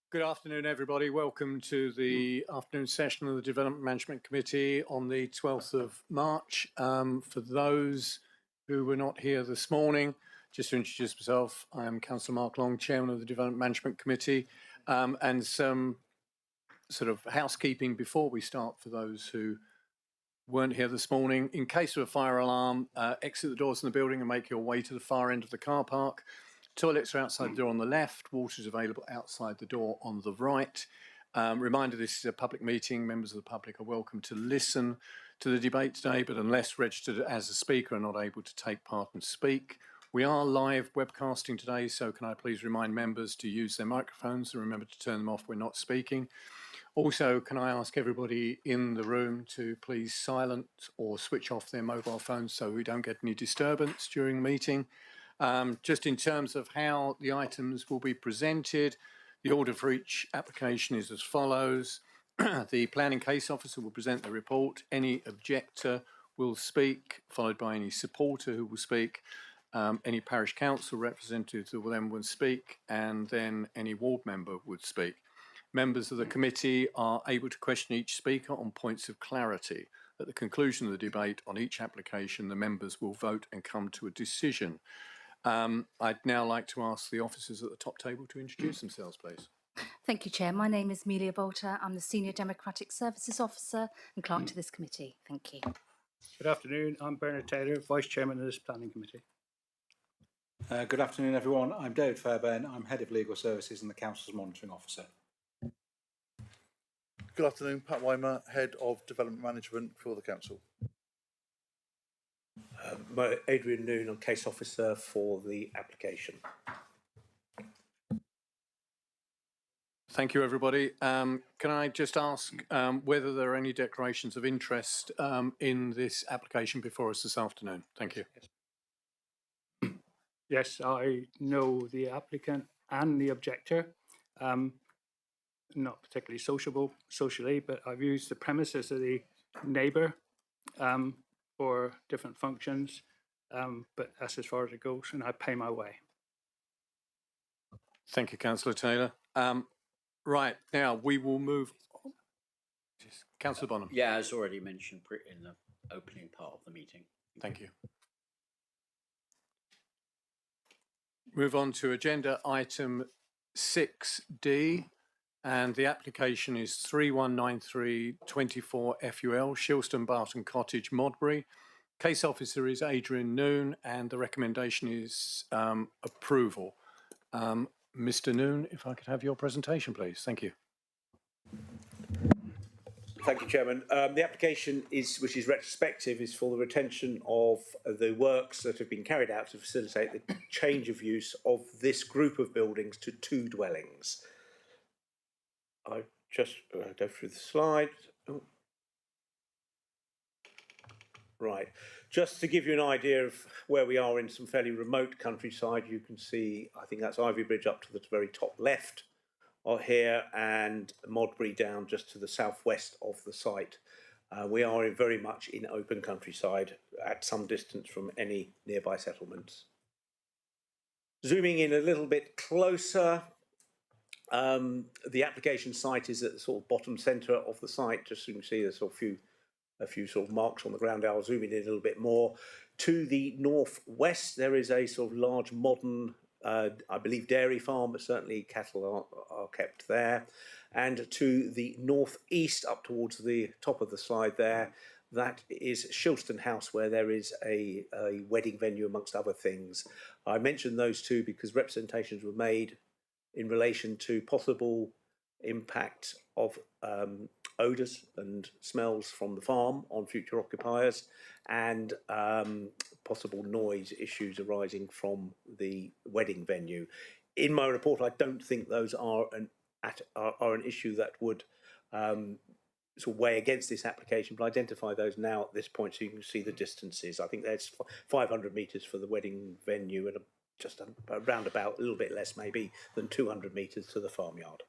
Good afternoon, everybody. Welcome to the afternoon session of the Development Management Committee on the 12th of March. For those who were not here this morning, just to introduce myself, I am Councillor Mark Long, Chairman of the Development Management Committee, and some sort of housekeeping before we start for those who weren't here this morning. In case of a fire alarm, exit the doors in the building and make your way to the far end of the car park. Toilets are outside the door on the left. Water is available outside the door on the right. Reminder, this is a public meeting. Members of the public are welcome to listen to the debate today, but unless registered as a speaker are not able to take part and speak. We are live webcasting today, so can I please remind members to use their microphones and remember to turn them off when not speaking. Also, can I ask everybody in the room to please silence or switch off their mobile phones so we don't get any disturbance during the meeting. Just in terms of how the items will be presented, the order for each application is as follows. The planning case officer will present the report. Any objector will speak, followed by any supporter who will speak. Any parish council representatives will then speak, and then any ward member would speak. Members of the committee are able to question each speaker on points of clarity. At the conclusion of the debate on each application, the members will vote and come to a decision. I'd now like to ask the officers at the top table to introduce themselves, please. Thank you, Chair. My name is Amelia Bolter. I'm the Senior Democratic Services Officer and Clerk to this committee. Thank you. Good afternoon. I'm Bernard Taylor, Vice Chairman of this Planning Committee. Good afternoon, everyone. I'm David Fairbairn. I'm Head of Legal Services and the Council's Monitoring Officer. Good afternoon, Pat Weimer, Head of Development Management for the Council. Adrian Noon, I'm Case Officer for the application. Thank you, everybody. Can I just ask whether there are any declarations of interest in this application before us this afternoon? Thank you. Yes, I know the applicant and the objector. Not particularly socially, but I've used the premises of the neighbour for different functions, but that's as far as it goes, and I pay my way. Thank you, Councillor Taylor. Right, now we will move on. Councillor Bonham. Yeah, as already mentioned in the opening part of the meeting. Thank you. Move on to agenda item 6D, and the application is 319324 FUL, Shilston Barton Cottage, Modbury. Case officer is Adrian Noon, and the recommendation is approval. Mr. Noon, if I could have your presentation, please. Thank you. Thank you, Chairman. The application which is retrospective, is for the retention of the works that have been carried out to facilitate the change of use of this group of buildings to 2 dwellings. I just go through the slide. Oh. Right. Just to give you an idea of where we are in some fairly remote countryside, you can see, I think that's Ivy Bridge up to the very top left here, and Modbury down just to the southwest of the site. We are very much in open countryside at some distance from any nearby settlements. Zooming in a little bit closer, the application site is at the sort of bottom centre of the site, just so you can see there's a few sort of marks on the ground. I'll zoom in a little bit more. To the northwest, there is a sort of large modern, I believe, dairy farm, but certainly cattle are kept there. And to the northeast, up towards the top of the slide there, that is Shilston House, where there is a wedding venue, amongst other things. I mentioned those two because representations were made in relation to possible impact of odours and smells from the farm on future occupiers, and possible noise issues arising from the wedding venue. In my report, I don't think those are an issue that would sort of weigh against this application, but identify those now at this point so you can see the distances. I think there's 500 metres for the wedding venue and just around about a little bit less maybe than 200 metres to the farmyard.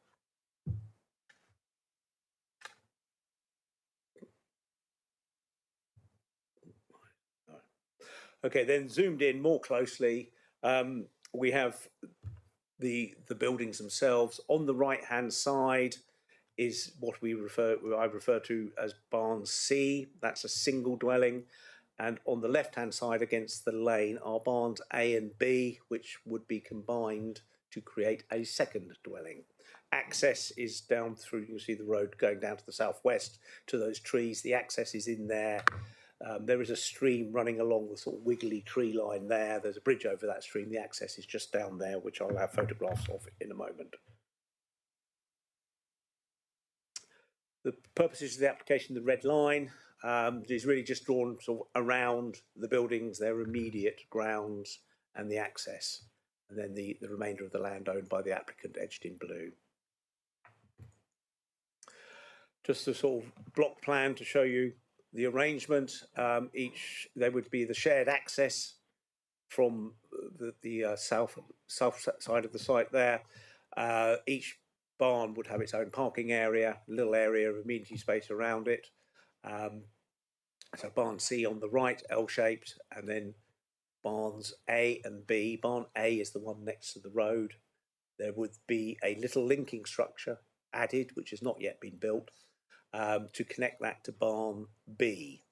Okay, then zoomed in more closely, we have the buildings themselves. On the right-hand side is what I refer to as Barn C. That's a single dwelling. And on the left-hand side against the lane are Barns A and B, which would be combined to create a second dwelling. Access is down through, you can see the road going down to the southwest to those trees. The access is in there. There is a stream running along the sort of wiggly tree line there. There's a bridge over that stream. The access is just down there, which I'll have photographs of in a moment. The purposes of the application, the red line, is really just drawn sort of around the buildings, their immediate grounds and the access, and then the remainder of the land owned by the applicant edged in blue. Just a sort of block plan to show you the arrangement. There would be the shared access from the south side of the site there. Each barn would have its own parking area, little area of amenity space around it. So barn C on the right, L-shaped, and then barns A and B. Barn A is the one next to the road. There would be a little linking structure added, which has not yet been built, to connect that to barn B.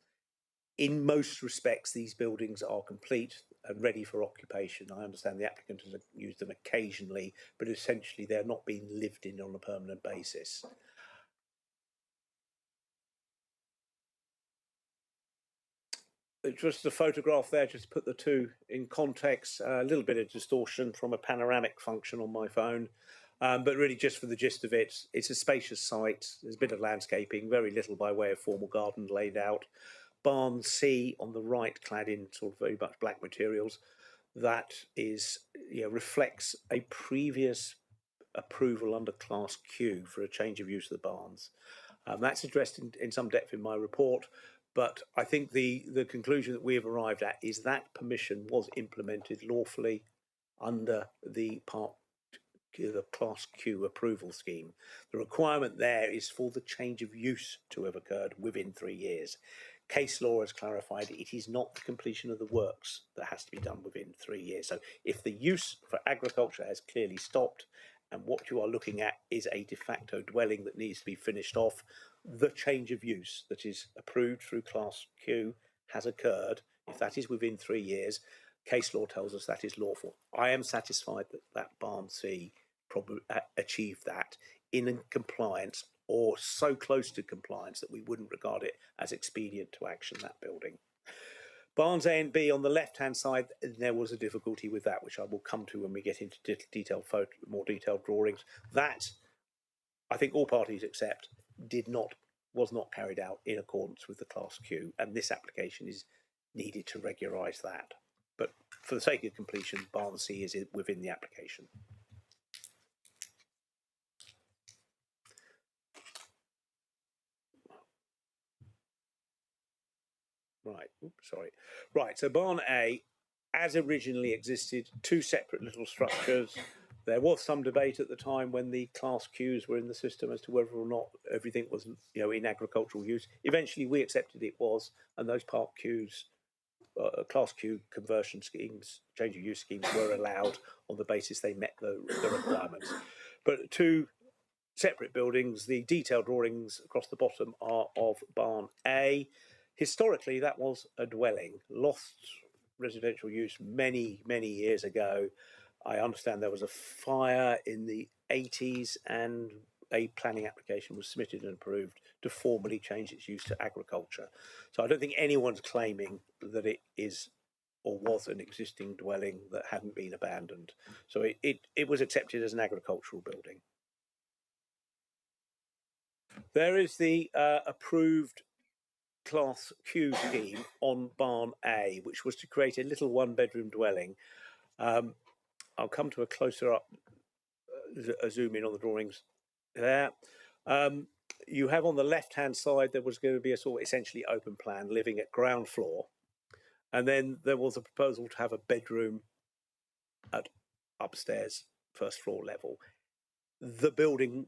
In most respects, these buildings are complete and ready for occupation. I understand the applicant has used them occasionally, but essentially they're not being lived in on a permanent basis. Just a photograph there, just to put the two in context. A little bit of distortion from a panoramic function on my phone. But really just for the gist of it, it's a spacious site. There's a bit of landscaping, very little by way of formal garden laid out. Barn C on the right, clad in sort of very much black materials. That is, reflects a previous approval under Class Q for a change of use of the barns. That's addressed in some depth in my report, but I think the conclusion that we have arrived at is that permission was implemented lawfully under the Class Q approval scheme. The requirement there is for the change of use to have occurred within 3 years. Case law has clarified it is not the completion of the works that has to be done within 3 years. So if the use for agriculture has clearly stopped and what you are looking at is a de facto dwelling that needs to be finished off, the change of use that is approved through Class Q has occurred. If that is within 3 years, case law tells us that is lawful. I am satisfied that Barn C probably achieved that in compliance, or so close to compliance that we wouldn't regard it as expedient to action that building. Barns A and B on the left-hand side, there was a difficulty with that, which I will come to when we get into more detailed drawings. That, I think all parties accept, was not carried out in accordance with the Class Q, and this application is needed to regularise that. But for the sake of completion, Barn C is within the application. Right, oops, sorry. Right, so Barn A, as originally existed, two separate little structures. There was some debate at the time when the Class Qs were in the system as to whether or not everything was, in agricultural use. Eventually, we accepted it was, and those Park Qs, Class Q conversion schemes, change of use schemes, were allowed on the basis they met the requirements. But two separate buildings, the detailed drawings across the bottom are of Barn A. Historically, that was a dwelling, lost residential use many, many years ago. I understand there was a fire in the 80s and a planning application was submitted and approved to formally change its use to agriculture. So I don't think anyone's claiming that it is or was an existing dwelling that hadn't been abandoned. So it was accepted as an agricultural building. There is the approved Class Q scheme on Barn A, which was to create a little one-bedroom dwelling. I'll come to a closer up, a zoom in on the drawings there. You have on the left-hand side, there was going to be a sort of essentially open plan, living at ground floor. And then there was a proposal to have a bedroom at upstairs, first floor level. The building,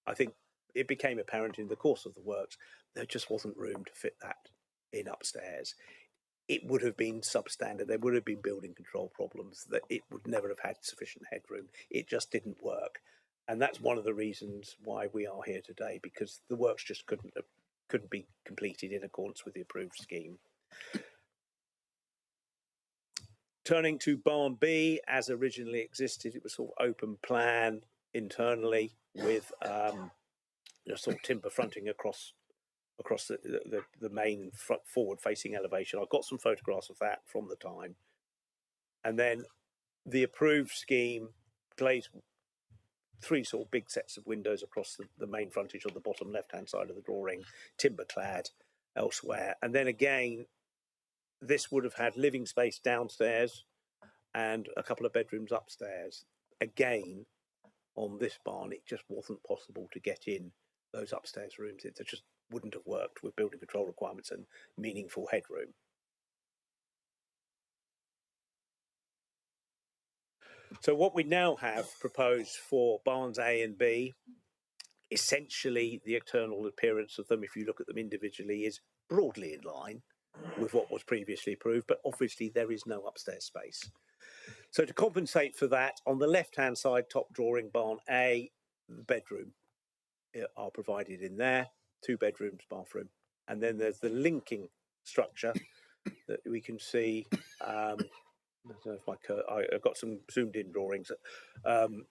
I think it became apparent in the course of the works, there just wasn't room to fit that in upstairs. It would have been substandard. There would have been building control problems, that it would never have had sufficient headroom. It just didn't work. And that's one of the reasons why we are here today, because the works just couldn't be completed in accordance with the approved scheme. Turning to Barn B, as originally existed, it was sort of open plan internally with sort of timber fronting across the main forward-facing elevation. I've got some photographs of that from the time. And then the approved scheme glazed three sort of big sets of windows across the main frontage on the bottom left-hand side of the drawing, timber-clad elsewhere. And then again, this would have had living space downstairs and a couple of bedrooms upstairs. Again, on this barn, it just wasn't possible to get in those upstairs rooms. It just wouldn't have worked with building control requirements and meaningful headroom. So what we now have proposed for Barns A and B, essentially the external appearance of them, if you look at them individually, is broadly in line with what was previously approved, but obviously there is no upstairs space. So to compensate for that, on the left-hand side, top drawing, Barn A, the bedroom are provided in there, 2 bedrooms, bathroom. And then there's the linking structure that we can see. I don't know if I've got some zoomed in drawings. The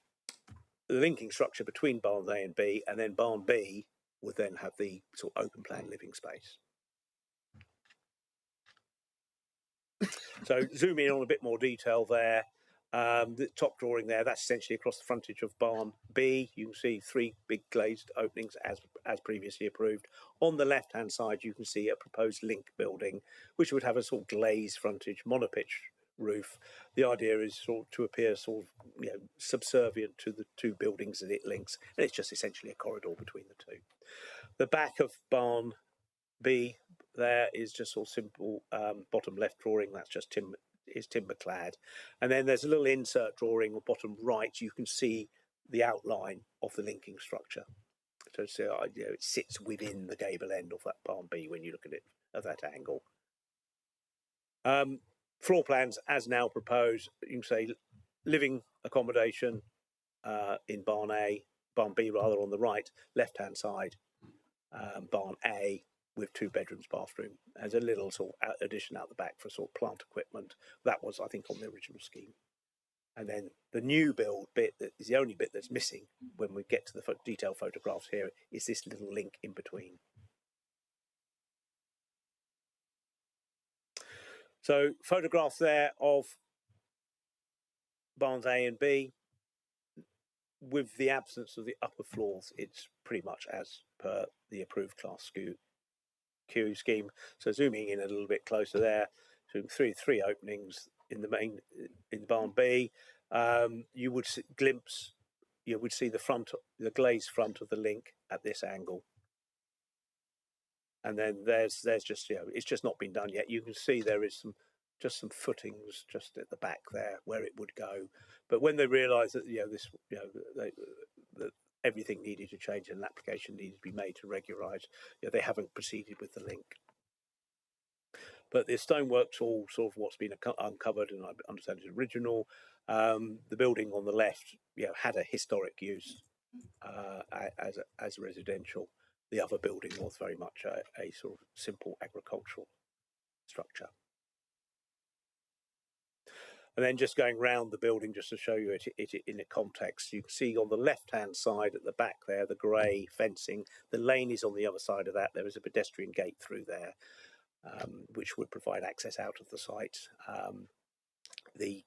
linking structure between Barns A and B, and then Barn B would then have the sort of open plan living space. So zoom in on a bit more detail there. The top drawing there, that's essentially across the frontage of Barn B. You can see 3 big glazed openings as previously approved. On the left-hand side, you can see a proposed link building, which would have a sort of glazed frontage, monopitch roof. The idea is sort of to appear sort of subservient to the 2 buildings that it links, and it's just essentially a corridor between the 2. The back of Barn B there is just sort of simple bottom left drawing. That's just timber clad, and then there's a little insert drawing on bottom right. You can see the outline of the linking structure. So it sits within the gable end of that Barn B when you look at it at that angle. Floor plans as now proposed. You can say living accommodation in Barn B rather on the right, left-hand side, Barn A with 2 bedrooms, bathroom. There's a little sort of addition out the back for sort of plant equipment. That was, I think, on the original scheme. And then the new build bit, that is the only bit that's missing when we get to the detailed photographs here, is this little link in between. So photographs there of barns A and B. With the absence of the upper floors, it's pretty much as per the approved Class Q scheme. So zooming in a little bit closer there, so three openings in the barn B. You would see the glazed front of the link at this angle. And then there's just, it's just not been done yet. You can see there is some footings just at the back there where it would go. But when they realised that that everything needed to change and an application needed to be made to regularise, they haven't proceeded with the link. But the stonework's all sort of what's been uncovered, and I understand it's original. The building on the left, had a historic use as residential. The other building was very much a sort of simple agricultural structure. And then just going round the building, just to show you it in a context, you can see on the left-hand side at the back there, the grey fencing. The lane is on the other side of that. There is a pedestrian gate through there, which would provide access out of the site. The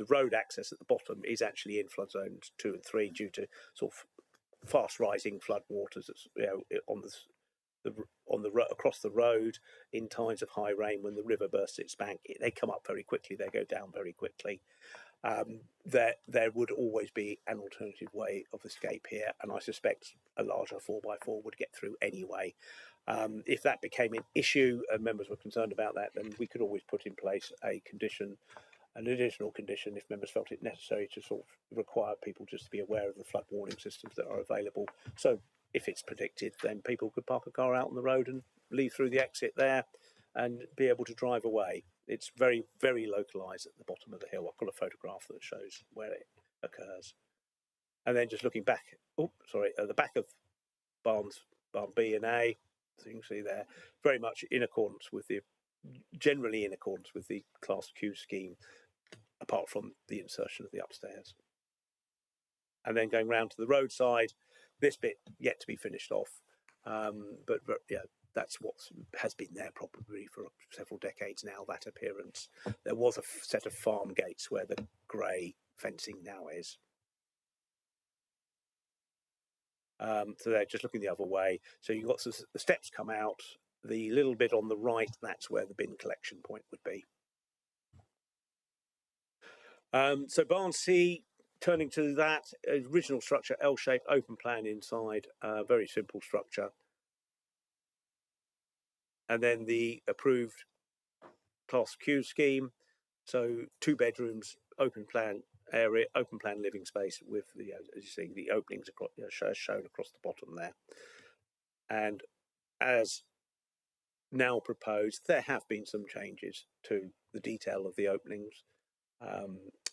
road access at the bottom is actually in flood zones 2 and 3 due to sort of fast rising flood waters across the road in times of high rain. When the river bursts its bank, they come up very quickly, they go down very quickly. There would always be an alternative way of escape here, and I suspect a larger 4x4 would get through anyway. If that became an issue and members were concerned about that, then we could always put in place an additional condition if members felt it necessary to sort of require people just to be aware of the flood warning systems that are available. So if it's predicted, then people could park a car out on the road and leave through the exit there and be able to drive away. It's very, very localised at the bottom of the hill. I've got a photograph that shows where it occurs. And then just looking back, at the back of barn B and A, so you can see there, very much generally in accordance with the Class Q scheme, apart from the insertion of the upstairs. And then going round to the roadside, this bit yet to be finished off, but that's what has been there probably for several decades now, that appearance. There was a set of farm gates where the grey fencing now is. So they're just looking the other way. So you've got the steps come out, the little bit on the right, that's where the bin collection point would be. So barn C, turning to that original structure, L-shaped open plan inside, very simple structure. And then the approved Class Q scheme, so 2 bedrooms, open plan area, open plan living space with the, as you see, the openings across, shown across the bottom there. And as now proposed, there have been some changes to the detail of the openings.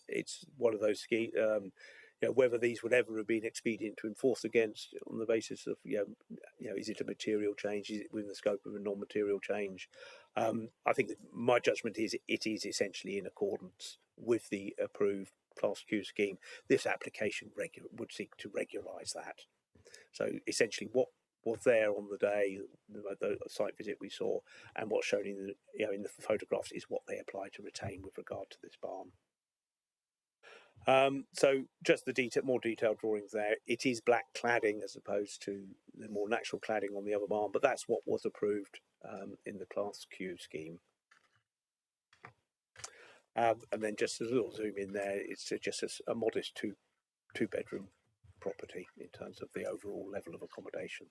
It's one of those schemes, whether these would ever have been expedient to enforce against on the basis of, is it a material change? Is it within the scope of a non-material change? I think that my judgment is it is essentially in accordance with the approved Class Q scheme. This application would seek to regularise that. So essentially what was there on the day, the site visit we saw, and what's shown in the photographs is what they apply to retain with regard to this barn. So just the more detailed drawings there. It is black cladding as opposed to the more natural cladding on the other barn, but that's what was approved in the Class Q scheme. And then just a little zoom in there, it's just a modest two bedroom property in terms of the overall level of accommodation.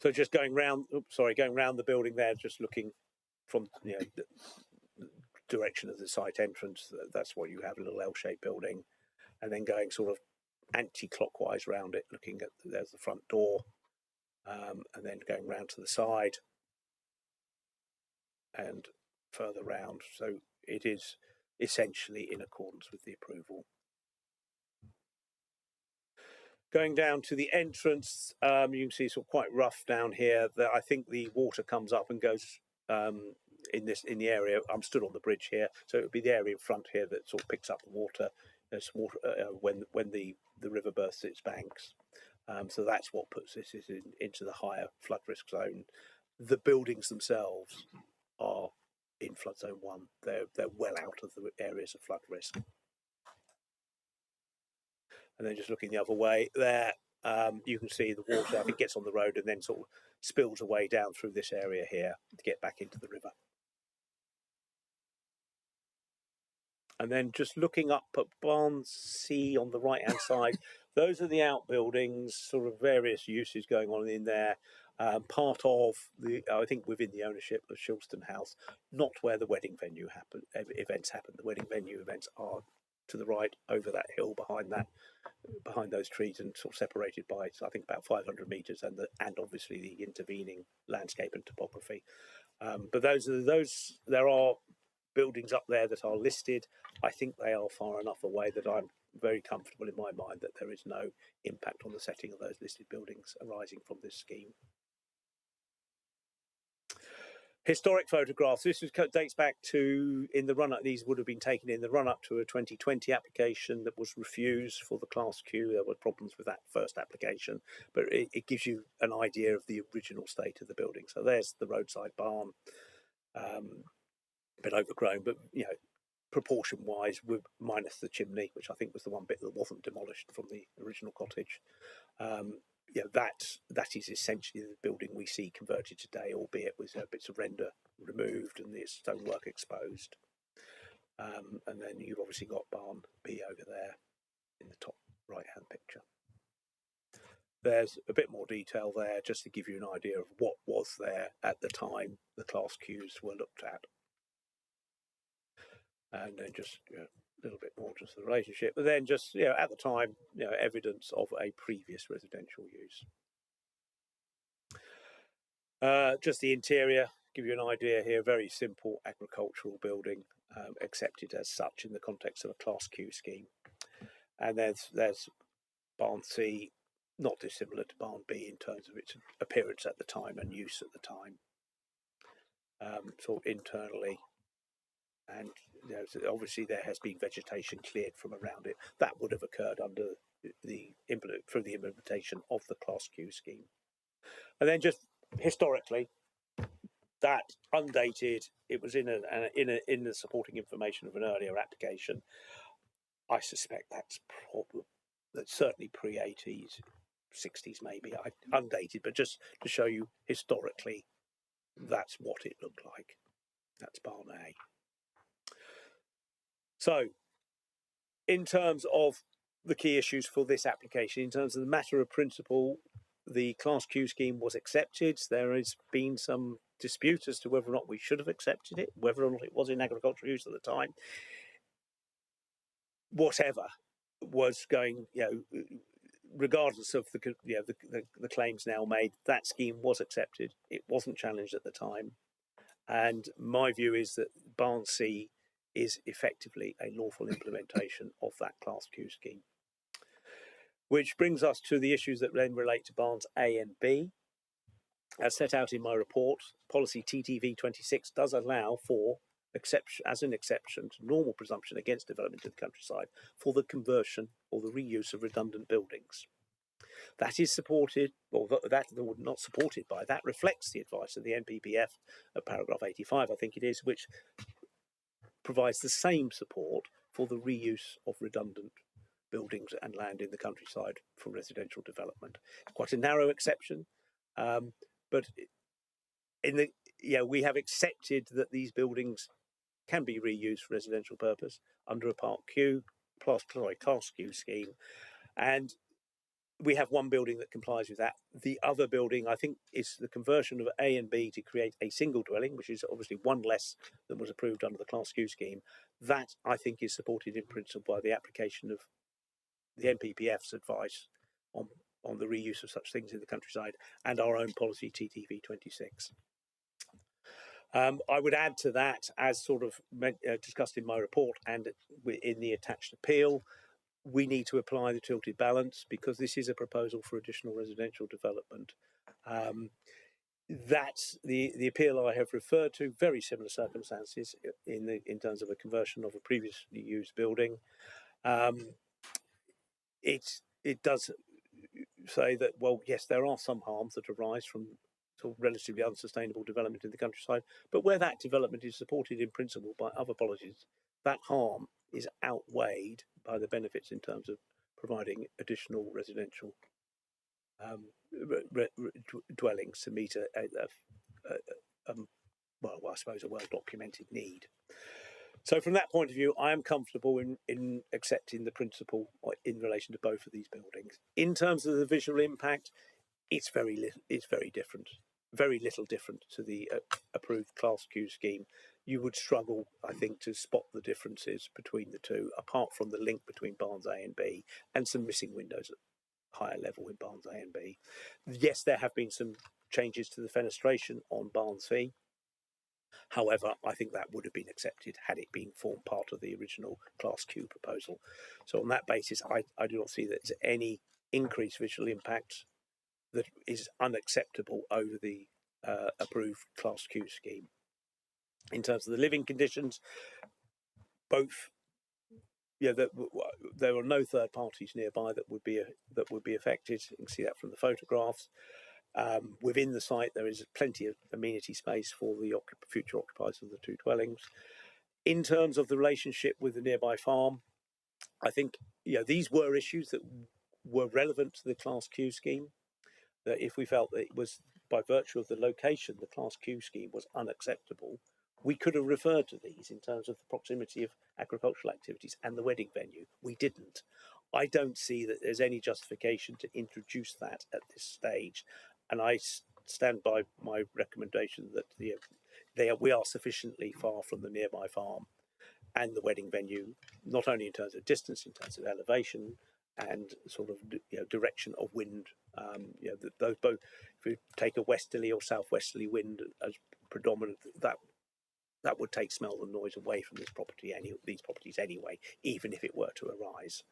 So just going round the building there, just looking from the direction of the site entrance. That's what you have, a little L-shaped building, and then going sort of anti-clockwise round it, looking at there's the front door, and then going round to the side and further round. So it is essentially in accordance with the approval. Going down to the entrance, you can see it's sort of quite rough down here. I think the water comes up and goes in the area. I'm stood on the bridge here, so it would be the area in front here that sort of picks up the water. When the river bursts its banks. So that's what puts this into the higher flood risk zone. The buildings themselves are in flood zone 1. They're well out of the areas of flood risk. And then just looking the other way there, you can see the water, I think, gets on the road and then sort of spills away down through this area here to get back into the river. And then just looking up at Barnsley on the right-hand side, those are the outbuildings, sort of various uses going on in there. Part of the, I think, within the ownership of Shilston House, not where the wedding venue events happen. The wedding venue events are to the right over that hill behind those trees and sort of separated by, I think, about 500 metres and obviously the intervening landscape and topography. But there are buildings up there that are listed. I think they are far enough away that I'm very comfortable in my mind that there is no impact on the setting of those listed buildings arising from this scheme. Historic photographs. This dates back to in the run-up. These would have been taken in the run-up to a 2020 application that was refused for the Class Q. There were problems with that first application, but it gives you an idea of the original state of the building. So there's the roadside barn, a bit overgrown, but proportion-wise, minus the chimney, which I think was the one bit that wasn't demolished from the original cottage. That is essentially the building we see converted today, albeit with bits of render removed and the stonework exposed. And then you've obviously got Barn B over there in the top right-hand picture. There's a bit more detail there just to give you an idea of what was there at the time the Class Qs were looked at. And then just a little bit more just the relationship, but then just at the time evidence of a previous residential use. Just the interior, give you an idea here. Very simple agricultural building, accepted as such in the context of a Class Q scheme. And there's Barn C, not dissimilar to Barn B in terms of its appearance at the time and use at the time. Sort of internally. And obviously there has been vegetation cleared from around it. That would have occurred under through the implementation of the Class Q scheme. And then just historically, that undated, it was in the supporting information of an earlier application. I suspect that's certainly pre-80s, 60s maybe, undated, but just to show you historically, that's what it looked like. That's Barn A. So, in terms of the key issues for this application, in terms of the matter of principle, the Class Q scheme was accepted. There has been some dispute as to whether or not we should have accepted it, whether or not it was in agricultural use at the time. Whatever was going, regardless of the claims now made, that scheme was accepted. It wasn't challenged at the time. And my view is that Barn C is effectively a lawful implementation of that Class Q scheme. Which brings us to the issues that then relate to Barns A and B. As set out in my report, policy TTV 26 does allow for as an exception to normal presumption against development in the countryside for the conversion or the reuse of redundant buildings. That is supported, or that not supported by, that reflects the advice of the NPPF of paragraph 85, I think it is, which provides the same support for the reuse of redundant buildings and land in the countryside for residential development. Quite a narrow exception, but we have accepted that these buildings can be reused for residential purpose under a Part Q, Class Q scheme, and we have one building that complies with that. The other building, I think, is the conversion of A and B to create a single dwelling, which is obviously one less than was approved under the Class Q scheme. That, I think, is supported in principle by the application of the NPPF's advice on the reuse of such things in the countryside and our own policy TTV 26. I would add to that, as sort of discussed in my report and in the attached appeal, we need to apply the tilted balance because this is a proposal for additional residential development. That's the appeal I have referred to, very similar circumstances in terms of a conversion of a previously used building. It does say that, well, yes, there are some harms that arise from sort of relatively unsustainable development in the countryside. But where that development is supported in principle by other policies, that harm is outweighed by the benefits in terms of providing additional residential dwellings to meet well, I suppose a well-documented need. So from that point of view, I am comfortable in accepting the principle in relation to both of these buildings. In terms of the visual impact, it's very different, very little different to the approved Class Q scheme. You would struggle, I think, to spot the differences between the two, apart from the link between Barns A and B and some missing windows at higher level in Barns A and B. Yes, there have been some changes to the fenestration on Barnes C. However, I think that would have been accepted had it been formed part of the original Class Q proposal. So on that basis, I do not see that there's any increased visual impact that is unacceptable over the approved Class Q scheme. In terms of the living conditions, both, there are no third parties nearby that would be affected. You can see that from the photographs. Within the site, there is plenty of amenity space for the future occupiers of the two dwellings. In terms of the relationship with the nearby farm, I think these were issues that were relevant to the Class Q scheme. That if we felt that it was by virtue of the location, the Class Q scheme was unacceptable, we could have referred to these in terms of the proximity of agricultural activities and the wedding venue. We didn't. I don't see that there's any justification to introduce that at this stage. And I stand by my recommendation that we are sufficiently far from the nearby farm and the wedding venue, not only in terms of distance, in terms of elevation and sort of direction of wind. Those both, if you take a westerly or southwesterly wind as predominant, that would take smell and noise away from these properties anyway, even if it were to arise.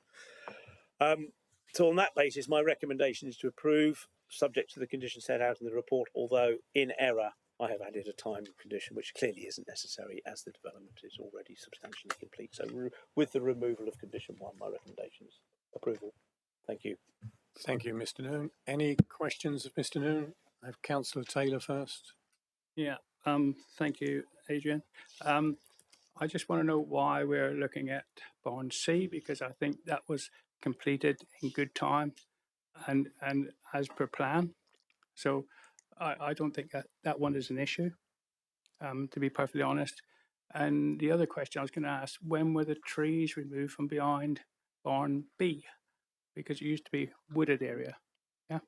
So on that basis, my recommendation is to approve, subject to the conditions set out in the report, although in error, I have added a time condition, which clearly isn't necessary as the development is already substantially complete. So with the removal of condition 1, my recommendation is approval. Thank you. Thank you, Mr. Noon. Any questions of Mr. Noon? I have Councillor Taylor first. Yeah, thank you, Adrian. I just want to know why we're looking at Barnes C, because I think that was completed in good time and as per plan. So I don't think that one is an issue, to be perfectly honest. And the other question I was going to ask, when were the trees removed from behind Barn B? Because it used to be wooded area. Yeah.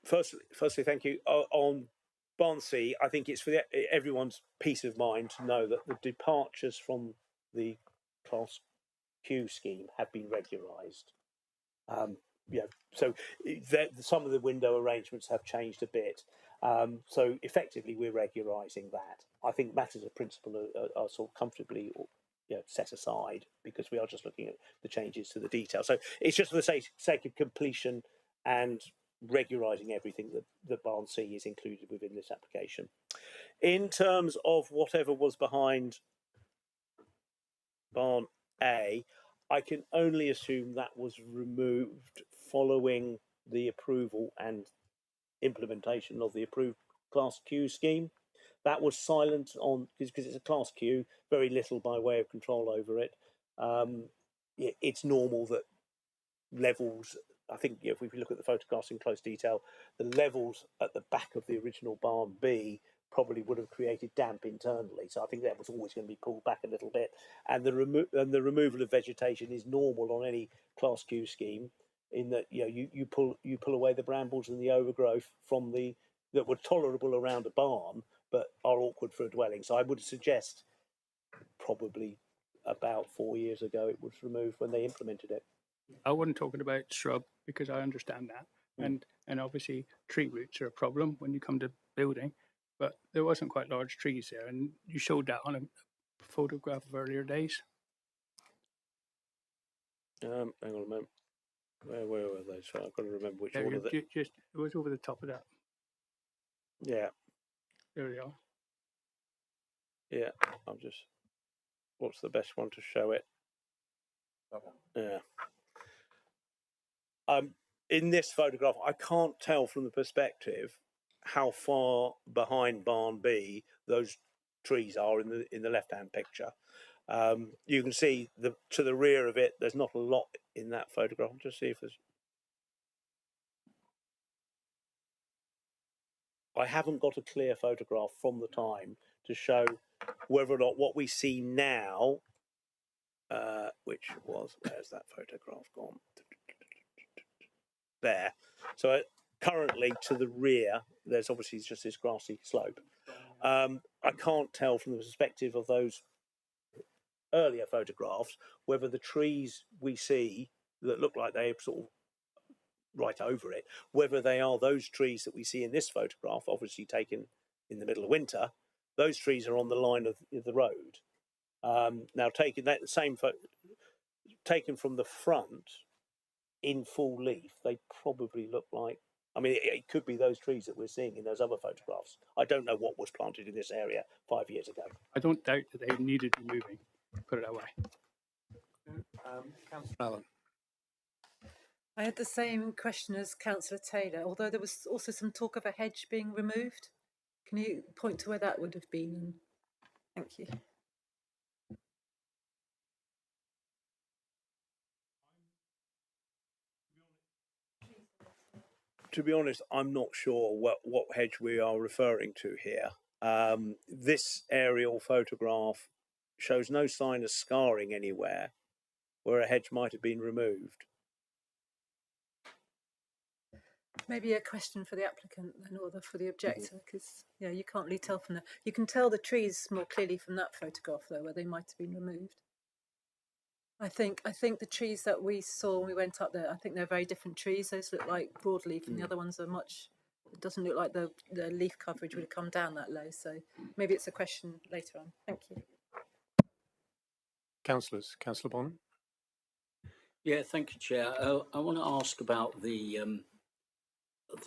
Firstly, thank you. On Barnes C, I think it's for everyone's peace of mind to know that the departures from the Class Q scheme have been regularised. So some of the window arrangements have changed a bit. So effectively, we're regularising that. I think matters of principle are sort of comfortably set aside because we are just looking at the changes to the detail. So it's just for the sake of completion and regularising everything that Barnes C is included within this application. In terms of whatever was behind Barn A, I can only assume that was removed following the approval and implementation of the approved Class Q scheme. That was silent on, because it's a Class Q, very little by way of control over it. It's normal that levels, I think if we look at the photographs in close detail, the levels at the back of the original Barn B probably would have created damp internally. So I think that was always going to be pulled back a little bit. And the removal of vegetation is normal on any Class Q scheme, in that you pull away the brambles and the overgrowth from that were tolerable around a barn, but are awkward for a dwelling. So I would suggest probably about 4 years ago it was removed when they implemented it. I wasn't talking about shrub because I understand that, and obviously tree roots are a problem when you come to building, but there wasn't quite large trees there, and you showed that on a photograph of earlier days. Hang on a moment. Where were they? So I've got to remember which one of them. Just it was over the top of that. Yeah. There we are. Yeah, I'm just. What's the best one to show it? That one. Yeah. in this photograph, I can't tell from the perspective how far behind Barn B those trees are in the left-hand picture. You can see to the rear of it, there's not a lot in that photograph. I'll just see if there's... I haven't got a clear photograph from the time to show whether or not what we see now, which was, where's that photograph gone? There. So currently to the rear, there's obviously just this grassy slope. I can't tell from the perspective of those earlier photographs whether the trees we see that look like they're sort of right over it, whether they are those trees that we see in this photograph, obviously taken in the middle of winter. Those trees are on the line of the road. Now, taking that same taken from the front in full leaf, they probably look like, I mean, it could be those trees that we're seeing in those other photographs. I don't know what was planted in this area 5 years ago. I don't doubt that they needed removing, put it that way. Councillor Allen. I had the same question as Councillor Taylor, although there was also some talk of a hedge being removed. Can you point to where that would have been? Thank you. To be honest, I'm not sure what hedge we are referring to here. This aerial photograph shows no sign of scarring anywhere where a hedge might have been removed. Maybe a question for the applicant then, or for the objector, because you can't really tell from that. You can tell the trees more clearly from that photograph, though, where they might have been removed. I think the trees that we saw when we went up there, I think they're very different trees. Those look like broadleaf, and the other ones are much. It doesn't look like the leaf coverage would have come down that low. So maybe it's a question later on. Thank you. Councillors, Councillor Bonham. Yeah, thank you, Chair. I want to ask about the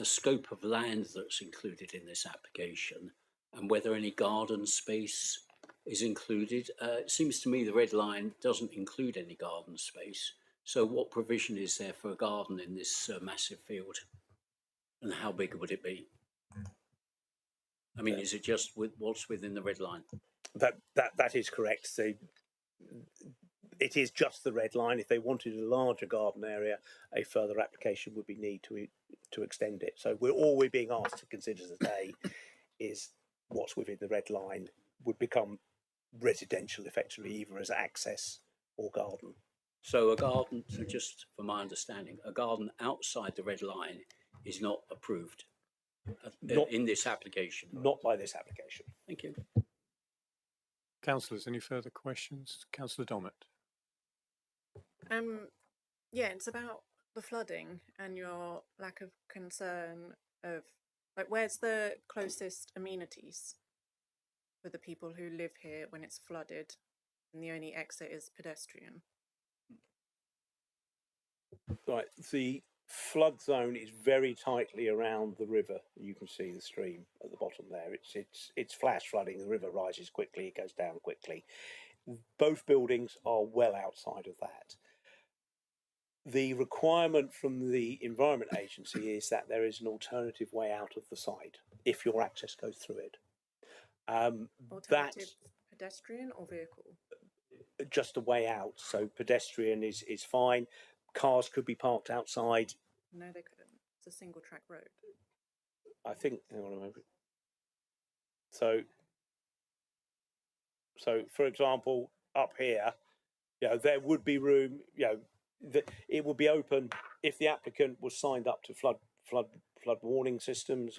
scope of land that's included in this application and whether any garden space is included. It seems to me the red line doesn't include any garden space. So what provision is there for a garden in this massive field? And how big would it be? I mean, is it just what's within the red line? That is correct. So it is just the red line. If they wanted a larger garden area, a further application would be need to extend it. So all we're being asked to consider today is what's within the red line would become residential effectively, either as access or garden. So a garden, so just for my understanding, a garden outside the red line is not approved in this application? Not by this application. Thank you. Councillors, any further questions? Councillor Dommett. Yeah, it's about the flooding and your lack of concern of, like, where's the closest amenities for the people who live here when it's flooded and the only exit is pedestrian? Right, the flood zone is very tightly around the river. You can see the stream at the bottom there. It's flash flooding. The river rises quickly, it goes down quickly. Both buildings are well outside of that. The requirement from the Environment Agency is that there is an alternative way out of the site if your access goes through it. Alternative pedestrian or vehicle? Just a way out. So pedestrian is fine. Cars could be parked outside. No, they couldn't. It's a single track road. I think, hang on a moment. So for example, up here, there would be room, it would be open if the applicant was signed up to flood warning systems,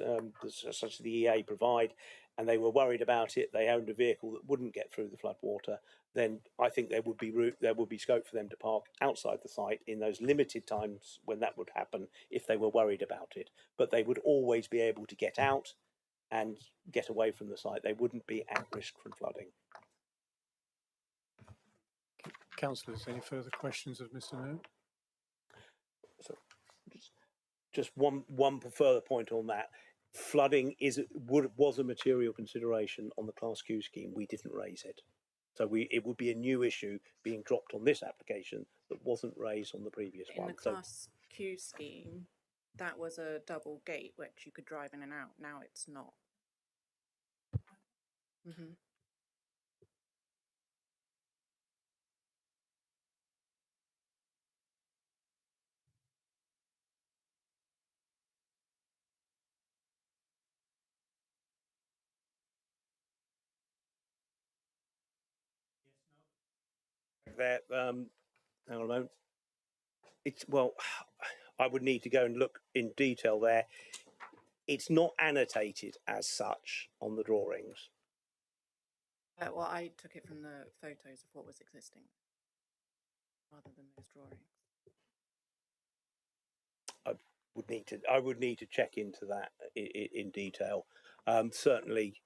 such as the EA provide, and they were worried about it, they owned a vehicle that wouldn't get through the flood water, then I think there would be scope for them to park outside the site in those limited times when that would happen if they were worried about it. But they would always be able to get out and get away from the site. They wouldn't be at risk from flooding. Councillors, any further questions of Mr. No? So, just one further point on that. Flooding was a material consideration on the Class Q scheme. We didn't raise it. So it would be a new issue being dropped on this application that wasn't raised on the previous one. In the Class Q scheme, that was a double gate which you could drive in and out. Now it's not. Mm-hmm. There, hang on a moment. It's well, I would need to go and look in detail there. It's not annotated as such on the drawings. Well, I took it from the photos of what was existing rather than those drawings. I would need to check into that in detail. Certainly,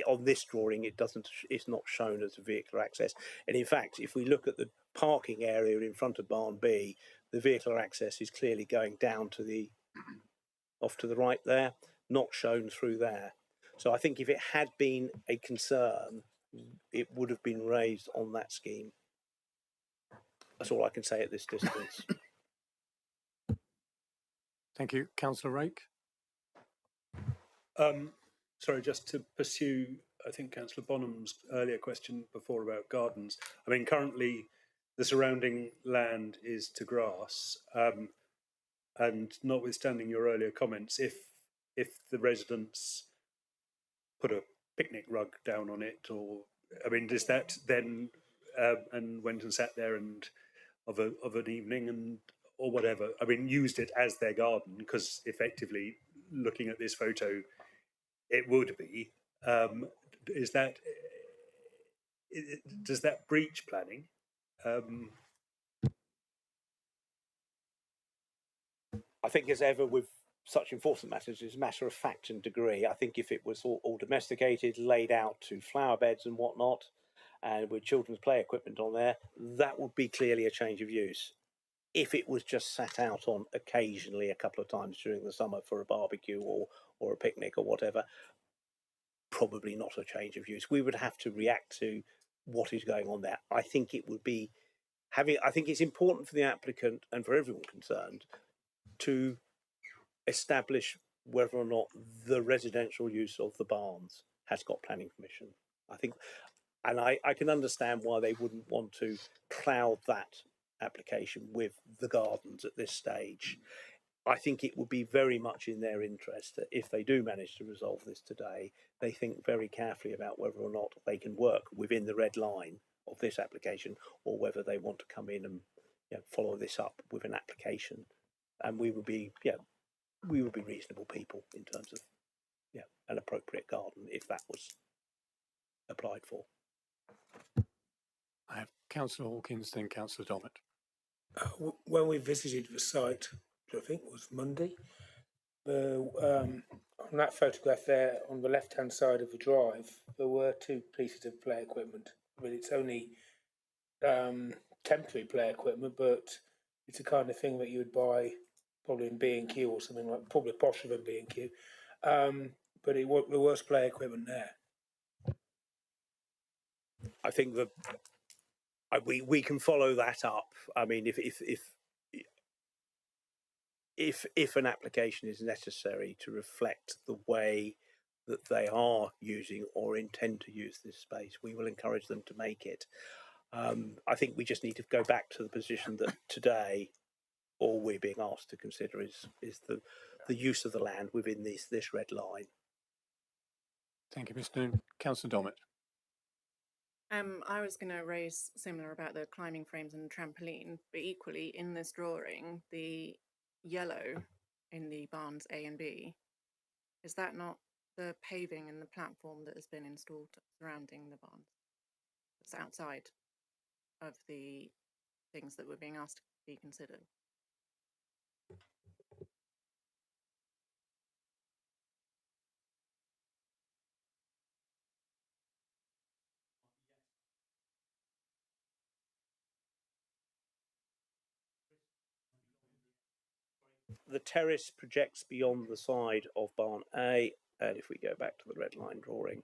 on this drawing, it's not shown as vehicular access. And in fact, if we look at the parking area in front of Barn B, the vehicular access is clearly going down to the off to the right there, not shown through there. So I think if it had been a concern, it would have been raised on that scheme. That's all I can say at this distance. Thank you. Councillor Rake? Sorry, just to pursue, I think, Councillor Bonham's earlier question before about gardens. I mean, currently the surrounding land is to grass, and notwithstanding your earlier comments, if the residents put a picnic rug down on it, or I mean, does that then and went and sat there and of an evening and or whatever, I mean, used it as their garden, because effectively, looking at this photo, it would be. Is that does that breach planning? I think, as ever with such enforcement matters, it's a matter of fact and degree. I think if it was all domesticated, laid out to flower beds and whatnot, and with children's play equipment on there, that would be clearly a change of use. If it was just sat out on occasionally a couple of times during the summer for a barbecue or a picnic or whatever, probably not a change of use. We would have to react to what is going on there. I think it would be I think it's important for the applicant and for everyone concerned to establish whether or not the residential use of the barns has got planning permission. I think, and I can understand why they wouldn't want to cloud that application with the gardens at this stage. I think it would be very much in their interest that if they do manage to resolve this today, they think very carefully about whether or not they can work within the red line of this application, or whether they want to come in and follow this up with an application. And we would be reasonable people in terms of an appropriate garden if that was applied for. I have Councillor Hawkins, then Councillor Dommett. When we visited the site, which I think was Monday, on that photograph there on the left-hand side of the drive, there were two pieces of play equipment. I mean, it's only temporary play equipment, but it's the kind of thing that you would buy probably in B&Q or something like, probably posher than B&Q. But there was play equipment there. I think that we can follow that up. I mean, if an application is necessary to reflect the way that they are using or intend to use this space, we will encourage them to make it. I think we just need to go back to the position that today all we're being asked to consider is the use of the land within this red line. Thank you, Mr. Noon. Councillor Dommett. I was going to raise similar about the climbing frames and trampoline, but equally in this drawing, the yellow in the barns A and B, is that not the paving and the platform that has been installed surrounding the barns? It's outside of the things that were being asked to be considered. The terrace projects beyond the side of barn A, and if we go back to the red line drawing,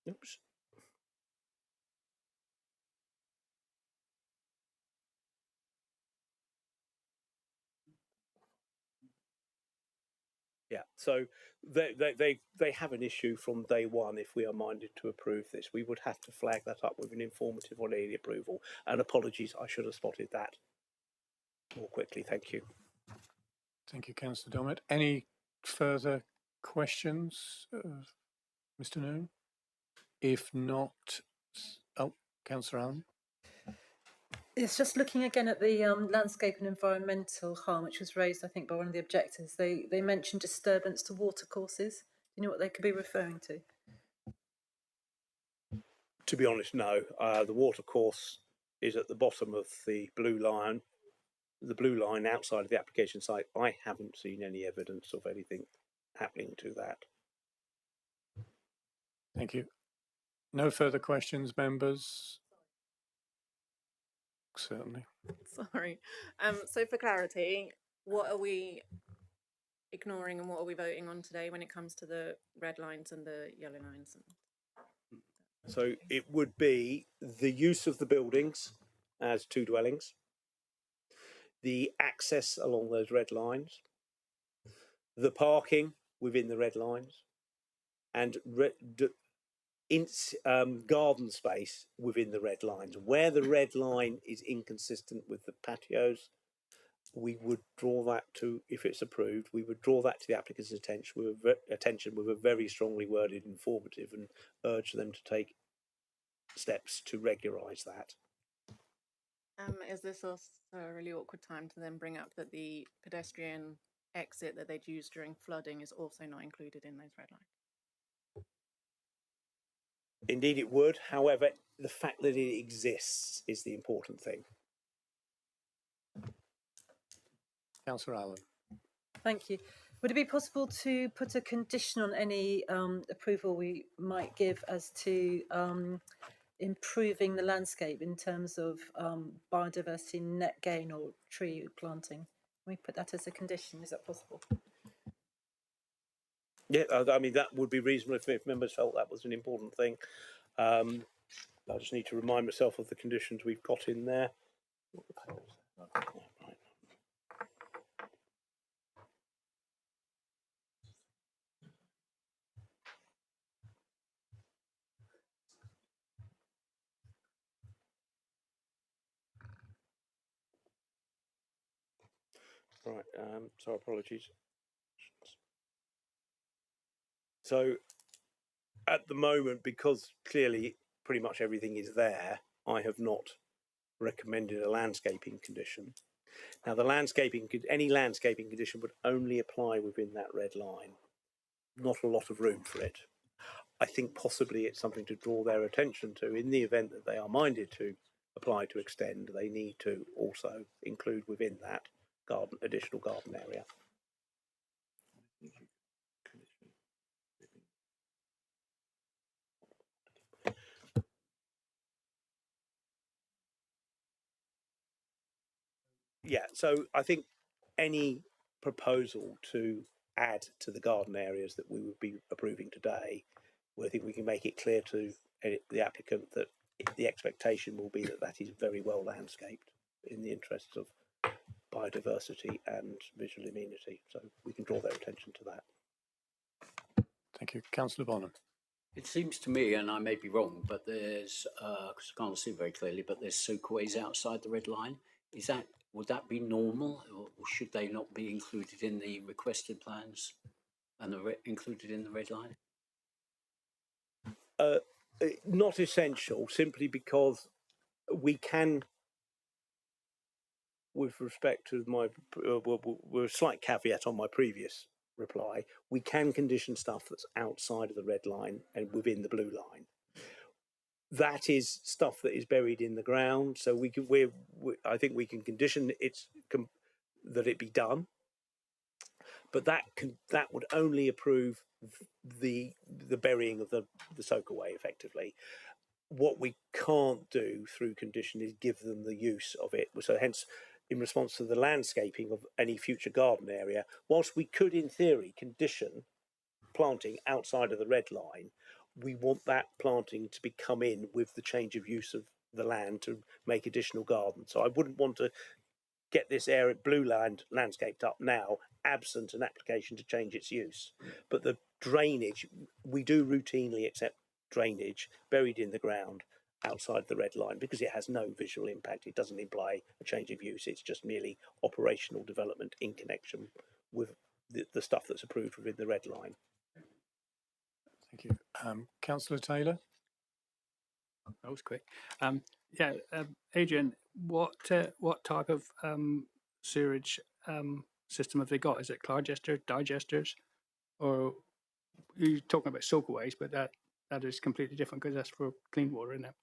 oops, So they have an issue from day one if we are minded to approve this. We would have to flag that up with an informative on any approval. And apologies, I should have spotted that more quickly. Thank you. Thank you, Councillor Dommett. Any further questions, Mr. Noon? If not, oh, Councillor Allen. It's just looking again at the landscape and environmental harm, which was raised, I think, by one of the objectors. They mentioned disturbance to watercourses. Do you know what they could be referring to? To be honest, no. The watercourse is at the bottom of the blue line. The blue line outside of the application site. I haven't seen any evidence of anything happening to that. Thank you. No further questions, members? Certainly. Sorry. So for clarity, what are we ignoring and what are we voting on today when it comes to the red lines and the yellow lines? So it would be the use of the buildings as two dwellings, the access along those red lines, the parking within the red lines, and garden space within the red lines. Where the red line is inconsistent with the patios, we would draw that to, if it's approved, we would draw that to the applicant's attention with a very strongly worded informative and urge them to take steps to regularise that. Is this also a really awkward time to then bring up that the pedestrian exit that they'd use during flooding is also not included in those red lines? Indeed it would. However, the fact that it exists is the important thing. Councillor Allen. Thank you. Would it be possible to put a condition on any approval we might give as to improving the landscape in terms of biodiversity net gain or tree planting? Can we put that as a condition? Is that possible? Yeah, I mean, that would be reasonable if members felt that was an important thing. I just need to remind myself of the conditions we've got in there. Right, so apologies. So at the moment, because clearly pretty much everything is there, I have not recommended a landscaping condition. Now the landscaping, any landscaping condition would only apply within that red line. Not a lot of room for it. I think possibly it's something to draw their attention to in the event that they are minded to apply to extend. They need to also include within that additional garden area. Yeah, so I think any proposal to add to the garden areas that we would be approving today, I think we can make it clear to the applicant that the expectation will be that that is very well landscaped in the interests of biodiversity and visual amenity. So we can draw their attention to that. Thank you. Councillor Bonham. It seems to me, and I may be wrong, but there's, because I can't see very clearly, but there's soakways outside the red line. Is that, would that be normal, or should they not be included in the requested plans and included in the red line? Not essential, simply because we can, with respect to my, with a slight caveat on my previous reply, we can condition stuff that's outside of the red line and within the blue line. That is stuff that is buried in the ground, so we can. I think we can condition that it be done, but that would only approve the burying of the soakaway effectively. What we can't do through condition is give them the use of it. So hence, in response to the landscaping of any future garden area, whilst we could in theory condition planting outside of the red line, we want that planting to be come in with the change of use of the land to make additional gardens. So I wouldn't want to get this area blue land landscaped up now absent an application to change its use. But the drainage, we do routinely accept drainage buried in the ground outside the red line because it has no visual impact. It doesn't imply a change of use. It's just merely operational development in connection with the stuff that's approved within the red line. Thank you. Councillor Taylor? That was quick. Adrian, what type of sewerage system have they got? Is it Clargester, digesters, or you're talking about soakaways? But that is completely different because that's for clean water, isn't it?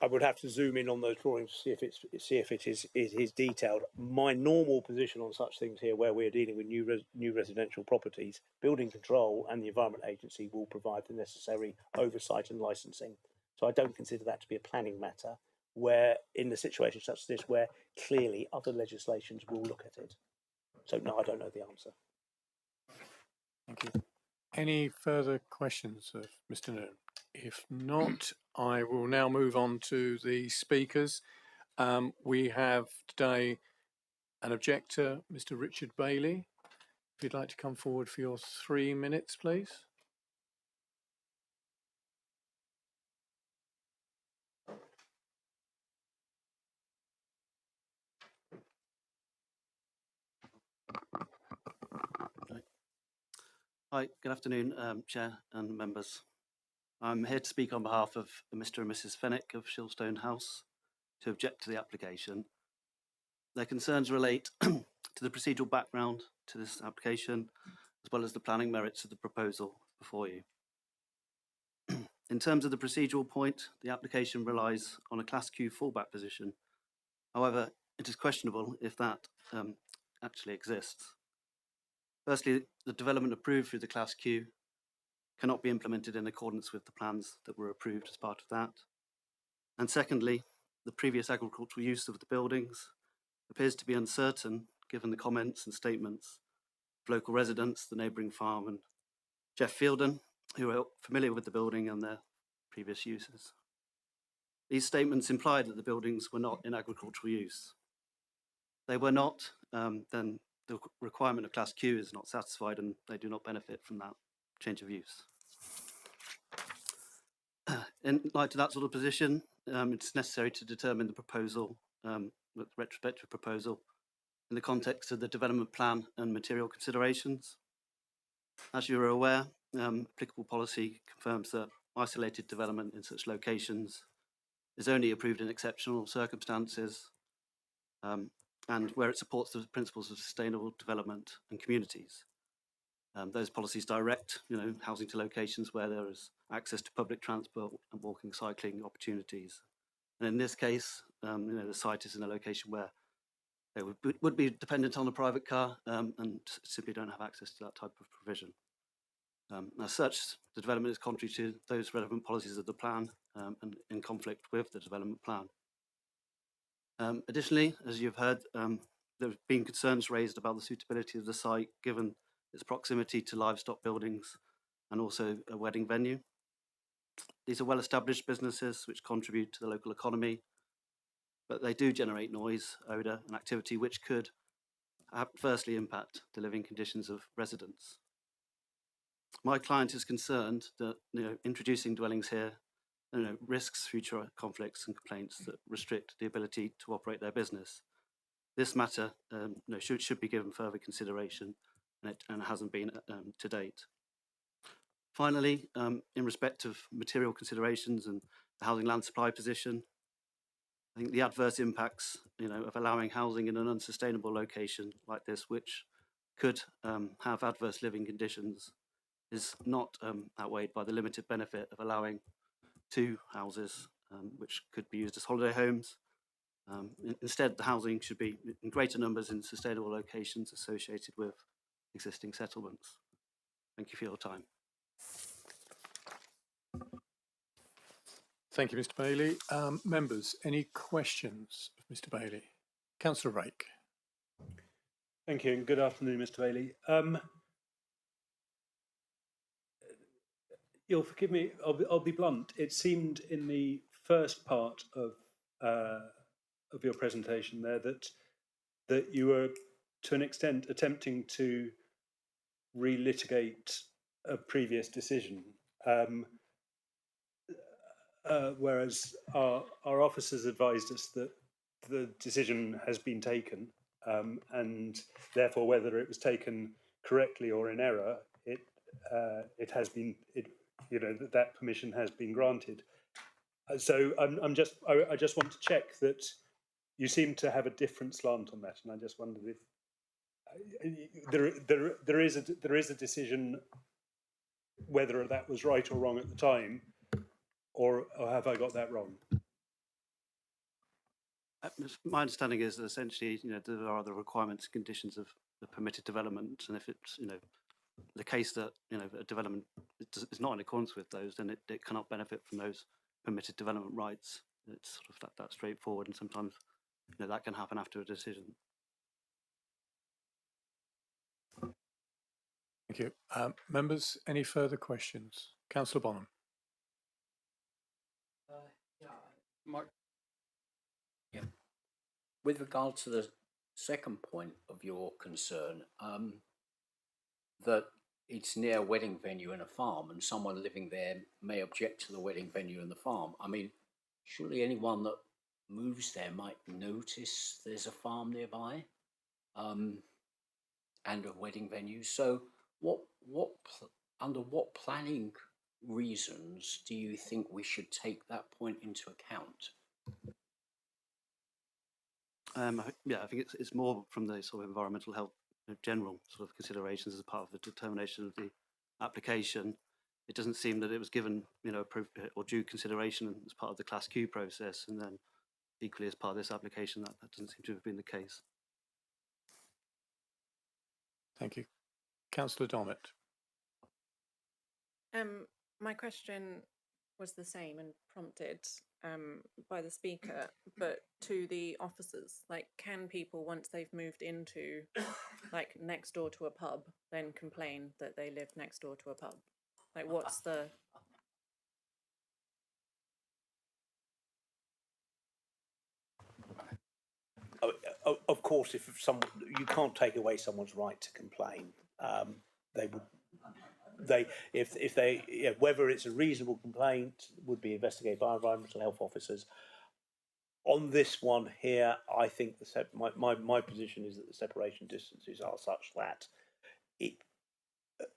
I would have to zoom in on those drawings to see if it is detailed. My normal position on such things here, where we're dealing with new residential properties, building control and the Environment Agency will provide the necessary oversight and licensing. So I don't consider that to be a planning matter. Where in the situation such as this, where clearly other legislations will look at it. So no, I don't know the answer. Thank you. Any further questions of Mr. Noon? If not, I will now move on to the speakers. We have today an objector, Mr. Richard Bailey. If you'd like to come forward for your 3 minutes, please. Hi, good afternoon, Chair and members. I'm here to speak on behalf of Mr. and Mrs. Fenwick of Shilstone House to object to the application. Their concerns relate to the procedural background to this application, as well as the planning merits of the proposal before you. In terms of the procedural point, the application relies on a Class Q fallback position. However, it is questionable if that actually exists. Firstly, the development approved through the Class Q cannot be implemented in accordance with the plans that were approved as part of that. And secondly, the previous agricultural use of the buildings appears to be uncertain given the comments and statements of local residents, the neighbouring farm and Jeff Fielden, who are familiar with the building and their previous uses. These statements implied that the buildings were not in agricultural use. If they were not, then the requirement of Class Q is not satisfied and they do not benefit from that change of use. In light of that sort of position, it's necessary to determine the proposal, the retrospective proposal, in the context of the development plan and material considerations. As you are aware, applicable policy confirms that isolated development in such locations is only approved in exceptional circumstances and where it supports the principles of sustainable development and communities. Those policies direct, housing to locations where there is access to public transport and walking, cycling opportunities. And in this case, the site is in a location where they would be dependent on a private car and simply don't have access to that type of provision. As such, the development is contrary to those relevant policies of the plan and in conflict with the development plan. Additionally, as you've heard, there have been concerns raised about the suitability of the site given its proximity to livestock buildings and also a wedding venue. These are well-established businesses which contribute to the local economy, but they do generate noise, odour and activity which could adversely impact the living conditions of residents. My client is concerned that introducing dwellings here risks future conflicts and complaints that restrict the ability to operate their business. This matter should be given further consideration and it hasn't been to date. Finally, in respect of material considerations and the housing land supply position, I think the adverse impacts of allowing housing in an unsustainable location like this, which could have adverse living conditions, is not outweighed by the limited benefit of allowing 2 houses which could be used as holiday homes. Instead, the housing should be in greater numbers in sustainable locations associated with existing settlements. Thank you for your time. Thank you, Mr. Bailey. Members, any questions of Mr. Bailey? Councillor Rake. Thank you, and good afternoon, Mr. Bailey. You'll forgive me, I'll be blunt. It seemed in the first part of your presentation there that that you were, to an extent, attempting to relitigate a previous decision, whereas our officers advised us that the decision has been taken, and therefore whether it was taken correctly or in error, it has been, that permission has been granted. So I just want to check that you seem to have a different slant on that, and I just wondered if there is a decision whether that was right or wrong at the time, or have I got that wrong? My understanding is that essentially, there are the requirements and conditions of the permitted development, and if it's, the case that, a development is not in accordance with those, then it cannot benefit from those permitted development rights. It's sort of that straightforward, and sometimes, that can happen after a decision. Thank you. Members, any further questions? Councillor Bonham. With regard to the second point of your concern, that it's near a wedding venue and a farm, and someone living there may object to the wedding venue and the farm. I mean, surely anyone that moves there might notice there's a farm nearby, and a wedding venue. So, under what planning reasons do you think we should take that point into account? I think it's more from the sort of environmental health, general sort of considerations as part of the determination of the application. It doesn't seem that it was given, appropriate or due consideration as part of the Class Q process, and then equally as part of this application, that doesn't seem to have been the case. Thank you. Councillor Dommett. My question was the same and prompted by the speaker, but to the officers, like, can people, once they've moved into, like, next door to a pub, then complain that they live next door to a pub? Like, what's the... Of course, if someone, you can't take away someone's right to complain. Whether it's a reasonable complaint would be investigated by environmental health officers. On this one here, I think my position is that the separation distances are such that it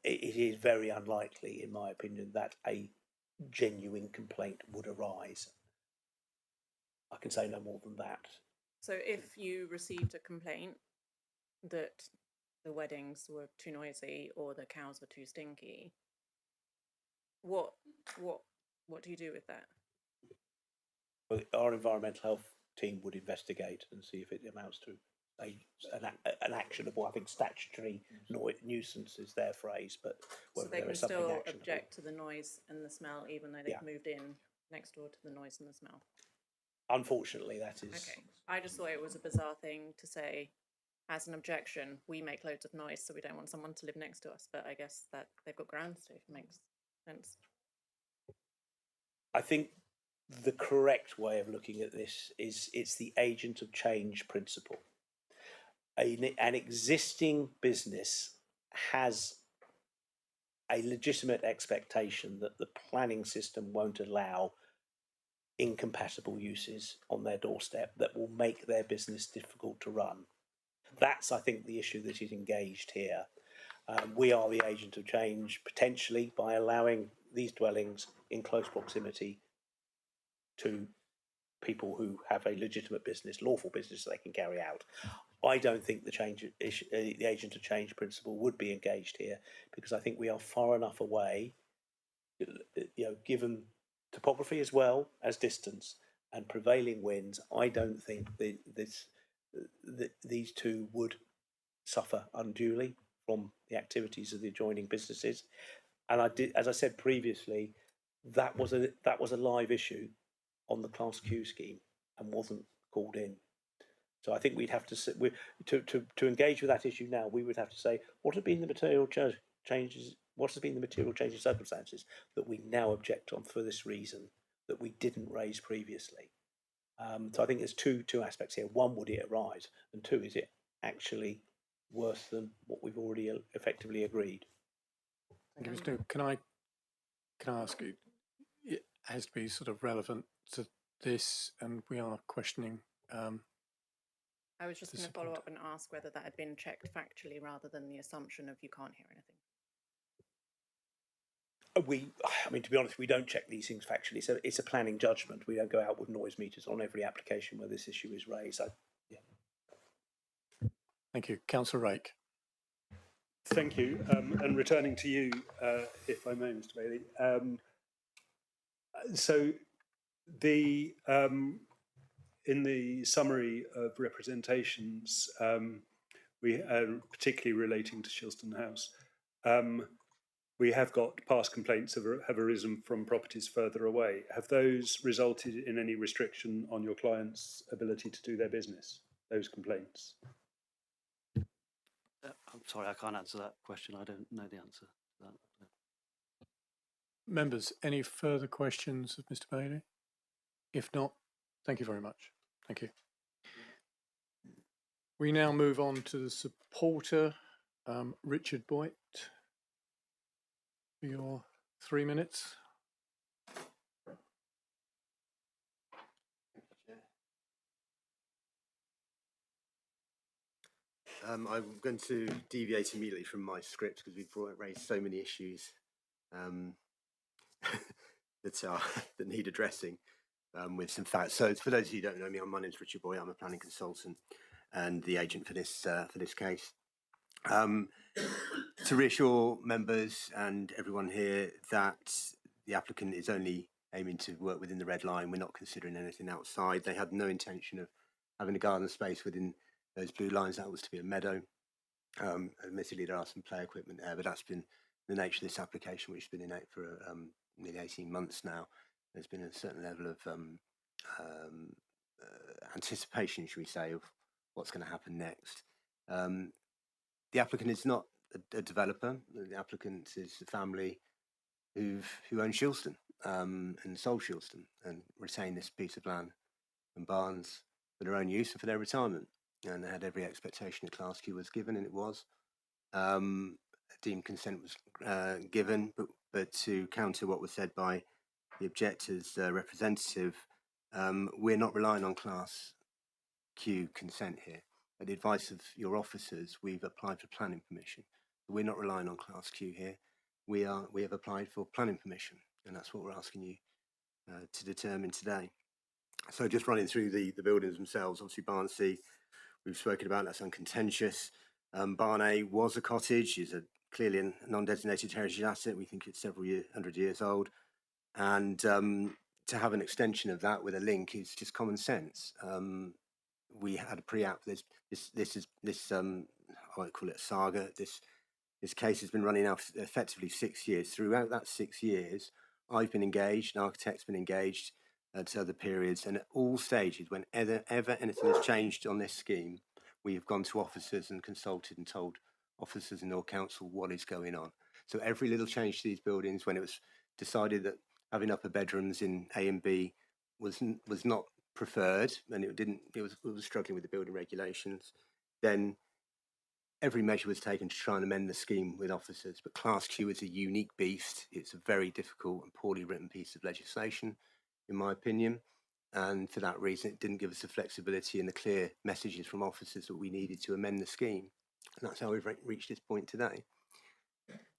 is very unlikely, in my opinion, that a genuine complaint would arise. I can say no more than that. So if you received a complaint that the weddings were too noisy or the cows were too stinky, what do you do with that? Well, our environmental health team would investigate and see if it amounts to an actionable, I think statutory nuisance is their phrase, but whether so they there can is something still actionable. object to the noise and the smell, even though they've moved in next door to the noise and the smell. Unfortunately, that is. Okay, I just thought it was a bizarre thing to say. As an objection, we make loads of noise, so we don't want someone to live next to us. But I guess that they've got grounds to, if it makes sense. I think the correct way of looking at this is it's the agent of change principle. An existing business has a legitimate expectation that the planning system won't allow incompatible uses on their doorstep that will make their business difficult to run. That's, I think, the issue that is engaged here. We are the agent of change, potentially, by allowing these dwellings in close proximity to people who have a legitimate business, lawful business they can carry out. I don't think the agent of change principle would be engaged here, because I think we are far enough away, given topography as well as distance and prevailing winds. I don't think these two would suffer unduly from the activities of the adjoining businesses. And as I said previously, that was a live issue on the Class Q scheme and wasn't called in. So I think we'd have to engage with that issue now. We would have to say, what have been the material changes? What has been the material change in circumstances that we now object on for this reason that we didn't raise previously? So I think there's two aspects here. One, would it arise? And two, is it actually worse than what we've already effectively agreed. Thank you, Mr. Can I ask you? It has to be sort of relevant to this, and we are questioning. I was just going to follow up and ask whether that had been checked factually rather than the assumption of you can't hear anything. I mean, to be honest, we don't check these things factually. So it's a planning judgment. We don't go out with noise meters on every application where this issue is raised. Thank you. Councillor Rake. Thank you. And returning to you, if I may, Mr. Bailey. So the in the summary of representations, we particularly relating to Shilston House, we have got past complaints have arisen from properties further away. Have those resulted in any restriction on your client's ability to do their business, those complaints? I'm sorry, I can't answer that question. I don't know the answer to that. Members, any further questions of Mr. Bailey? If not, thank you very much. Thank you. We now move on to the supporter, Richard Boyd, for your 3 minutes. I'm going to deviate immediately from my script because we've raised so many issues that need addressing with some facts. So for those of you who don't know me, my name's Richard Boyd. I'm a planning consultant and the agent for this case. To reassure members and everyone here that the applicant is only aiming to work within the red line. We're not considering anything outside. They had no intention of having a garden space within those blue lines. That was to be a meadow. Admittedly, there are some play equipment there, but that's been the nature of this application, which has been in it for nearly 18 months now. There's been a certain level of anticipation, should we say, of what's going to happen next. The applicant is not a developer. The applicant is the family who own Shilston and sold Shilston and retained this piece of land and barns for their own use and for their retirement. And they had every expectation that Class Q was given, and it was. Deemed consent was given, but to counter what was said by the objector's representative, we're not relying on Class Q consent here. At the advice of your officers, we've applied for planning permission. We're not relying on Class Q here. We have applied for planning permission, and that's what we're asking you to determine today. So just running through the buildings themselves, obviously Barn C, we've spoken about, that's uncontentious. Barn A was a cottage, is clearly a non-designated heritage asset. We think it's several hundred years old. And to have an extension of that with a link is just common sense. We had a pre-app. This I won't call it a saga. This case has been running now for effectively 6 years. Throughout that 6 years, I've been engaged, an architect's been engaged at other periods, and at all stages, whenever anything has changed on this scheme, we have gone to officers and consulted and told officers in North Council what is going on. So every little change to these buildings, when it was decided that having upper bedrooms in A and B was not preferred, and it was struggling with the building regulations, then every measure was taken to try and amend the scheme with officers. But Class Q is a unique beast. It's a very difficult and poorly written piece of legislation, in my opinion. And for that reason, it didn't give us the flexibility and the clear messages from officers that we needed to amend the scheme. And that's how we've reached this point today.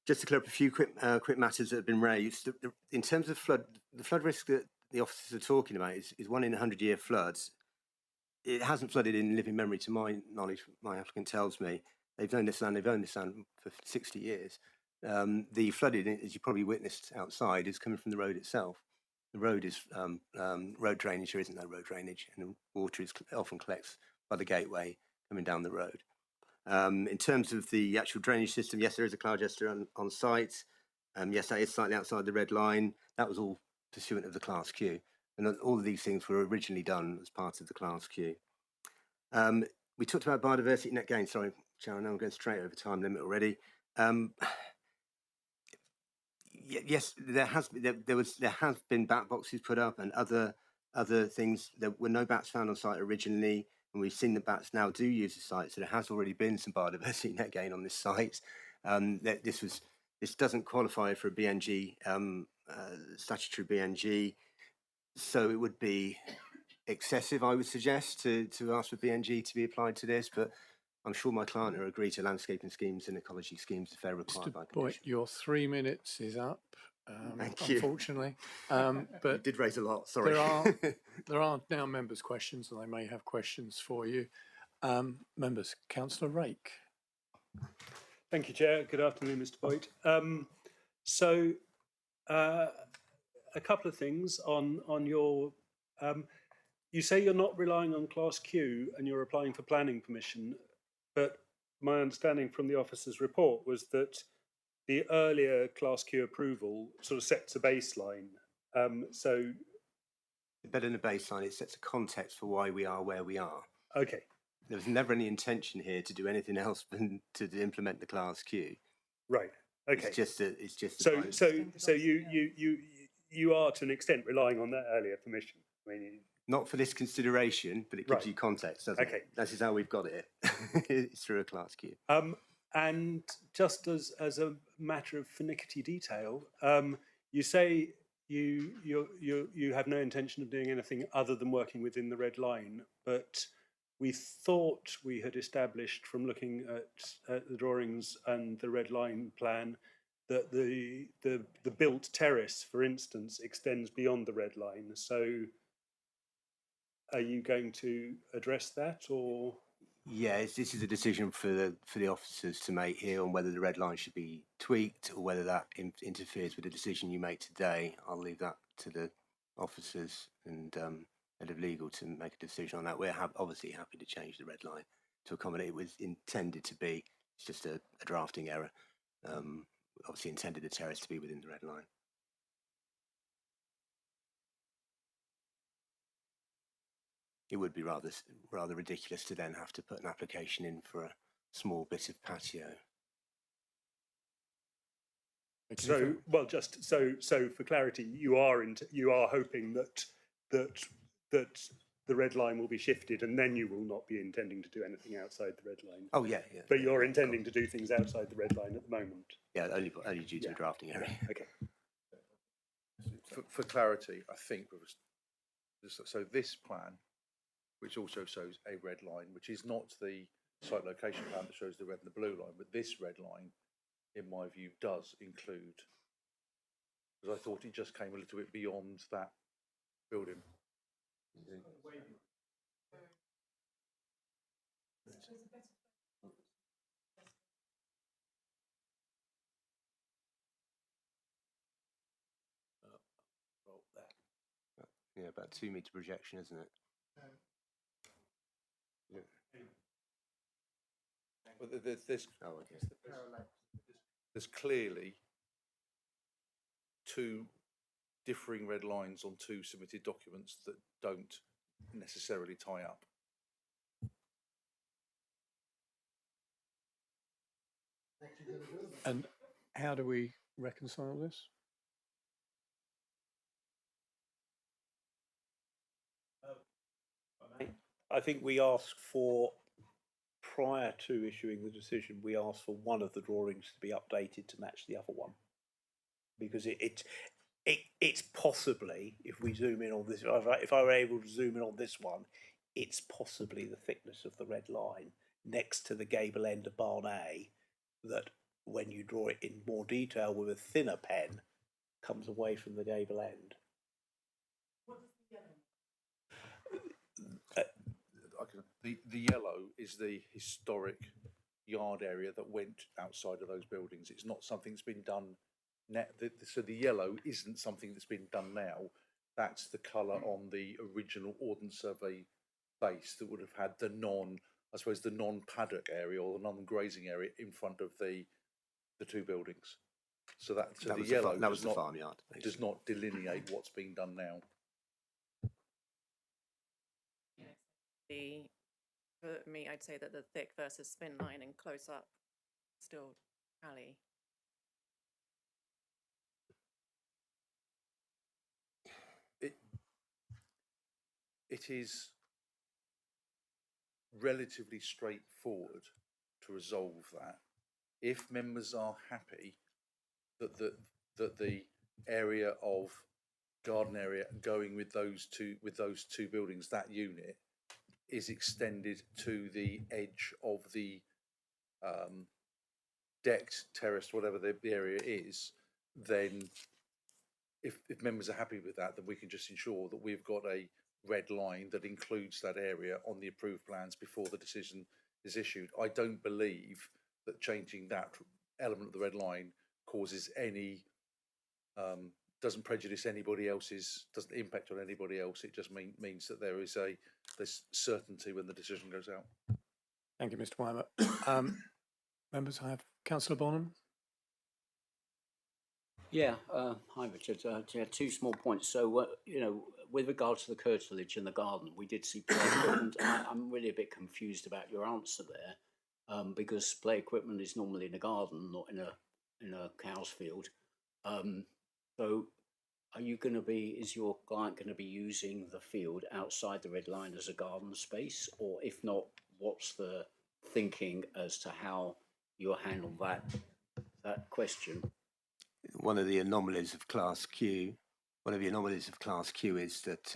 Just to clear up a few quick matters that have been raised. In terms of flood, the flood risk that the officers are talking about is 1 in 100-year floods. It hasn't flooded in living memory, to my knowledge. My applicant tells me they've owned this land for 60 years. The flooding, as you probably witnessed outside, is coming from the road itself. The road is road drainage. There isn't no road drainage, and the water often collects by the gateway coming down the road. In terms of the actual drainage system, yes, there is a cloud jester on site. Yes, that is slightly outside the red line. That was all pursuant of the Class Q. And all of these things were originally done as part of the Class Q. We talked about biodiversity net gain. Sorry, Sharon, I'm going straight over time limit already. Yes, there has been bat boxes put up and other things. There were no bats found on site originally. And we've seen that bats now do use the site, so there has already been some biodiversity net gain on this site. This doesn't qualify for a BNG, statutory BNG, so it would be excessive, I would suggest, to ask for BNG to be applied to this, but I'm sure my client will agree to landscaping schemes and ecology schemes if they're required by Mr. Boyd, condition. your 3 minutes is up, Thank you. unfortunately. You But did raise a lot, sorry. there are now members' questions, and they may have questions for you. Members, Councillor Rake. Thank you, Chair. Good afternoon, Mr. Boyd. A couple of things on your. You say you're not relying on Class Q and you're applying for planning permission, but my understanding from the officer's report was that the earlier Class Q approval sort of sets a baseline. Better than a baseline, it sets a context for why we are where we are. Okay. There was never any intention here to do anything else than to implement the Class Q. Right. Okay. It's just. So you are to an extent relying on that earlier permission. I mean, not for this consideration, but it gives you context, doesn't it? That is how we've got it. It's through a Class Q. And just as a matter of finicky detail, you say you have no intention of doing anything other than working within the red line, but we thought we had established from looking at the drawings and the red line plan that the built terrace, for instance, extends beyond the red line. So are you going to address that, or? Yeah, this is a decision for the officers to make here on whether the red line should be tweaked or whether that interferes with the decision you make today. I'll leave that to the officers and head of legal to make a decision on that. We're obviously happy to change the red line to accommodate. It was intended to be. It's just a drafting error. Obviously intended the terrace to be within the red line. It would be rather ridiculous to then have to put an application in for a small bit of patio. So, well, just so for clarity, you are hoping that the red line will be shifted, and then you will not be intending to do anything outside the red line. Oh yeah. But you're intending to do things outside the red line at the moment. Yeah, only due to a drafting area. Okay. For clarity, I think so. This plan, which also shows a red line, which is not the site location plan that shows the red and the blue line, but this red line, in my view, does include, because I thought it just came a little bit beyond that building. Yeah, about 2 metre projection, isn't it? Yeah. But there's clearly two differing red lines on two submitted documents that don't necessarily tie up. And how do we reconcile this? I think we asked for, prior to issuing the decision, we asked for one of the drawings to be updated to match the other one. Because it's possibly, if we zoom in on this, if I were able to zoom in on this one, it's possibly the thickness of the red line next to the gable end of barn A that, when you draw it in more detail with a thinner pen, comes away from the gable end. The yellow is the historic yard area that went outside of those buildings. It's not something that's been done now. So the yellow isn't something that's been done now. That's the colour on the original Ordnance Survey base that would have had the non-paddock area or the non-grazing area in front of the two buildings. So the yellow was the farmyard. Does not delineate what's being done now. For me, I'd say that the thick versus spin line and close up still tally. It is relatively straightforward to resolve that. If members are happy that the area of garden area going with those two buildings, that unit is extended to the edge of the decked, terraced, whatever the area is, then if members are happy with that, then we can just ensure that we've got a red line that includes that area on the approved plans before the decision is issued. I don't believe that changing that element of the red line causes any, doesn't prejudice anybody else's, doesn't impact on anybody else. It just means that there's certainty when the decision goes out. Thank you, Mr. Weimer. Members, I have Councillor Bonham. Yeah, hi Richard. Two small points. So, with regard to the curtilage in the garden, we did see play equipment. I'm really a bit confused about your answer there, because play equipment is normally in a garden, not in a cow's field. So, is your client going to be using the field outside the red line as a garden space, or if not, what's the thinking as to how you'll handle that question? One of the anomalies of Class Q is that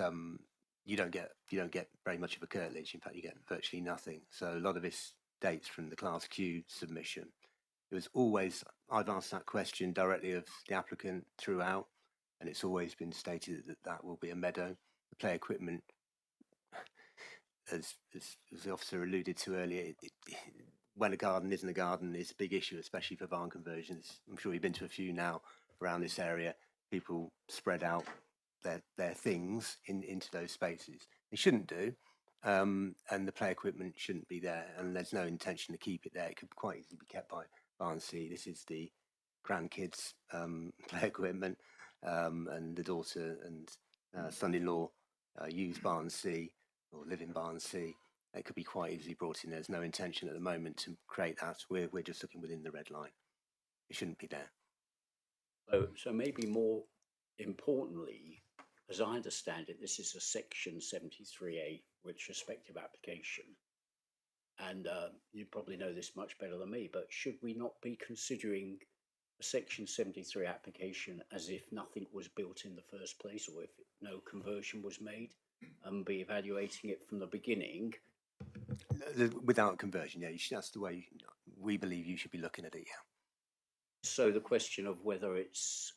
you don't get very much of a curtilage. In fact, you get virtually nothing. So a lot of this dates from the Class Q submission. It was always, I've asked that question directly of the applicant throughout, and it's always been stated that that will be a meadow. The play equipment, as the officer alluded to earlier, when a garden isn't a garden, it's a big issue, especially for barn conversions. I'm sure you've been to a few now around this area. People spread out their things into those spaces. They shouldn't do, and the play equipment shouldn't be there, and there's no intention to keep it there. It could quite easily be kept by Barnsley. This is the grandkids' play equipment, and the daughter and son-in-law use Barnsley or live in Barnsley. It could be quite easily brought in. There's no intention at the moment to create that. We're just looking within the red line. It shouldn't be there. So maybe more importantly, as I understand it, this is a Section 73A retrospective application. And you probably know this much better than me, but should we not be considering a Section 73 application as if nothing was built in the first place, or if no conversion was made, and be evaluating it from the beginning? Without conversion, yeah, that's the way we believe you should be looking at it, yeah. So the question of whether it's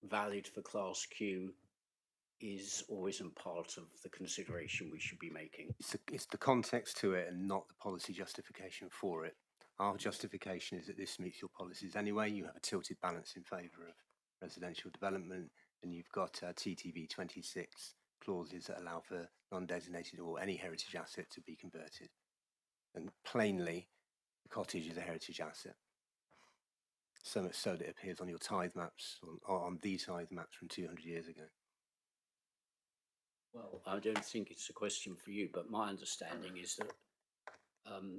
valid for Class Q is or isn't part of the consideration we should be making? It's the context to it and not the policy justification for it. Our justification is that this meets your policies anyway. You have a tilted balance in favour of residential development, and you've got TTV 26 clauses that allow for non-designated or any heritage asset to be converted. And plainly, the cottage is a heritage asset. So much so that it appears on your tithe maps, on the tithe maps from 200 years ago. Well, I don't think it's a question for you, but my understanding is that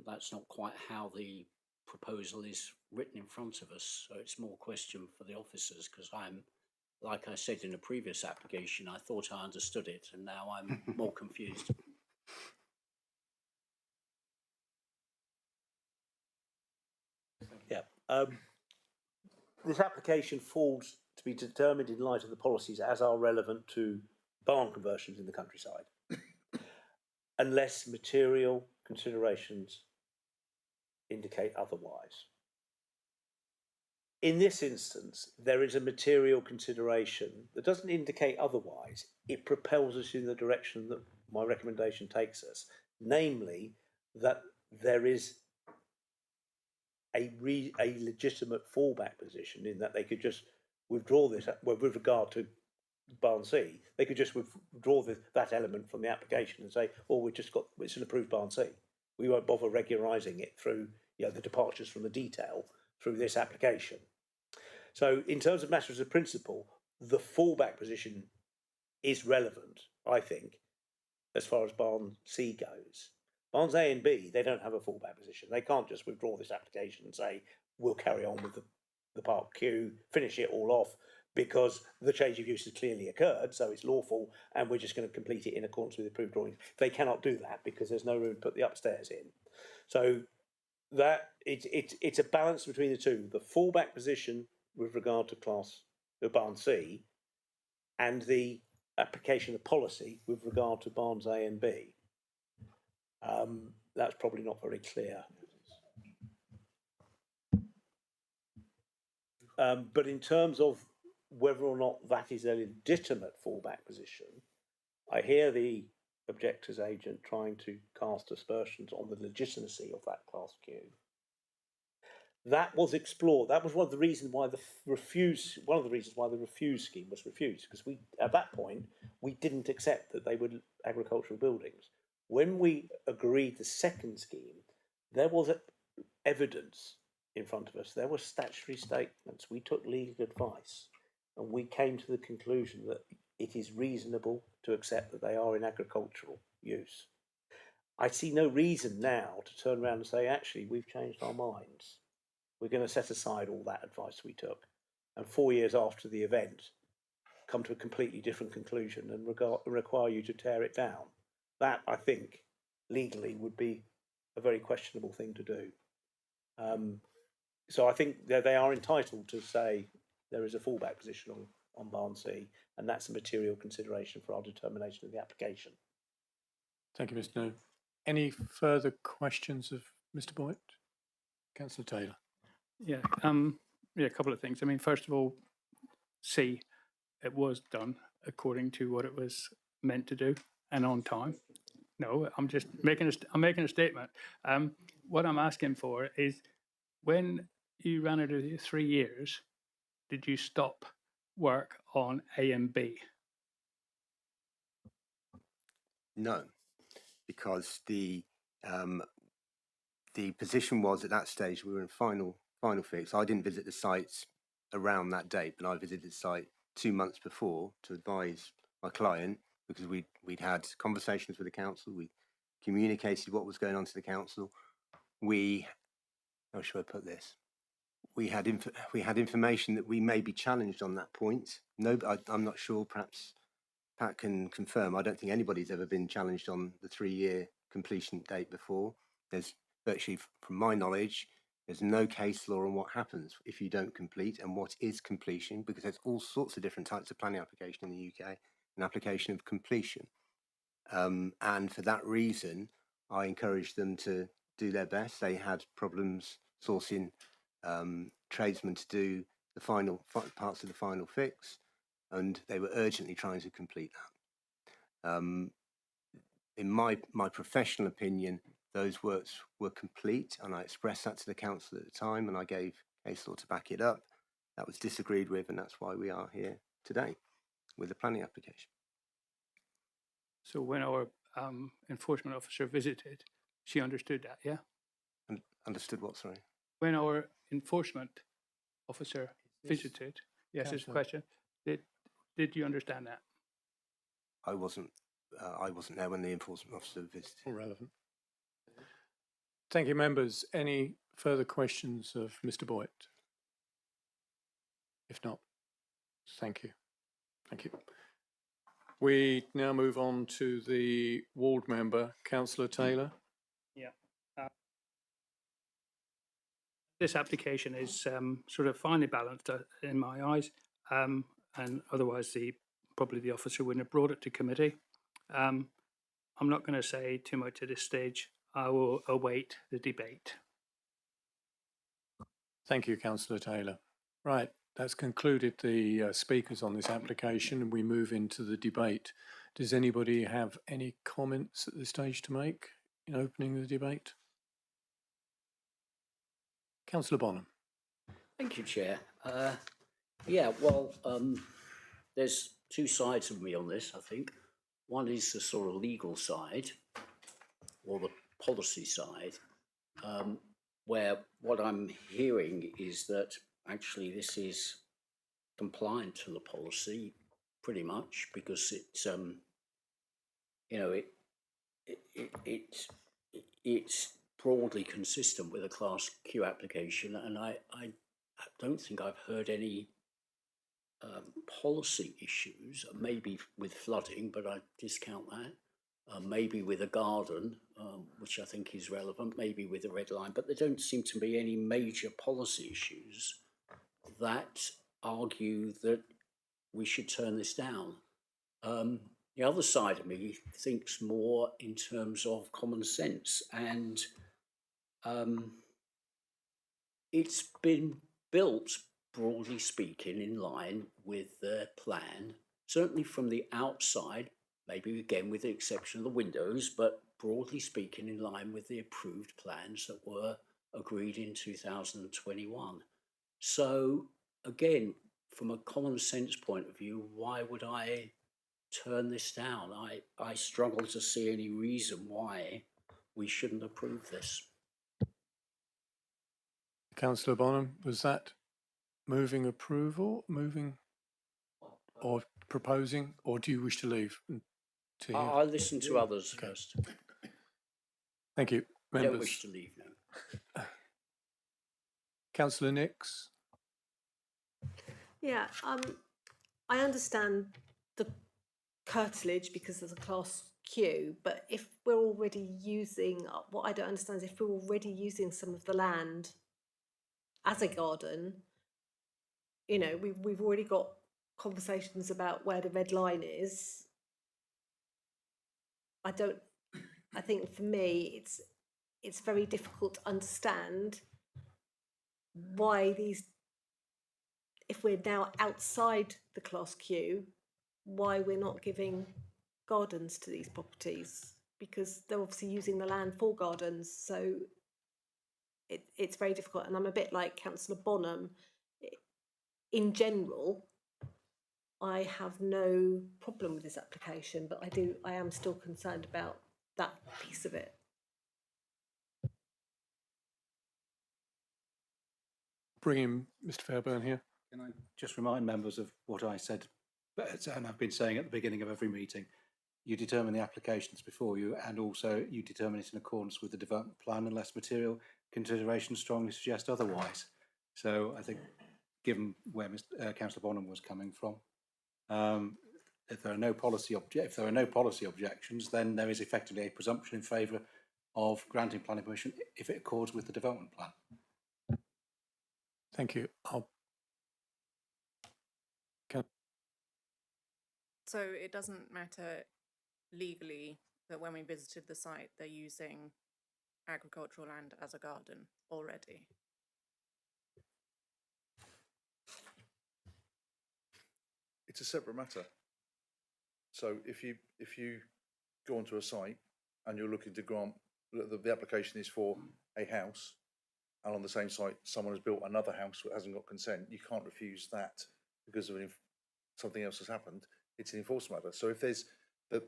that's not quite how the proposal is written in front of us. So it's more a question for the officers, because like I said in a previous application, I thought I understood it, and now I'm more confused. Yeah. This application falls to be determined in light of the policies as are relevant to barn conversions in the countryside, unless material considerations indicate otherwise. In this instance, there is a material consideration that doesn't indicate otherwise. It propels us in the direction that my recommendation takes us, namely that there is a legitimate fallback position in that they could just withdraw this, well, with regard to Barnsley, they could just withdraw that element from the application and say, well, it's an approved Barnsley. We won't bother regularising it through the departures from the detail through this application. So in terms of matters of principle, the fallback position is relevant, I think, as far as Barn C goes. Barns A and B, they don't have a fallback position. They can't just withdraw this application and say, we'll carry on with the Part Q, finish it all off, because the change of use has clearly occurred, so it's lawful, and we're just going to complete it in accordance with the approved drawings. They cannot do that because there's no room to put the upstairs in. So that it's a balance between the two: the fallback position with regard to Barn C, and the application of policy with regard to Barns A and B. That's probably not very clear. But in terms of whether or not that is a legitimate fallback position, I hear the objector's agent trying to cast aspersions on the legitimacy of that class Q. That was explored. That was one of the reasons why the refuse scheme was refused, because we, at that point, we didn't accept that they were agricultural buildings. When we agreed the second scheme, there was evidence in front of us. There were statutory statements. We took legal advice, and we came to the conclusion that it is reasonable to accept that they are in agricultural use. I see no reason now to turn around and say, actually, we've changed our minds. We're going to set aside all that advice we took, and 4 years after the event, come to a completely different conclusion and require you to tear it down. That, I think, legally would be a very questionable thing to do. So I think that they are entitled to say there is a fallback position on Barn C, and that's a material consideration for our determination of the application. Thank you, Mr. No. Any further questions of Mr. Boyd? Councillor Taylor. Yeah, a couple of things. I mean, first of all, C, it was done according to what it was meant to do and on time. No, I'm just making a statement. What I'm asking for is, when you ran it of 3 years, did you stop work on A and B? No, because the position was at that stage we were in final fix. I didn't visit the sites around that date, but I visited the site 2 months before to advise my client, because we'd had conversations with the council, we communicated what was going on to the council. How should I put this? We had information that we may be challenged on that point. No, I'm not sure. Perhaps Pat can confirm. I don't think anybody's ever been challenged on the 3-year completion date before. There's virtually, from my knowledge, there's no case law on what happens if you don't complete and what is completion, because there's all sorts of different types of planning application in the UK, an application of completion. And for that reason, I encouraged them to do their best. They had problems sourcing tradesmen to do the final parts of the final fix, and they were urgently trying to complete that. In my professional opinion, those works were complete, and I expressed that to the council at the time, and I gave case law to back it up. That was disagreed with, and that's why we are here today with the planning application. So when our enforcement officer visited, she understood that, yeah? Understood what, sorry? When our enforcement officer visited, yes, it's a question, did you understand that? I wasn't there when the enforcement officer visited. Irrelevant. Thank you, members. Any further questions of Mr. Boyd? If not, thank you. Thank you. We now move on to the ward member, Councillor Taylor. Yeah. This application is sort of finely balanced in my eyes, and otherwise probably the officer wouldn't have brought it to committee. I'm not going to say too much at this stage. I will await the debate. Thank you, Councillor Taylor. Right, that's concluded the speakers on this application, and we move into the debate. Does anybody have any comments at this stage to make in opening the debate? Councillor Bonham. Thank you, Chair. Yeah, well, there's two sides of me on this, I think. One is the sort of legal side, or the policy side, where what I'm hearing is that actually this is compliant to the policy pretty much, because it's it's broadly consistent with a Class Q application, and I don't think I've heard any policy issues, maybe with flooding, but I discount that. Maybe with a garden, which I think is relevant, maybe with a red line, but there don't seem to be any major policy issues that argue that we should turn this down. The other side of me thinks more in terms of common sense, and it's been built, broadly speaking, in line with the plan, certainly from the outside, maybe again with the exception of the windows, but broadly speaking in line with the approved plans that were agreed in 2021. So again, from a common sense point of view, why would I turn this down? I struggle to see any reason why we shouldn't approve this. Councillor Bonham, was that moving approval, moving or proposing, or do you wish to leave? To I'll listen to others first. Thank you. I Members. don't wish to leave now. Councillor Nix. Yeah, I understand the curtilage because there's a class Q, but if we're already using, what I don't understand is if we're already using some of the land as a garden, you know, we've already got conversations about where the red line is. I think for me, it's very difficult to understand why these, if we're now outside the class Q, why we're not giving gardens to these properties, because they're obviously using the land for gardens. So it's very difficult. And I'm a bit like Councillor Bonham. In general, I have no problem with this application, but I am still concerned about that piece of it. Bring in Mr. Fairburn here. Can I just remind members of what I said, and I've been saying at the beginning of every meeting? You determine the applications before you, and also you determine it in accordance with the development plan unless material considerations strongly suggest otherwise. So I think, given where Councillor Bonham was coming from, if there are no policy objections, then there is effectively a presumption in favour of granting planning permission if it accords with the development plan. Thank you. So it doesn't matter legally that when we visited the site, they're using agricultural land as a garden already? It's a separate matter. So if you go onto a site and you're looking to grant, the application is for a house, and on the same site someone has built another house that hasn't got consent, you can't refuse that because of something else has happened. It's an enforcement matter. So if there's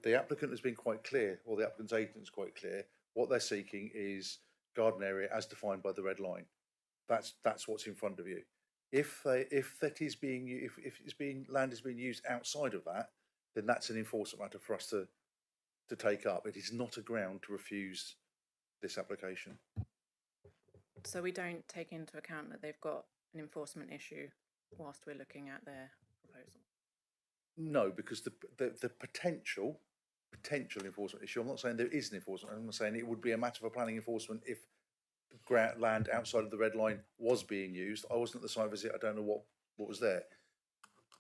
the applicant has been quite clear, or the applicant's agent is quite clear, what they're seeking is garden area as defined by the red line. That's what's in front of you. If land is being used outside of that, then that's an enforcement matter for us to take up. It is not a ground to refuse this application. So we don't take into account that they've got an enforcement issue whilst we're looking at their proposal? No, because the potential enforcement issue, I'm not saying there is an enforcement, I'm not saying it would be a matter of planning enforcement if land outside of the red line was being used. I wasn't at the site visit, I don't know what was there.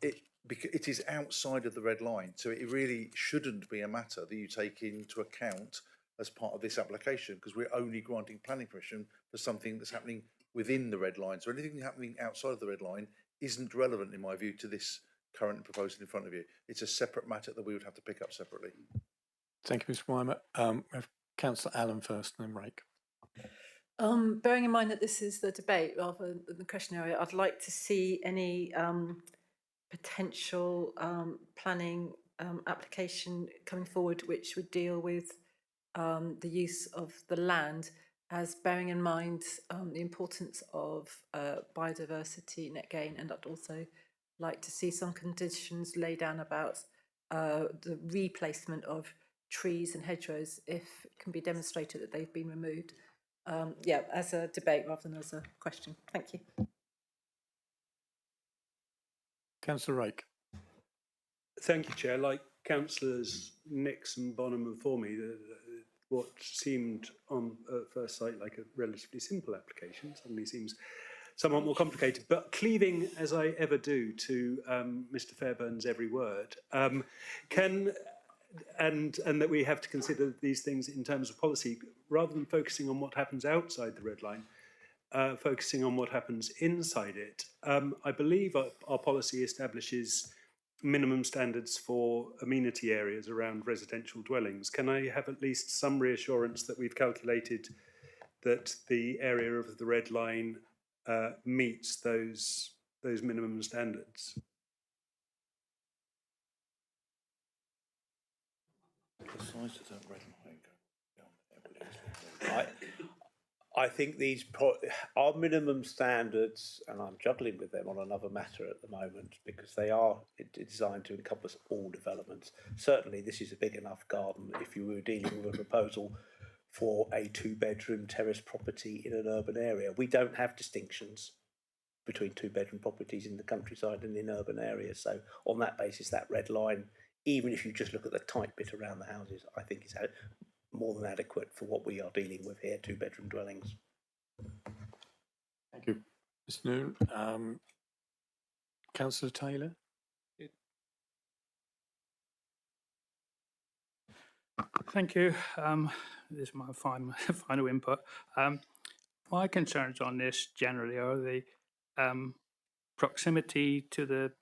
It is outside of the red line, so it really shouldn't be a matter that you take into account as part of this application, because we're only granting planning permission for something that's happening within the red line. So anything happening outside of the red line isn't relevant, in my view, to this current proposal in front of you. It's a separate matter that we would have to pick up separately. Thank you, Mr. Weimer. We have Councillor Allen first, and then Rake. Bearing in mind that this is the debate rather than the question area, I'd like to see any potential planning application coming forward which would deal with the use of the land, as bearing in mind the importance of biodiversity, net gain, and I'd also like to see some conditions laid down about the replacement of trees and hedgerows if it can be demonstrated that they've been removed. Yeah, as a debate rather than as a question. Thank you. Councillor Rake. Thank you, Chair. Like councillors Nix and Bonham before me, what seemed on first sight like a relatively simple application suddenly seems somewhat more complicated. But cleaving, as I ever do, to Mr. Fairbairn's every word, and that we have to consider these things in terms of policy, rather than focusing on what happens outside the red line, focusing on what happens inside it. I believe our policy establishes minimum standards for amenity areas around residential dwellings. Can I have at least some reassurance that we've calculated that the area of the red line meets those minimum standards? The size of that red line go down there. I think our minimum standards, and I'm juggling with them on another matter at the moment because they are designed to encompass all developments. Certainly, this is a big enough garden if you were dealing with a proposal for a 2-bedroom terrace property in an urban area. We don't have distinctions between 2-bedroom properties in the countryside and in urban areas. So on that basis, that red line, even if you just look at the tight bit around the houses, I think is more than adequate for what we are dealing with here, 2-bedroom dwellings. Thank you. Ms. Noon. Councillor Taylor. Thank you. This is my final input. My concerns on this generally are the proximity to the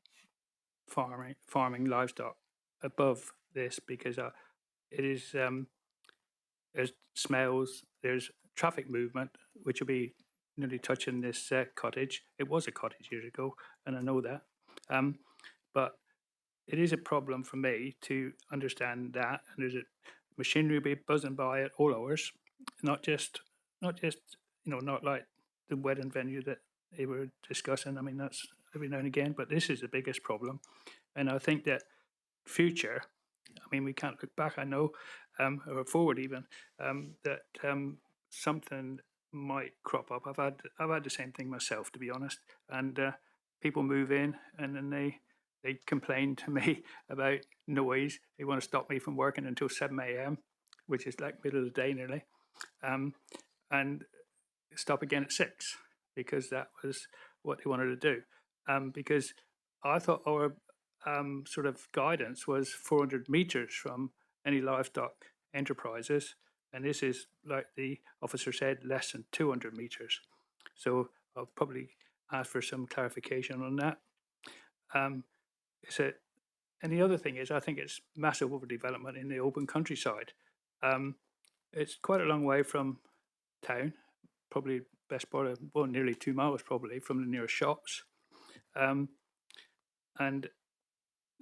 farming livestock above this, because it is there's smells, there's traffic movement, which will be nearly touching this cottage. It was a cottage years ago, and I know that. But it is a problem for me to understand that, and there's a machinery will be buzzing by at all hours, not just not like the wedding venue that they were discussing. I mean, that's every now and again, but this is the biggest problem. And I think that future, I mean, we can't look back, I know, or forward even, that something might crop up. I've had the same thing myself, to be honest. And people move in and then they complain to me about noise. They want to stop me from working until 7 a.m., which is like middle of the day nearly, and stop again at 6, because that was what they wanted to do. Because I thought our sort of guidance was 400 metres from any livestock enterprises, and this is, like the officer said, less than 200 metres. So I'll probably ask for some clarification on that. And the other thing is, I think it's massive overdevelopment in the open countryside. It's quite a long way from town, probably best part of, well, nearly 2 miles probably from the nearest shops. And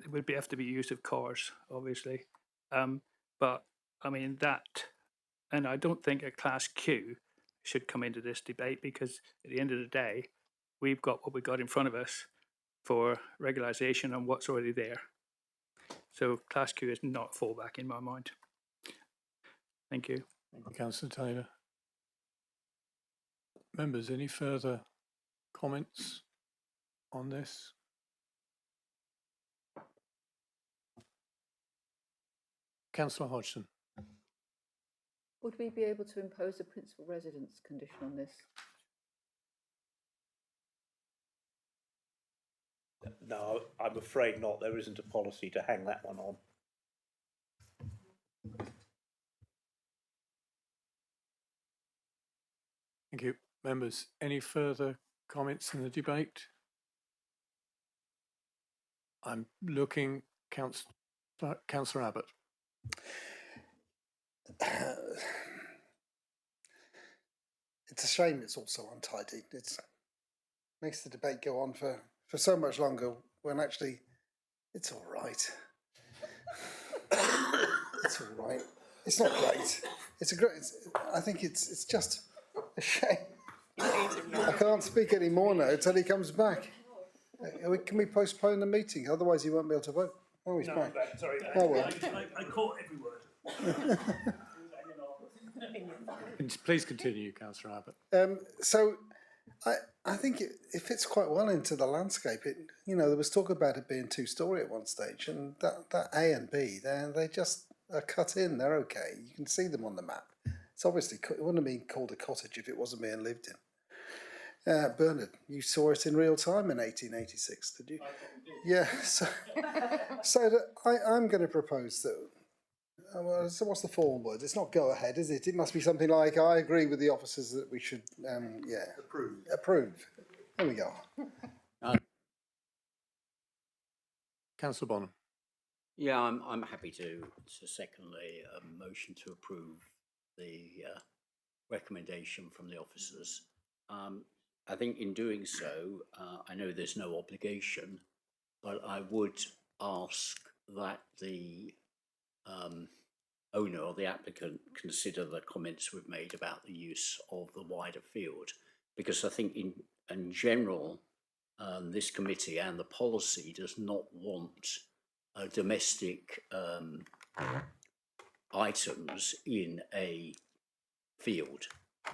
it would have to be use of cars, obviously. But I mean that, and I don't think a Class Q should come into this debate, because at the end of the day, we've got what we got in front of us for regularisation and what's already there. So Class Q is not a fallback in my mind. Thank you. Thank you, Councillor Taylor. Members, any further comments on this? Councillor Hodgson. Would we be able to impose a principal residence condition on this? No, I'm afraid not. There isn't a policy to hang that one on. Thank you. Members, any further comments in the debate? I'm looking, Councillor Abbott. It's a shame it's all so untidy. It makes the debate go on for so much longer, when actually it's all right. It's all right. It's not great. It's a great. I think it's just a shame. I can't speak any more now until he comes back. Can we postpone the meeting? Otherwise, he won't be able to vote. Oh, he's back. Sorry. Oh well. I caught every word. Please continue, Councillor Abbott. So I think it fits quite well into the landscape. There was talk about it being two-storey at one stage, and that A and B, they just are cut in. They're okay. You can see them on the map. It's obviously, it wouldn't have been called a cottage if it wasn't being lived in. Bernard, you saw it in real time in 1886, did you? Yeah. I'm going to propose that. So what's the formal word? It's not go ahead, is it? It must be something like, I agree with the officers that we should, approve. There we go. Councillor Bonham. Yeah, I'm happy to second the motion to approve the recommendation from the officers. I think in doing so, I know there's no obligation, but I would ask that the owner or the applicant consider the comments we've made about the use of the wider field, because I think in general, this committee and the policy does not want domestic items in a field.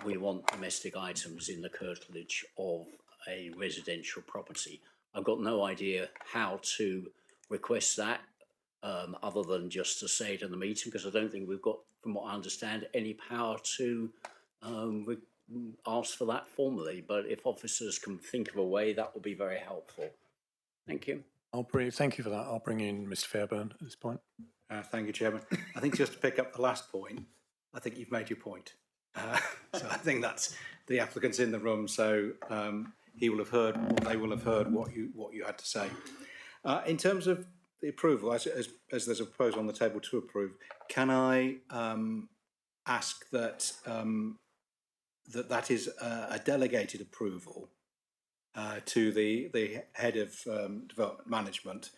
We want domestic items in the curtilage of a residential property. I've got no idea how to request that other than just to say it in the meeting, because I don't think we've got, from what I understand, any power to ask for that formally. But if officers can think of a way, that would be very helpful. Thank you. Thank you for that. I'll bring in Mr. Fairburn at this point. Thank you, Chairman. I think just to pick up the last point, I think you've made your point. So I think that's the applicant's in the room, so he will have heard, or they will have heard what you had to say. In terms of the approval, as there's a proposal on the table to approve, can I ask that that is a delegated approval to the head of development management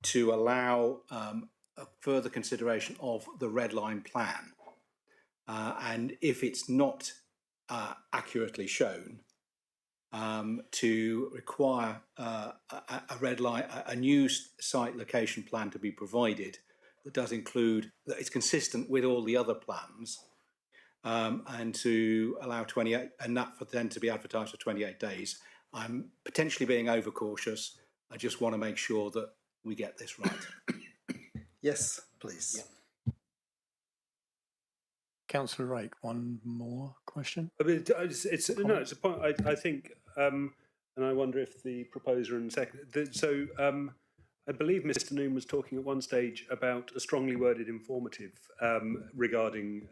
to allow a further consideration of the red line plan, and if it's not accurately shown, to require a red line, a new site location plan to be provided that does include, that it's consistent with all the other plans, and to allow 28, and that for then to be advertised for 28 days. I'm potentially being overcautious. I just want to make sure that we get this right. Yes, please. Yeah. Councillor Rake, one more question? I mean, it's a point. I think, and I wonder if the proposer and second. I believe Mr. Noon was talking at one stage about a strongly worded informative regarding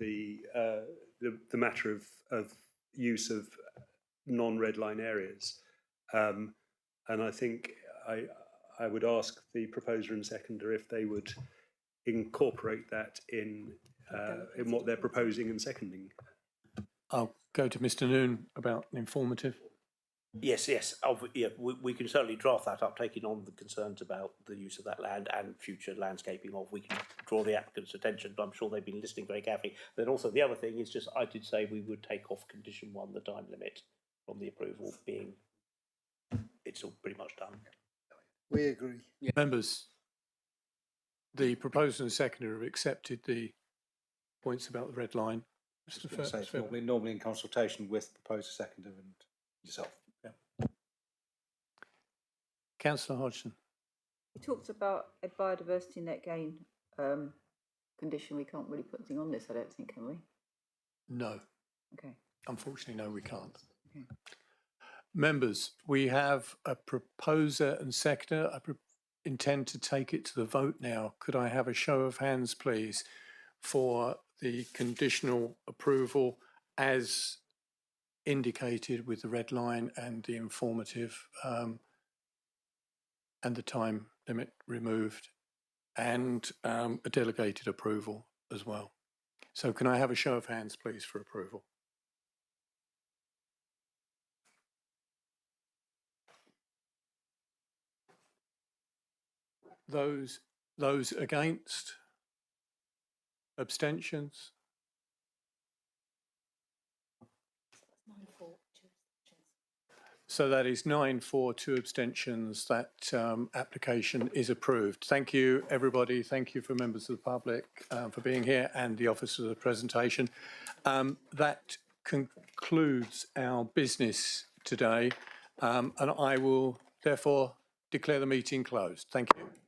the matter of use of non-red line areas, and I think I would ask the proposer and seconder if they would incorporate that in what they're proposing and seconding. I'll go to Mr. Noon about informative. Yes. Yeah, we can certainly draft that up, taking on the concerns about the use of that land and future landscaping of. We can draw the applicant's attention. I'm sure they've been listening very carefully. Then also the other thing is just, I did say we would take off condition 1, the time limit from the approval, being it's all pretty much done. We agree. Yeah. Members, the proposer and seconder have accepted the points about the red line. It's normally in consultation with proposer, seconder and yourself. Yeah. Councillor Hodgson. You talked about a biodiversity net gain condition. We can't really put anything on this, I don't think, can we? No. Okay. Unfortunately, no, we can't. Okay. Members, we have a proposer and seconder. I intend to take it to the vote now. Could I have a show of hands, please, for the conditional approval as indicated with the red line and the informative and the time limit removed, and a delegated approval as well. So can I have a show of hands, please, for approval? Those against? Abstentions? So that is 9 for, 2 abstentions. That application is approved. Thank you, everybody. Thank you for members of the public for being here and the officers of the presentation. That concludes our business today, and I will therefore declare the meeting closed. Thank you.